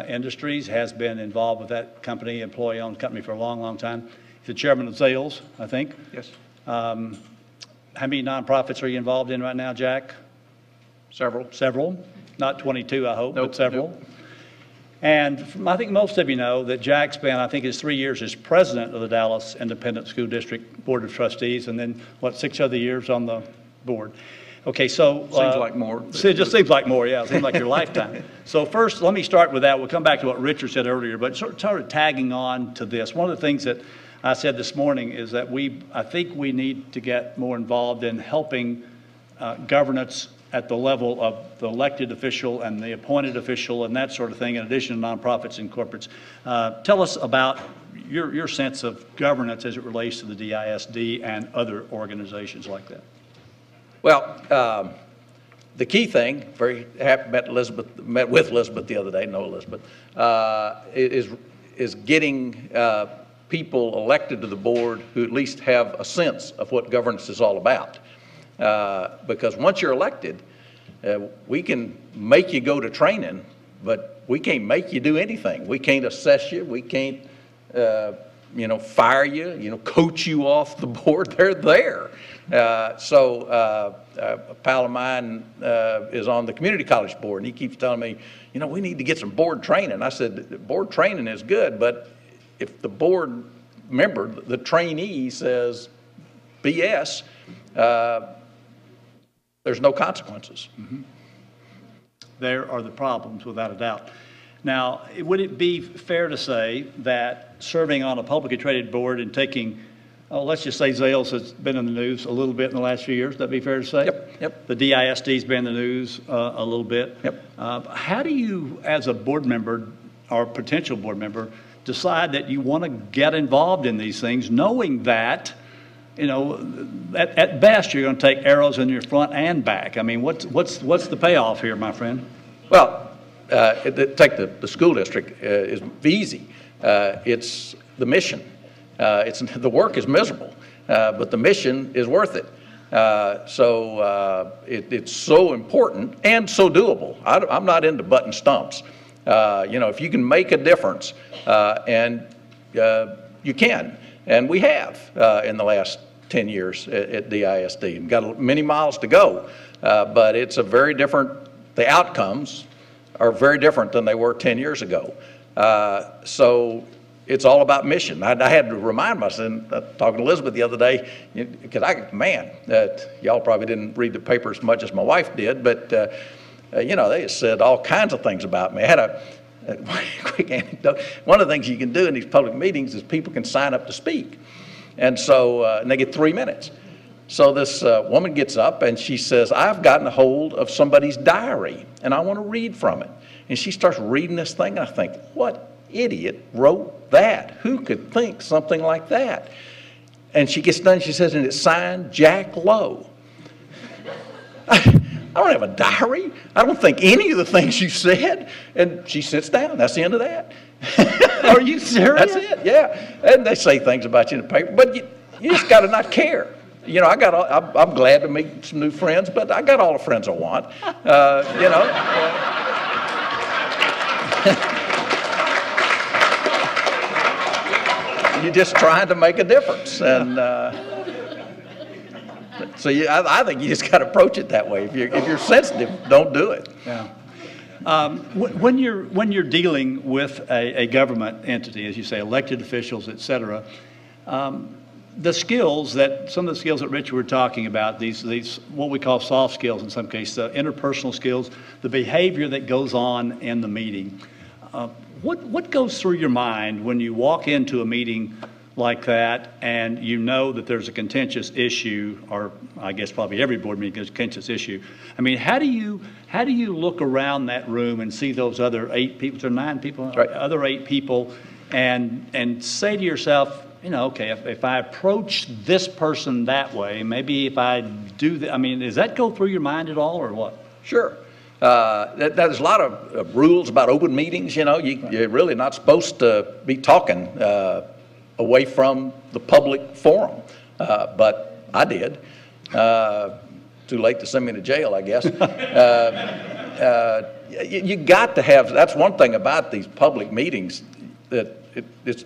Industries, has been involved with that company, employee-owned company for a long, long time. He's the chairman of Zales, I think. Yes. How many nonprofits are you involved in right now, Jack? Several. Several. Not 22, I hope, Nope, but several. nope. And I think most of you know that Jack spent, I think, his 3 years as president of the Dallas Independent School District Board of Trustees, and then, what, 6 other years on the board. Okay, so... Seems like more. It just seems like more, yeah. It seems like your lifetime. So first, let me start with that. We'll come back to what Richard said earlier, but sort of tagging on to this. One of the things that I said this morning is that I think we need to get more involved in helping governance at the level of the elected official and the appointed official and that sort of thing, in addition to nonprofits and corporates. Tell us about your sense of governance as it relates to the DISD and other organizations like that. Well, the key thing, very happy, met with Elizabeth the other day, know Elizabeth, is getting people elected to the board who at least have a sense of what governance is all about. Because once you're elected, we can make you go to training, but we can't make you do anything. We can't assess you. We can't, fire you, coach you off the board. They're there. So a pal of mine is on the community college board, and he keeps telling me, we need to get some board training. I said, board training is good, but if the board member, the trainee says BS, there's no consequences. Mm-hmm. There are the problems, without a doubt. Now, would it be fair to say that serving on a publicly traded board and taking, oh, let's just say Zales has been in the news a little bit in the last few years, that'd be fair to say? Yep. The DISD's been in the news a little bit. Yep. How do you, as a board member or potential board member, decide that you want to get involved in these things, knowing that, you know, at best you're going to take arrows in your front and back? I mean, what's the payoff here, my friend? Well, take the school district is easy. It's the mission. The work is miserable, but the mission is worth it. It's so important and so doable. I'm not into button stumps. You know, if you can make a difference, and you can, and we have in the last 10 years at DISD. We've got many miles to go, but it's a very different, the outcomes are very different than they were 10 years ago. So it's all about mission. I had to remind myself, talking to Elizabeth the other day, because y'all probably didn't read the paper as much as my wife did, but you know, they said all kinds of things about me. I had a quick anecdote. One of the things you can do in these public meetings is people can sign up to speak. And so, and they get 3 minutes. So this woman gets up and she says, I've gotten a hold of somebody's diary and I want to read from it. And she starts reading this thing and I think, what idiot wrote that? Who could think something like that? And she gets done, she says, and it's signed Jack Lowe. I don't have a diary. I don't think any of the things you said. And she sits down. That's the end of that. Are you serious? That's it, yeah. And they say things about you in the paper, but you just got to not care. You know, I'm glad to meet some new friends, but I got all the friends I want. You know. You're just trying to make a difference, and so I think you just got to approach it that way. If you're sensitive, don't do it. Yeah. When you're dealing with a government entity, as you say, elected officials, et cetera, the skills some of the skills that Richard were talking about, these what we call soft skills in some cases, the interpersonal skills, the behavior that goes on in the meeting. What goes through your mind when you walk into a meeting like that and you know that there's a contentious issue, or I guess probably every board meeting is a contentious issue? I mean, how do you look around that room and see those other 8 people, or 9 people, right, other 8 people, and say to yourself, you know, okay, if I approach this person that way, maybe if I do that, I mean, does that go through your mind at all, or what? Sure. There's a lot of rules about open meetings. You know, you're really not supposed to be talking away from the public forum, but I did. Too late to send me to jail, I guess. You got to have, that's one thing about these public meetings that it's,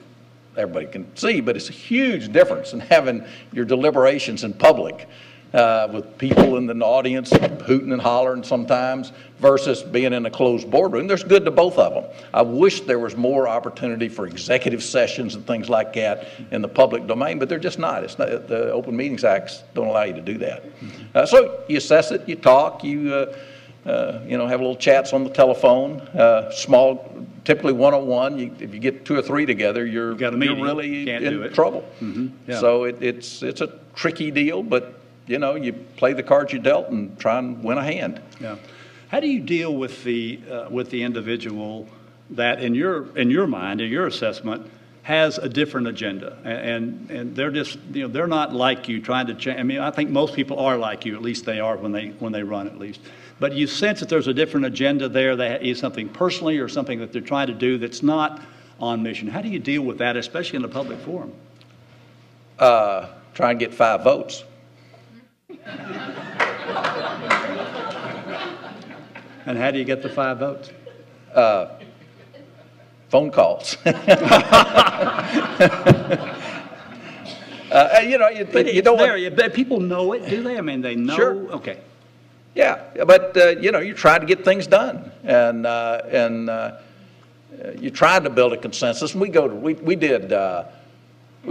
everybody can see, but it's a huge difference in having your deliberations in public with people in the audience hooting and hollering sometimes versus being in a closed boardroom. There's good to both of them. I wish there was more opportunity for executive sessions and things like that in the public domain, but they're just not. It's not, the Open Meetings Acts don't allow you to do that. So you assess it, you talk, you have little chats on the telephone, small, typically one-on-one. If you get 2 or 3 together, you're really in trouble. Mm-hmm. Yeah. So it's a tricky deal, but you know, you play the cards you dealt and try and win a hand. Yeah. How do you deal with the individual that, in your mind, in your assessment, has a different agenda, and they're just, you know, they're not like you trying to change? I mean, I think most people are like you. At least they are when they run, at least. But you sense that there's a different agenda there, that is something personally or something that they're trying to do that's not on mission. How do you deal with that, especially in a public forum? Try and get 5 votes. And how do you get the 5 votes? Phone calls. You know, you don't want... People know it, do they? I mean, they know. Sure. Okay. Yeah, but you know, you try to get things done, and you tried to build a consensus. And we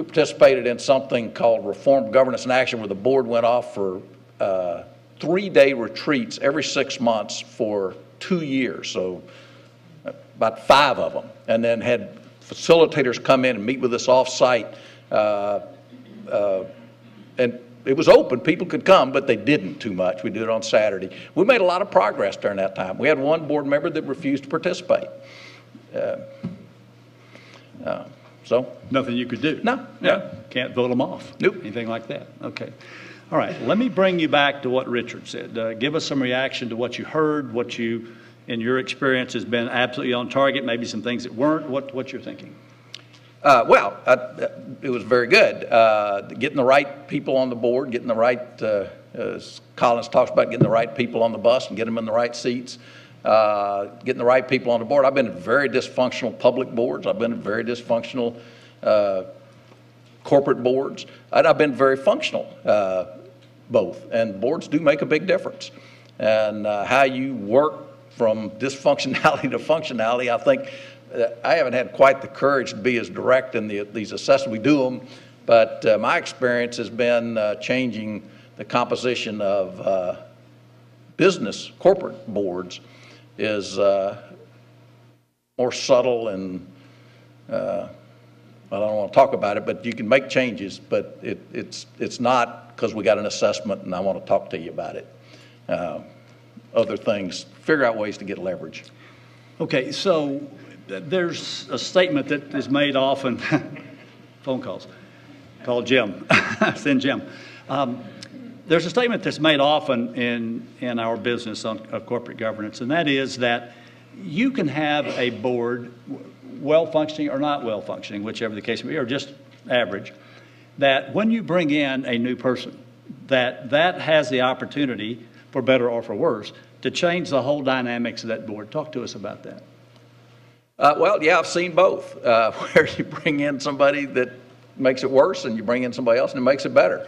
participated in something called Reformed Governance and Action, where the board went off for 3-day retreats every 6 months for 2 years. So about 5 of them, and then had facilitators come in and meet with us off-site. And it was open, people could come, but they didn't too much. We did it on Saturday. We made a lot of progress during that time. We had one board member that refused to participate. So nothing you could do? No. Yeah. Can't vote them off? Nope. Anything like that? Okay. All right. Let me bring you back to what Richard said. Give us some reaction to what you heard, what you, in your experience, has been absolutely on target, maybe some things that weren't. What you're thinking? Well, it was very good. Getting the right people on the board, getting the right, as Collins talks about, getting the right people on the bus and getting them in the right seats. Getting the right people on the board. I've been at very dysfunctional public boards. I've been at very dysfunctional corporate boards. And I've been very functional, both. And boards do make a big difference. And how you work from dysfunctionality to functionality, I think I haven't had quite the courage to be as direct in these assessments. We do them, but my experience has been changing the composition of business corporate boards is more subtle, and well, I don't want to talk about it, but you can make changes, but it's not because we got an assessment and I want to talk to you about it. Other things, figure out ways to get leverage. Okay, so there's a statement that is made often, phone calls, call Jim, send Jim. There's a statement that's made often in our business of corporate governance, and that is that you can have a board well-functioning or not well-functioning, whichever the case may be, or just average, that when you bring in a new person, that has the opportunity, for better or for worse, to change the whole dynamics of that board. Talk to us about that. Well, yeah, I've seen both, where you bring in somebody that makes it worse and you bring in somebody else and it makes it better.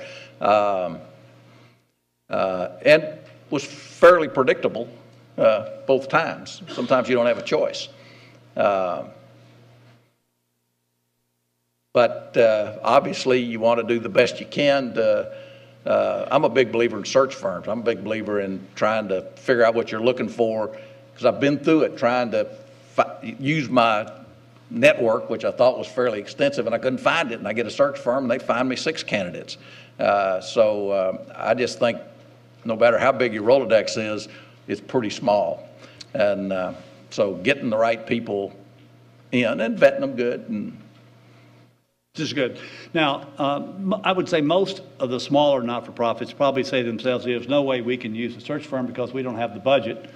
And was fairly predictable both times. Sometimes you don't have a choice. But obviously you want to do the best you can to, I'm a big believer in search firms. I'm a big believer in trying to figure out what you're looking for, because I've been through it trying to use my network, which I thought was fairly extensive, and I couldn't find it. And I get a search firm and they find me 6 candidates. So I just think no matter how big your Rolodex is, it's pretty small. And so getting the right people in and vetting them good. And this is good. Now, I would say most of the smaller not-for-profits probably say to themselves, there's no way we can use a search firm because we don't have the budget.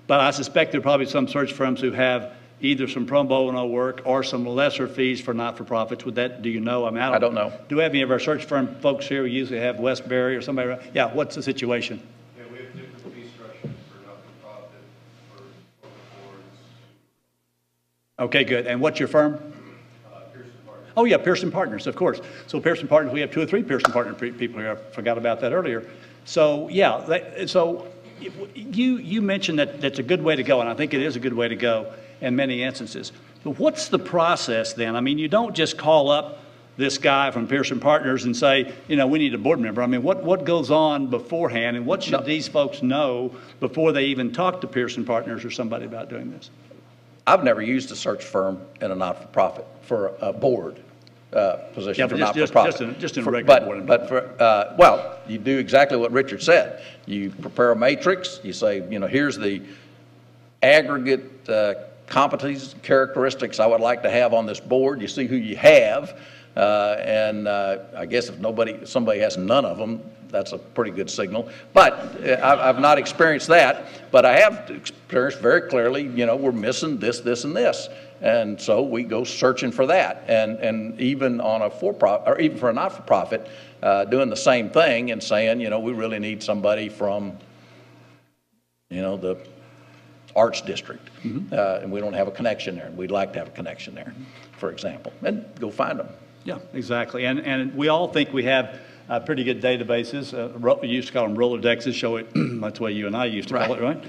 But I suspect there are probably some search firms who have either some pro bono work or some lesser fees for not-for-profits. Would that, do you know? I mean, I don't know. Do we have any of our search firm folks here? We usually have Westbury or somebody. Yeah, what's the situation? Yeah, we have different fee structures for not-for-profit, for corporate boards. Okay, good. And what's your firm? Pearson Partners. Oh, yeah, Pearson Partners, of course. So Pearson Partners, we have 2 or 3 Pearson Partner people here. I forgot about that earlier. So, yeah, so you mentioned that that's a good way to go, and I think it is a good way to go in many instances. But what's the process then? I mean, you don't just call up this guy from Pearson Partners and say, you know, we need a board member. I mean, what goes on beforehand, and what should these folks know before they even talk to Pearson Partners or somebody about doing this? I've never used a search firm in a not-for-profit for a board position. Yeah, for but not-for-profit. just in a regular board. But for, well, you do exactly what Richard said. You prepare a matrix. You say, you know, here's the aggregate competencies, characteristics I would like to have on this board. You see who you have, and I guess if somebody has none of them, that's a pretty good signal. But I've not experienced that, but I have experienced very clearly, you know, we're missing this, this, and this. And so we go searching for that. And even on a for-profit, or even for a not-for-profit, doing the same thing and saying, you know, we really need somebody from, you know, the Arts District, and we don't have a connection there, and we'd like to have a connection there, for example, and go find them. Yeah, exactly. And we all think we have pretty good databases. We used to call them Rolodexes, show it, that's the way you and I used to call it, right?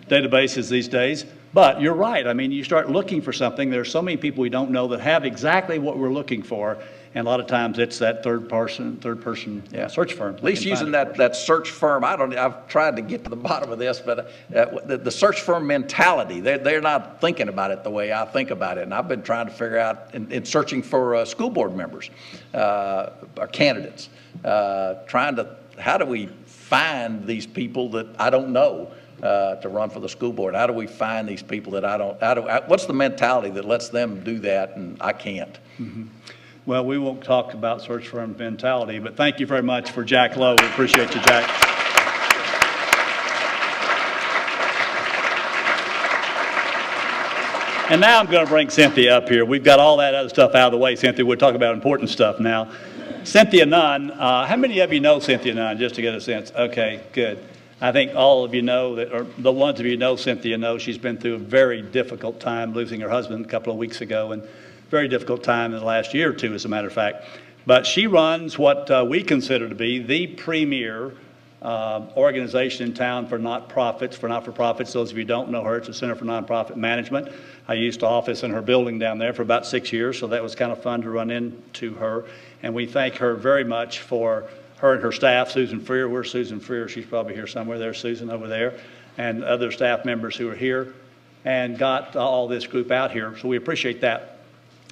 Databases these days. But you're right. I mean, you start looking for something. There are so many people we don't know that have exactly what we're looking for, And a lot of times it's that third person search firm. At least using that search firm, I've tried to get to the bottom of this, but the search firm mentality, they're not thinking about it the way I think about it. And I've been trying to figure out, in searching for school board members, or candidates, how do we find these people that I don't know to run for the school board? How do we find these people that what's the mentality that lets them do that and I can't? Mm-hmm. Well, we won't talk about search firm mentality, but thank you very much for Jack Lowe. We appreciate you, Jack. And now I'm going to bring Cynthia up here. We've got all that other stuff out of the way, Cynthia. We'll talk about important stuff now. Cynthia Nunn, how many of you know Cynthia Nunn, just to get a sense? Okay, good. I think all of you know that, or the ones of you who know Cynthia know she's been through a very difficult time, losing her husband a couple of weeks ago, and very difficult time in the last year or two, as a matter of fact. But she runs what we consider to be the premier organization in town for not-for-profits. Those of you who don't know her, it's a Center for Nonprofit Management. I used to office in her building down there for about 6 years, so that was kind of fun to run into her. And we thank her very much for her and her staff, Susan Freer. Where's Susan Freer? She's probably here somewhere. There's Susan over there, and other staff members who are here, and got all this group out here. So we appreciate that.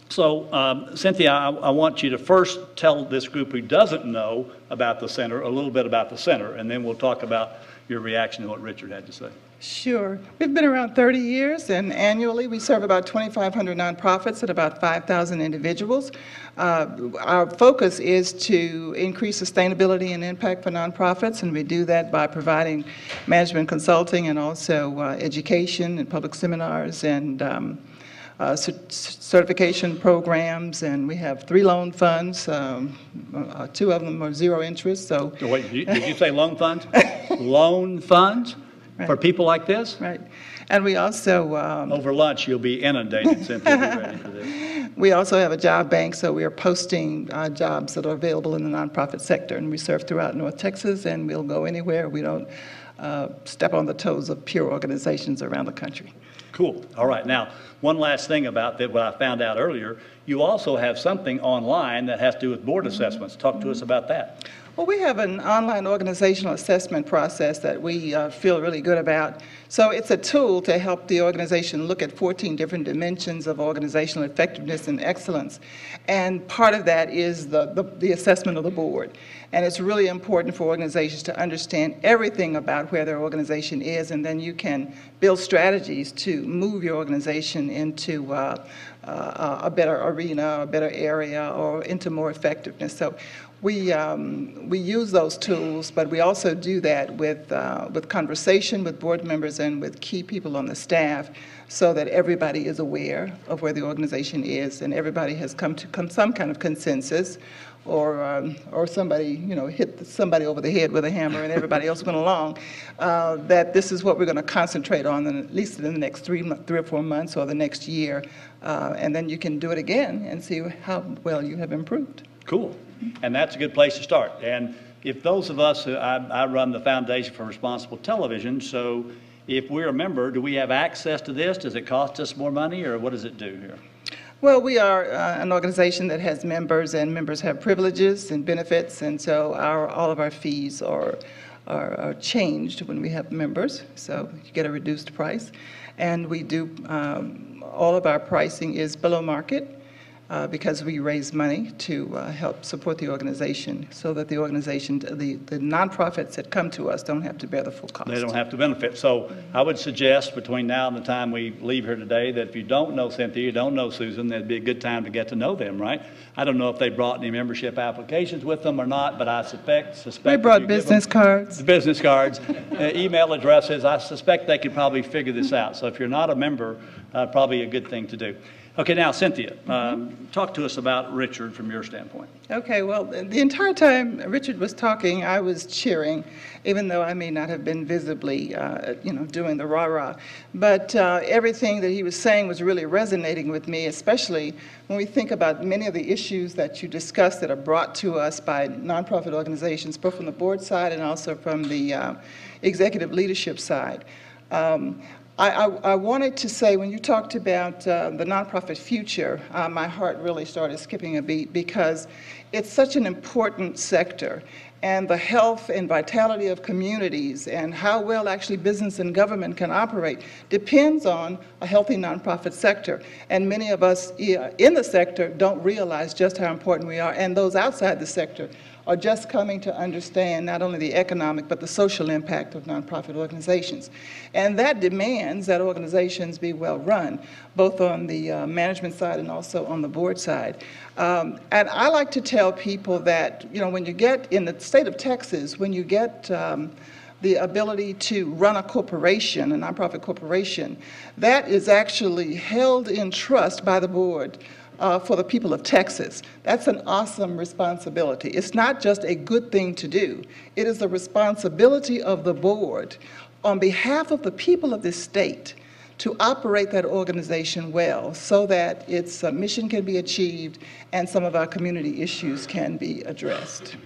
So, Cynthia, I want you to first tell this group who doesn't know about the center a little bit about the center, and then we'll talk about your reaction to what Richard had to say. Sure. We've been around 30 years, and annually we serve about 2,500 nonprofits and about 5,000 individuals. Our focus is to increase sustainability and impact for nonprofits, and we do that by providing management consulting and also education and public seminars and certification programs, and we have 3 loan funds. 2 of them are zero interest. So, wait, did you say loan funds? Loan funds? Right. For people like this? Right. And we also... over lunch, you'll be inundated, Cynthia. Be ready for this. We also have a job bank, so we are posting jobs that are available in the nonprofit sector, and we serve throughout North Texas, and we'll go anywhere. We don't step on the toes of peer organizations around the country. Cool. All right. Now, one last thing about that, what I found out earlier, you also have something online that has to do with board assessments. Talk to us about that. Well, we have an online organizational assessment process that we feel really good about. So it's a tool to help the organization look at 14 different dimensions of organizational effectiveness and excellence. And part of that is the assessment of the board. And it's really important for organizations to understand everything about where their organization is, and then you can build strategies to move your organization into a better arena, a better area, or into more effectiveness. So we use those tools, but we also do that with conversation with board members and with key people on the staff, so that everybody is aware of where the organization is, and everybody has come to some kind of consensus, or somebody hit somebody over the head with a hammer and everybody else went along, that this is what we're going to concentrate on, at least in the next 3 or 4 months or the next year, and then you can do it again and see how well you have improved. Cool. And that's a good place to start. And if those of us, I run the Foundation for Responsible Television, so if we're a member, do we have access to this? Does it cost us more money, or what does it do here? Well, we are an organization that has members, and members have privileges and benefits, and so all of our fees are changed when we have members, so you get a reduced price. And we do, all of our pricing is below market, because we raise money to help support the organization, so that the organization, the nonprofits that come to us don't have to bear the full cost. They don't have to benefit. So I would suggest between now and the time we leave here today that if you don't know Cynthia, you don't know Susan, that'd be a good time to get to know them, right? I don't know if they brought any membership applications with them or not, but I suspect they brought business cards. Business cards, email addresses. I suspect they could probably figure this out. So if you're not a member, probably a good thing to do. Okay, now, Cynthia, talk to us about Richard from your standpoint. Okay, well, the entire time Richard was talking, I was cheering, even though I may not have been visibly, doing the rah-rah. But everything that he was saying was really resonating with me, especially when we think about many of the issues that you discussed that are brought to us by nonprofit organizations, both from the board side and also from the executive leadership side. I wanted to say, when you talked about the nonprofit future, my heart really started skipping a beat because it's such an important sector. And the health and vitality of communities and how well actually business and government can operate depends on a healthy nonprofit sector. And many of us in the sector don't realize just how important we are, and those outside the sector are just coming to understand not only the economic but the social impact of nonprofit organizations. And that demands that organizations be well run, both on the management side and also on the board side. And I like to tell people that, you know, when you get in the state of Texas, when you get the ability to run a corporation, a nonprofit corporation, that is actually held in trust by the board for the people of Texas. That's an awesome responsibility. It's not just a good thing to do. It is the responsibility of the board on behalf of the people of this state to operate that organization well so that its mission can be achieved and some of our community issues can be addressed.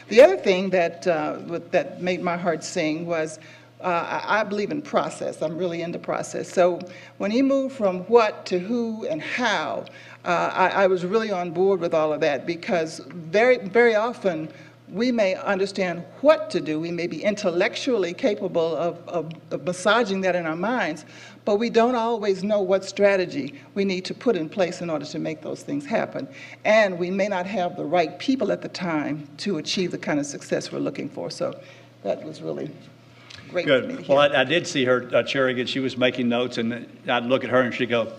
The other thing that, that made my heart sing was I believe in process. I'm really into process. So when he moved from what to who and how, I was really on board with all of that because very often we may understand what to do. We may be intellectually capable of massaging that in our minds, but we don't always know what strategy we need to put in place in order to make those things happen. And we may not have the right people at the time to achieve the kind of success we're looking for. So that was really great for me to hear. Well, I did see her cheering, and she was making notes, and I'd look at her and she'd go,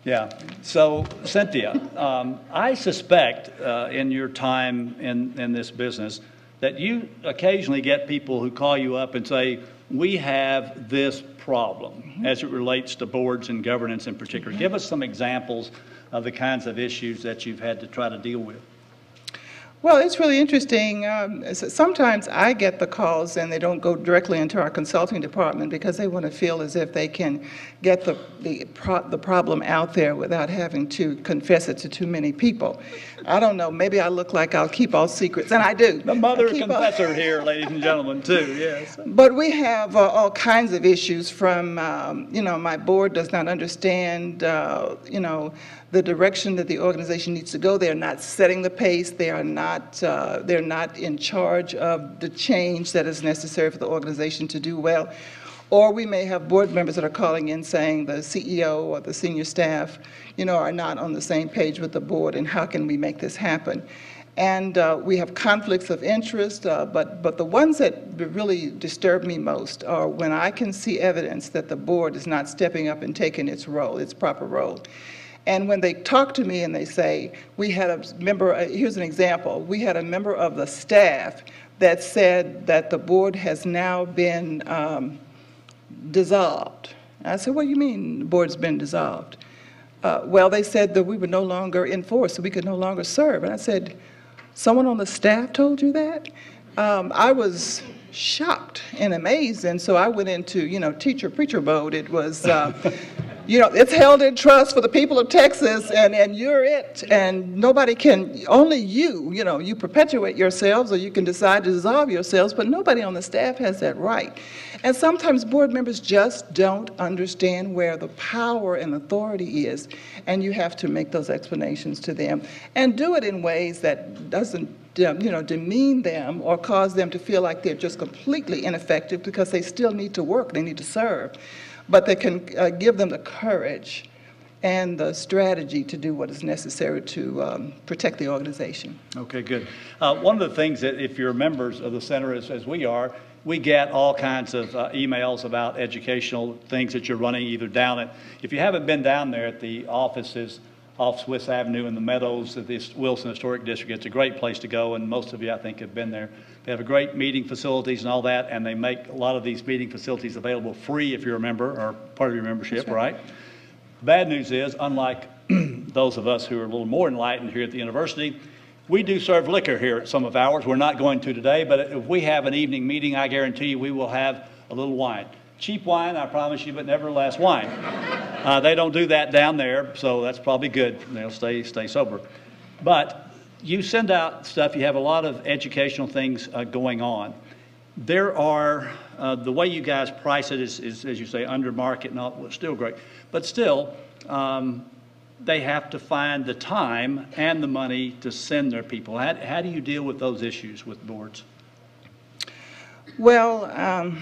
yeah. So, Cynthia, I suspect in your time in this business that you occasionally get people who call you up and say, we have this problem as it relates to boards and governance in particular. Give us some examples of the kinds of issues that you've had to try to deal with. Well, it's really interesting. Sometimes I get the calls and they don't go directly into our consulting department because they want to feel as if they can get the problem out there without having to confess it to too many people. I don't know, maybe I look like I'll keep all secrets, and I do. The mother confessor here, ladies and gentlemen, too, yes. But we have all kinds of issues from, you know, my board does not understand, you know, the direction that the organization needs to go. They're not setting the pace. They're not in charge of the change that is necessary for the organization to do well. Or we may have board members that are calling in saying the CEO or the senior staff, you know, are not on the same page with the board, and how can we make this happen? And we have conflicts of interest, but the ones that really disturb me most are when I can see evidence that the board is not stepping up and taking its role, its proper role. And when they talk to me and they say, we had a member, here's an example, we had a member of the staff that said that the board has now been dissolved. And I said, what do you mean the board's been dissolved? Well, they said that we were no longer in force, so we could no longer serve. And I said, someone on the staff told you that? I was shocked and amazed, and so I went into, you know, teacher-preacher mode. It was, you know, it's held in trust for the people of Texas, and you're it, and nobody can, only you know, you perpetuate yourselves, or you can decide to dissolve yourselves, but nobody on the staff has that right. And sometimes board members just don't understand where the power and authority is, and you have to make those explanations to them, and do it in ways that doesn't, you know, demean them or cause them to feel like they're just completely ineffective, because they still need to work, they need to serve. But they can give them the courage and the strategy to do what is necessary to protect the organization. Okay, good. One of the things that, if you're members of the center as we are, we get all kinds of emails about educational things that you're running either down at, if you haven't been down there at the offices off Swiss Avenue in the Meadows of this Wilson Historic District, it's a great place to go, and most of you, I think, have been there. They have a great meeting facilities and all that, and they make a lot of these meeting facilities available free if you're a member or part of your membership, right? The bad news is, unlike those of us who are a little more enlightened here at the university, we do serve liquor here at some of ours. We're not going to today, but if we have an evening meeting, I guarantee you we will have a little wine. Cheap wine, I promise you, but nevertheless wine. They don't do that down there, so that's probably good. They'll stay sober. But you send out stuff, you have a lot of educational things going on. there are, the way you guys price it is, as you say, under market and all, well, still great. But still, they have to find the time and the money to send their people. How do you deal with those issues with boards? Well,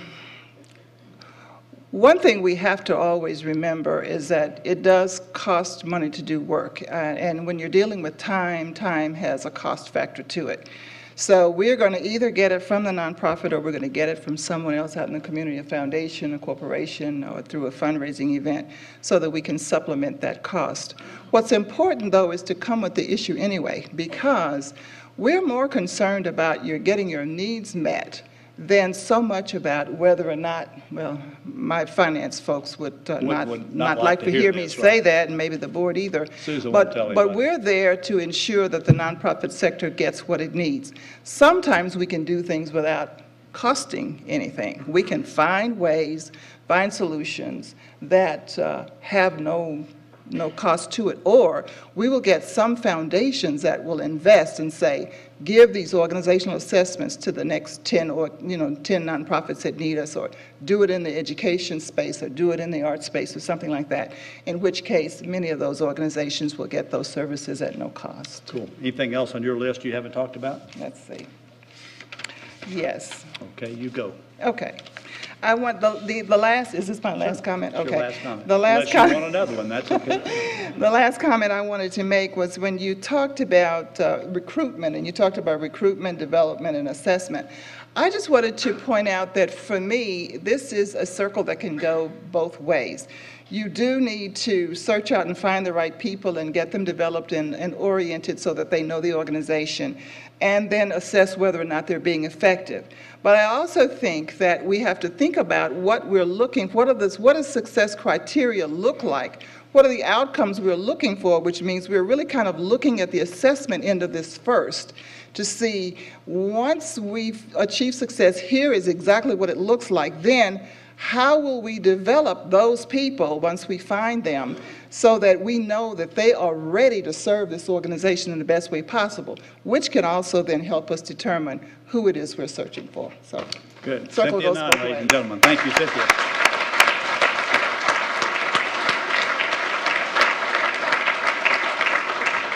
one thing we have to always remember is that it does cost money to do work. And when you're dealing with time, time has a cost factor to it. So we're going to either get it from the nonprofit or we're going to get it from someone else out in the community, a foundation, a corporation, or through a fundraising event, so that we can supplement that cost. What's important, though, is to come with the issue anyway, because we're more concerned about your getting your needs met than so much about whether or not, well, my finance folks would not like to hear me say that, and maybe the board either. But we're there to ensure that the nonprofit sector gets what it needs. Sometimes we can do things without costing anything. We can find ways, find solutions that have no cost to it, or we will get some foundations that will invest and say, give these organizational assessments to the next 10 or 10 nonprofits that need us, or do it in the education space, or do it in the art space, or something like that, in which case many of those organizations will get those services at no cost. Cool. Anything else on your list you haven't talked about? Let's see. Yes. Okay, you go. Okay. I want the last, is this my last comment? Okay. Your last comment. The last Unless you want another one, that's okay. The last comment I wanted to make was when you talked about recruitment, and you talked about recruitment, development, and assessment. I just wanted to point out that for me, this is a circle that can go both ways. You do need to search out and find the right people and get them developed and oriented so that they know the organization, and then assess whether or not they're being effective. But I also think that we have to think about what we're looking, what does success criteria look like? What are the outcomes we're looking for, which means we're really kind of looking at the assessment end of this first to see, once we've achieved success, here is exactly what it looks like. Then how will we develop those people once we find them so that we know that they are ready to serve this organization in the best way possible, which can also then help us determine who it is we're searching for. So, good. Circle Cynthia goes Nunn, both ladies ways. and gentlemen. Thank you, Cynthia.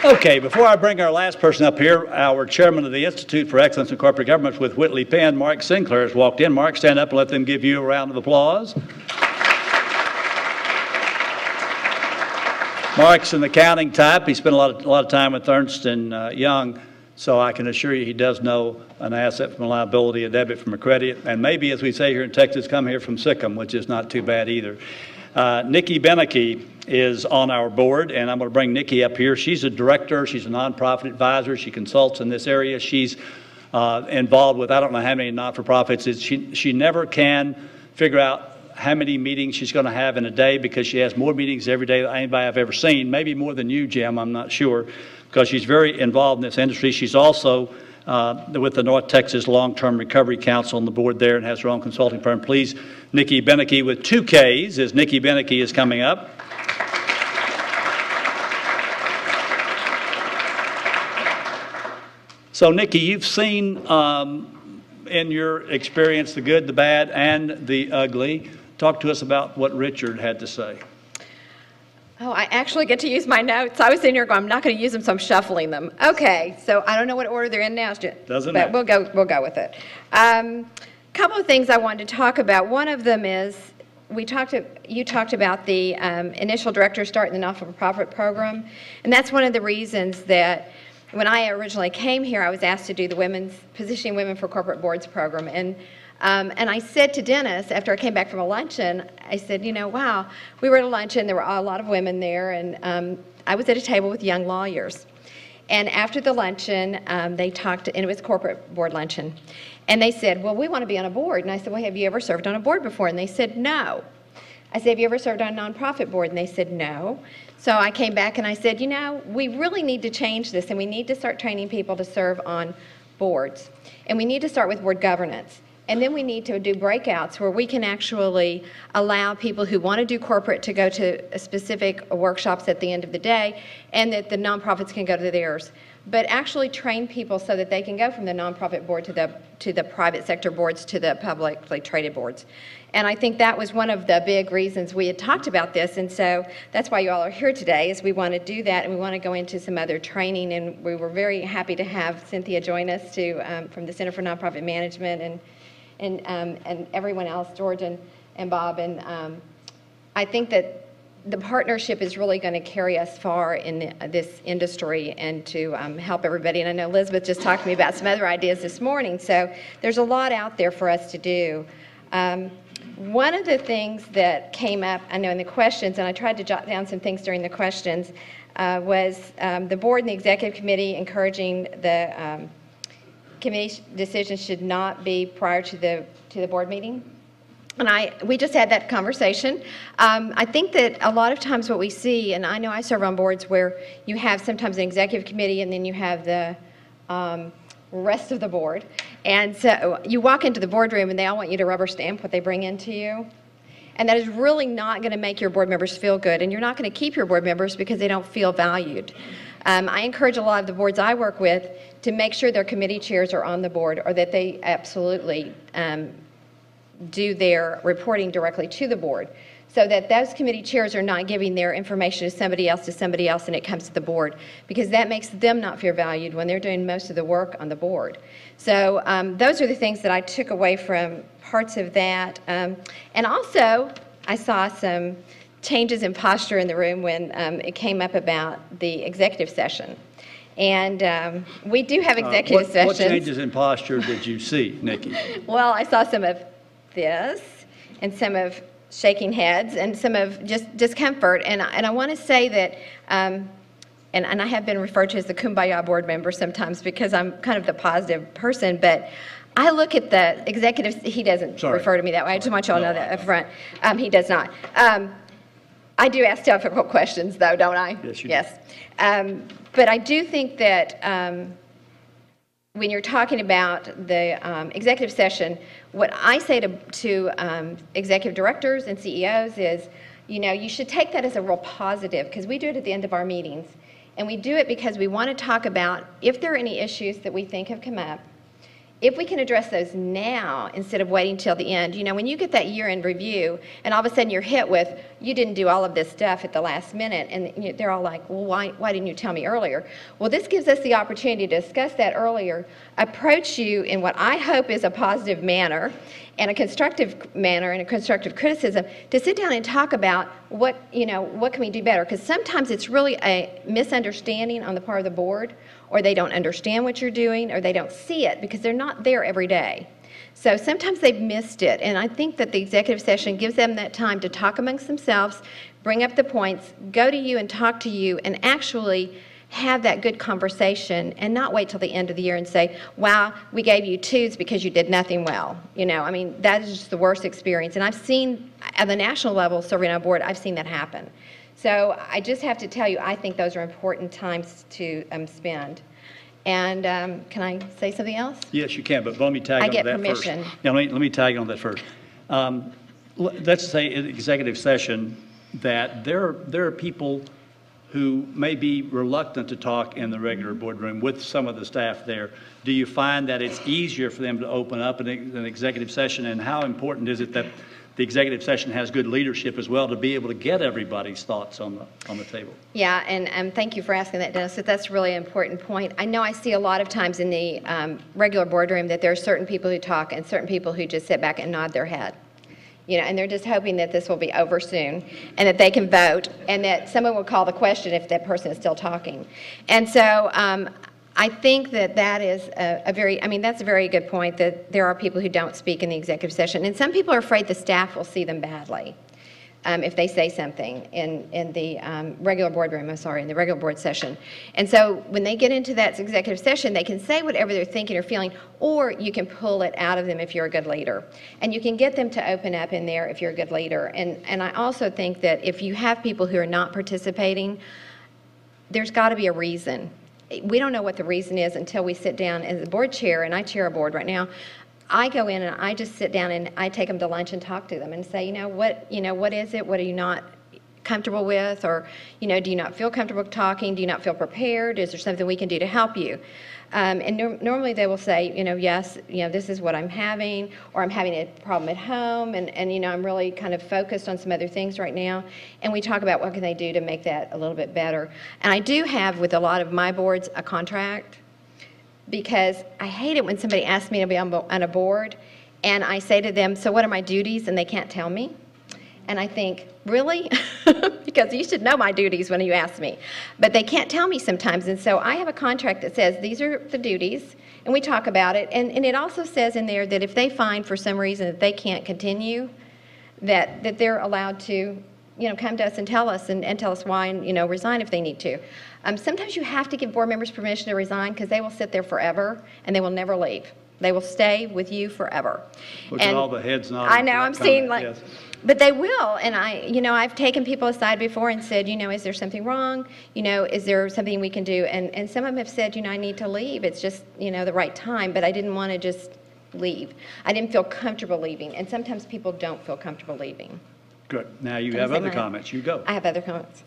Okay, before I bring our last person up here, our chairman of the Institute for Excellence in Corporate Governance with Whitley Penn, Mark Sinclair, has walked in. Mark, stand up and let them give you a round of applause. Mark's an accounting type. He spent a lot of time with Ernst & Young, so I can assure you he does know an asset from a liability, a debit from a credit, and maybe, as we say here in Texas, come here from Sikkim, which is not too bad either. Nikki Beneke is on our board, and I'm going to bring Nikki up here. She's a director. She's a nonprofit advisor. She consults in this area. She's involved with I don't know how many not-for-profits. She never can figure out how many meetings she's going to have in a day, because she has more meetings every day than anybody I've ever seen, maybe more than you, Jim, I'm not sure, because she's very involved in this industry. She's also with the North Texas Long-Term Recovery Council on the board there, and has her own consulting firm. Please, Nikki Beneke with 2 Ks, as Nikki Beneke is coming up. So, Nikki, you've seen in your experience the good, the bad, and the ugly. Talk to us about what Richard had to say. Oh, I actually get to use my notes. I was sitting here going, I'm not going to use them, so I'm shuffling them. Okay, so I don't know what order they're in now. Doesn't matter. But we'll go with it. Couple of things I wanted to talk about. One of them is you talked about the initial director starting the not-for-profit program, and that's one of the reasons that when I originally came here, I was asked to do the Positioning Women for Corporate Boards program, and I said to Dennis, after I came back from a luncheon, I said, wow, we were at a luncheon, there were a lot of women there, and I was at a table with young lawyers. And after the luncheon, they talked, and it was a corporate board luncheon, and they said, well, we want to be on a board. And I said, well, have you ever served on a board before? And they said, no. I said, have you ever served on a nonprofit board? And they said, no. So I came back and I said, we really need to change this, and we need to start training people to serve on boards. And we need to start with board governance. And then we need to do breakouts where we can actually allow people who want to do corporate to go to specific workshops at the end of the day, and that the nonprofits can go to theirs. but actually train people so that they can go from the nonprofit board to the private sector boards to the publicly traded boards. And I think that was one of the big reasons we had talked about this, and so that's why you all are here today, is we want to do that, and we want to go into some other training, and we were very happy to have Cynthia join us from the Center for Nonprofit Management and everyone else, George and Bob, and I think that the partnership is really going to carry us far in this industry and to help everybody. And I know Elizabeth just talked to me about some other ideas this morning, so there's a lot out there for us to do. One of the things that came up, I know in the questions, and I tried to jot down some things during the questions, was the board and the executive committee encouraging the committee decisions should not be prior to the board meeting. And we just had that conversation. I think that a lot of times what we see, and I know I serve on boards where you have sometimes an executive committee and then you have the rest of the board. And so you walk into the boardroom and they all want you to rubber stamp what they bring into you. And that is really not going to make your board members feel good. And you're not going to keep your board members because they don't feel valued. I encourage a lot of the boards I work with to make sure their committee chairs are on the board, or that they absolutely do their reporting directly to the board, so that those committee chairs are not giving their information to somebody else, and it comes to the board, because that makes them not feel valued when they're doing most of the work on the board. So those are the things that I took away from parts of that. And also, I saw some changes in posture in the room when it came up about the executive session. And we do have executive sessions. What changes in posture did you see, Nikki? Well, I saw some of this, and some of shaking heads, and some of just discomfort. And I want to say that, and I have been referred to as the Kumbaya board member sometimes because I'm kind of the positive person, but I look at the executives. He doesn't refer to me that way. I just want you all to know that up front. He does not. I do ask difficult questions, though, don't I? Yes, you do. Yes. But I do think that when you're talking about the executive session, what I say to executive directors and CEOs is, you should take that as a real positive, because we do it at the end of our meetings. And we do it because we want to talk about if there are any issues that we think have come up, if we can address those now instead of waiting till the end. When you get that year-end review and all of a sudden you're hit with, you didn't do all of this stuff at the last minute, and they're all like, well, why didn't you tell me earlier? Well, this gives us the opportunity to discuss that earlier, approach you in what I hope is a positive manner, and a constructive manner and a constructive criticism, to sit down and talk about what can we do better? Because sometimes it's really a misunderstanding on the part of the board, or they don't understand what you're doing, or they don't see it because they're not there every day. So sometimes they've missed it, and I think that the executive session gives them that time to talk amongst themselves, bring up the points, go to you and talk to you, and actually have that good conversation, and not wait till the end of the year and say, wow, we gave you 2s because you did nothing well. That is just the worst experience. And I've seen, at the national level, serving on a board, I've seen that happen. So I just have to tell you, I think those are important times to spend. And can I say something else? Yes, you can, but let me tag on to that first. I get permission. Yeah, let me tag on that first. Let's say in executive session that there are people who may be reluctant to talk in the regular boardroom with some of the staff there. Do you find that it's easier for them to open up in an executive session, and how important is it that the executive session has good leadership as well to be able to get everybody's thoughts on the table? Yeah, and thank you for asking that, Dennis. That's a really important point. I know I see a lot of times in the regular boardroom that there are certain people who talk and certain people who just sit back and nod their head. And they're just hoping that this will be over soon and that they can vote and that someone will call the question if that person is still talking. And so I think that is that's a very good point, that there are people who don't speak in the executive session. And some people are afraid the staff will see them badly if they say something in the regular boardroom, in the regular board session. And so when they get into that executive session, they can say whatever they're thinking or feeling, or you can pull it out of them if you're a good leader. And you can get them to open up in there if you're a good leader. And I also think that if you have people who are not participating, there's got to be a reason. We don't know what the reason is until we sit down as a board chair, and I chair a board right now. I go in and I just sit down and I take them to lunch and talk to them and say, what is it? What are you not comfortable with, or, do you not feel comfortable talking? Do you not feel prepared? Is there something we can do to help you? And normally they will say, yes, this is what I'm having, or I'm having a problem at home, and I'm really kind of focused on some other things right now. And we talk about what can they do to make that a little bit better. And I do have, with a lot of my boards, a contract, because I hate it when somebody asks me to be on a board, and I say to them, so what are my duties? And they can't tell me. And I think, really? Because you should know my duties when you ask me. But they can't tell me sometimes. And so I have a contract that says these are the duties, and we talk about it. And it also says in there that if they find for some reason that they can't continue, that they're allowed to, come to us and tell us why, and, resign if they need to. Sometimes you have to give board members permission to resign because they will sit there forever and they will never leave. They will stay with you forever. Look at all the heads nodding. I know, I'm seeing like, yes. But they will, and I've taken people aside before and said, is there something wrong? Is there something we can do? And some of them have said, I need to leave. It's just, the right time, but I didn't want to just leave. I didn't feel comfortable leaving, and sometimes people don't feel comfortable leaving. Good. Now you have other comments. You go. I have other comments.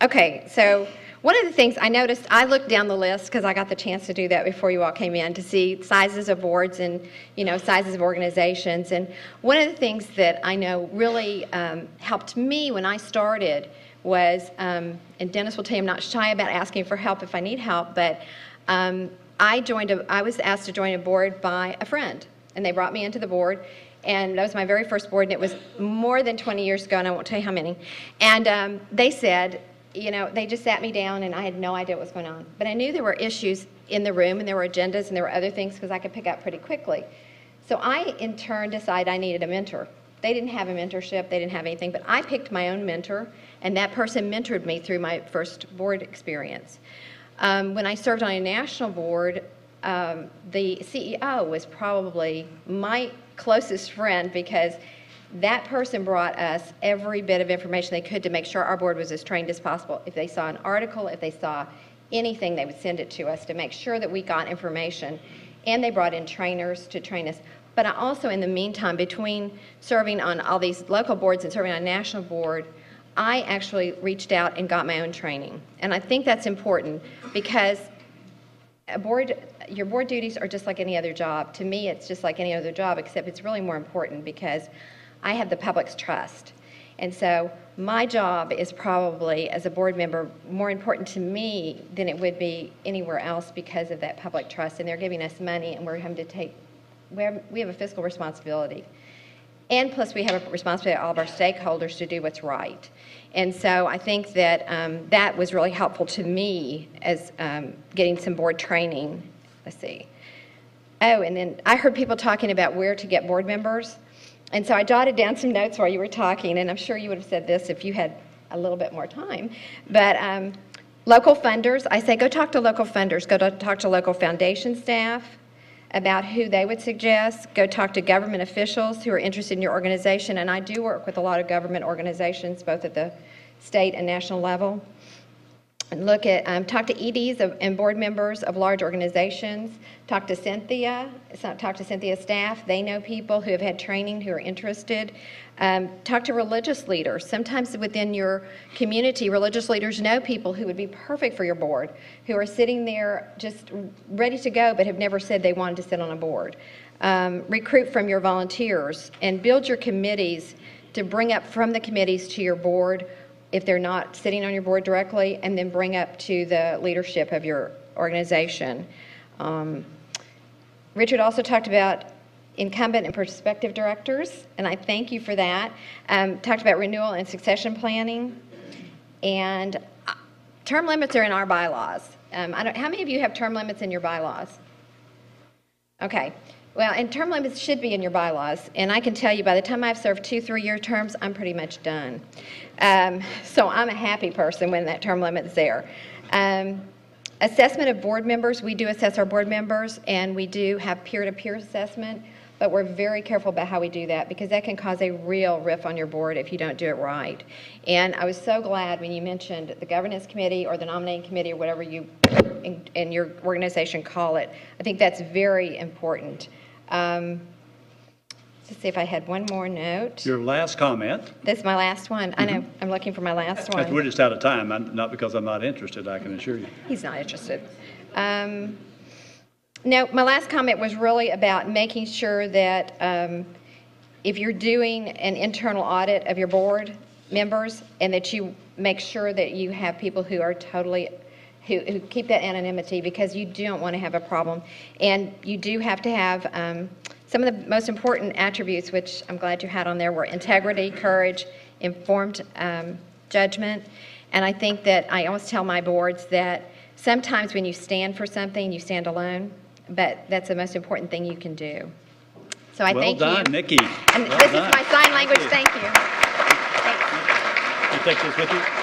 Okay, so one of the things I noticed, I looked down the list because I got the chance to do that before you all came in, to see sizes of boards and, sizes of organizations. And one of the things that I know really helped me when I started was, and Dennis will tell you I'm not shy about asking for help if I need help, but I was asked to join a board by a friend, and they brought me into the board. And that was my very first board, and it was more than 20 years ago, and I won't tell you how many. And they said, they just sat me down, and I had no idea what was going on. But I knew there were issues in the room, and there were agendas, and there were other things, because I could pick up pretty quickly. So I, in turn, decided I needed a mentor. They didn't have a mentorship. They didn't have anything. But I picked my own mentor, and that person mentored me through my first board experience. When I served on a national board, the CEO was probably my closest friend, because that person brought us every bit of information they could to make sure our board was as trained as possible. If they saw an article, if they saw anything, they would send it to us to make sure that we got information. And they brought in trainers to train us. But I also, in the meantime, between serving on all these local boards and serving on a national board, I actually reached out and got my own training. And I think that's important, because your board duties are just like any other job. To me, it's just like any other job, except it's really more important because I have the public's trust. And so my job is probably, as a board member, more important to me than it would be anywhere else because of that public trust. And they're giving us money, and we're having to we have a fiscal responsibility. And plus, we have a responsibility to all of our stakeholders to do what's right. And so I think that that was really helpful to me as getting some board training. Let's see. Oh, and then I heard people talking about where to get board members. And so I jotted down some notes while you were talking, and I'm sure you would have said this if you had a little bit more time. But local funders, I say go talk to local funders. Go talk to local foundation staff about who they would suggest. Go talk to government officials who are interested in your organization. And I do work with a lot of government organizations, both at the state and national level. And look at, talk to EDs and board members of large organizations. Talk to Cynthia. Talk to Cynthia's staff. They know people who have had training who are interested. Talk to religious leaders. Sometimes within your community, religious leaders know people who would be perfect for your board, who are sitting there just ready to go but have never said they wanted to sit on a board. Recruit from your volunteers and build your committees to bring up from the committees to your board if they're not sitting on your board directly, and then bring up to the leadership of your organization. Richard also talked about incumbent and prospective directors, and I thank you for that. Talked about renewal and succession planning. And term limits are in our bylaws. How many of you have term limits in your bylaws? Okay. Well, and term limits should be in your bylaws, and I can tell you by the time I've served 2 3-year terms, I'm pretty much done. So I'm a happy person when that term limit's there. Assessment of board members, we do assess our board members, and we do have peer-to-peer assessment, but we're very careful about how we do that because that can cause a real rift on your board if you don't do it right. And I was so glad when you mentioned the governance committee or the nominating committee or whatever you in your organization call it. I think that's very important. Let's see if I had one more note. Your last comment. This is my last one. I know, I'm looking for my last one. We're just out of time, not because I'm not interested, I can assure you. He's not interested. No, my last comment was really about making sure that if you're doing an internal audit of your board members, and that you make sure that you have people who are totally, who keep that anonymity, because you don't want to have a problem. And you do have to have some of the most important attributes, which I'm glad you had on there, were integrity, courage, informed judgment. And I think that I always tell my boards that sometimes when you stand for something, you stand alone, but that's the most important thing you can do. So I thank you. Well done, Nikki. And this is my sign language. Thank you. You take this with you?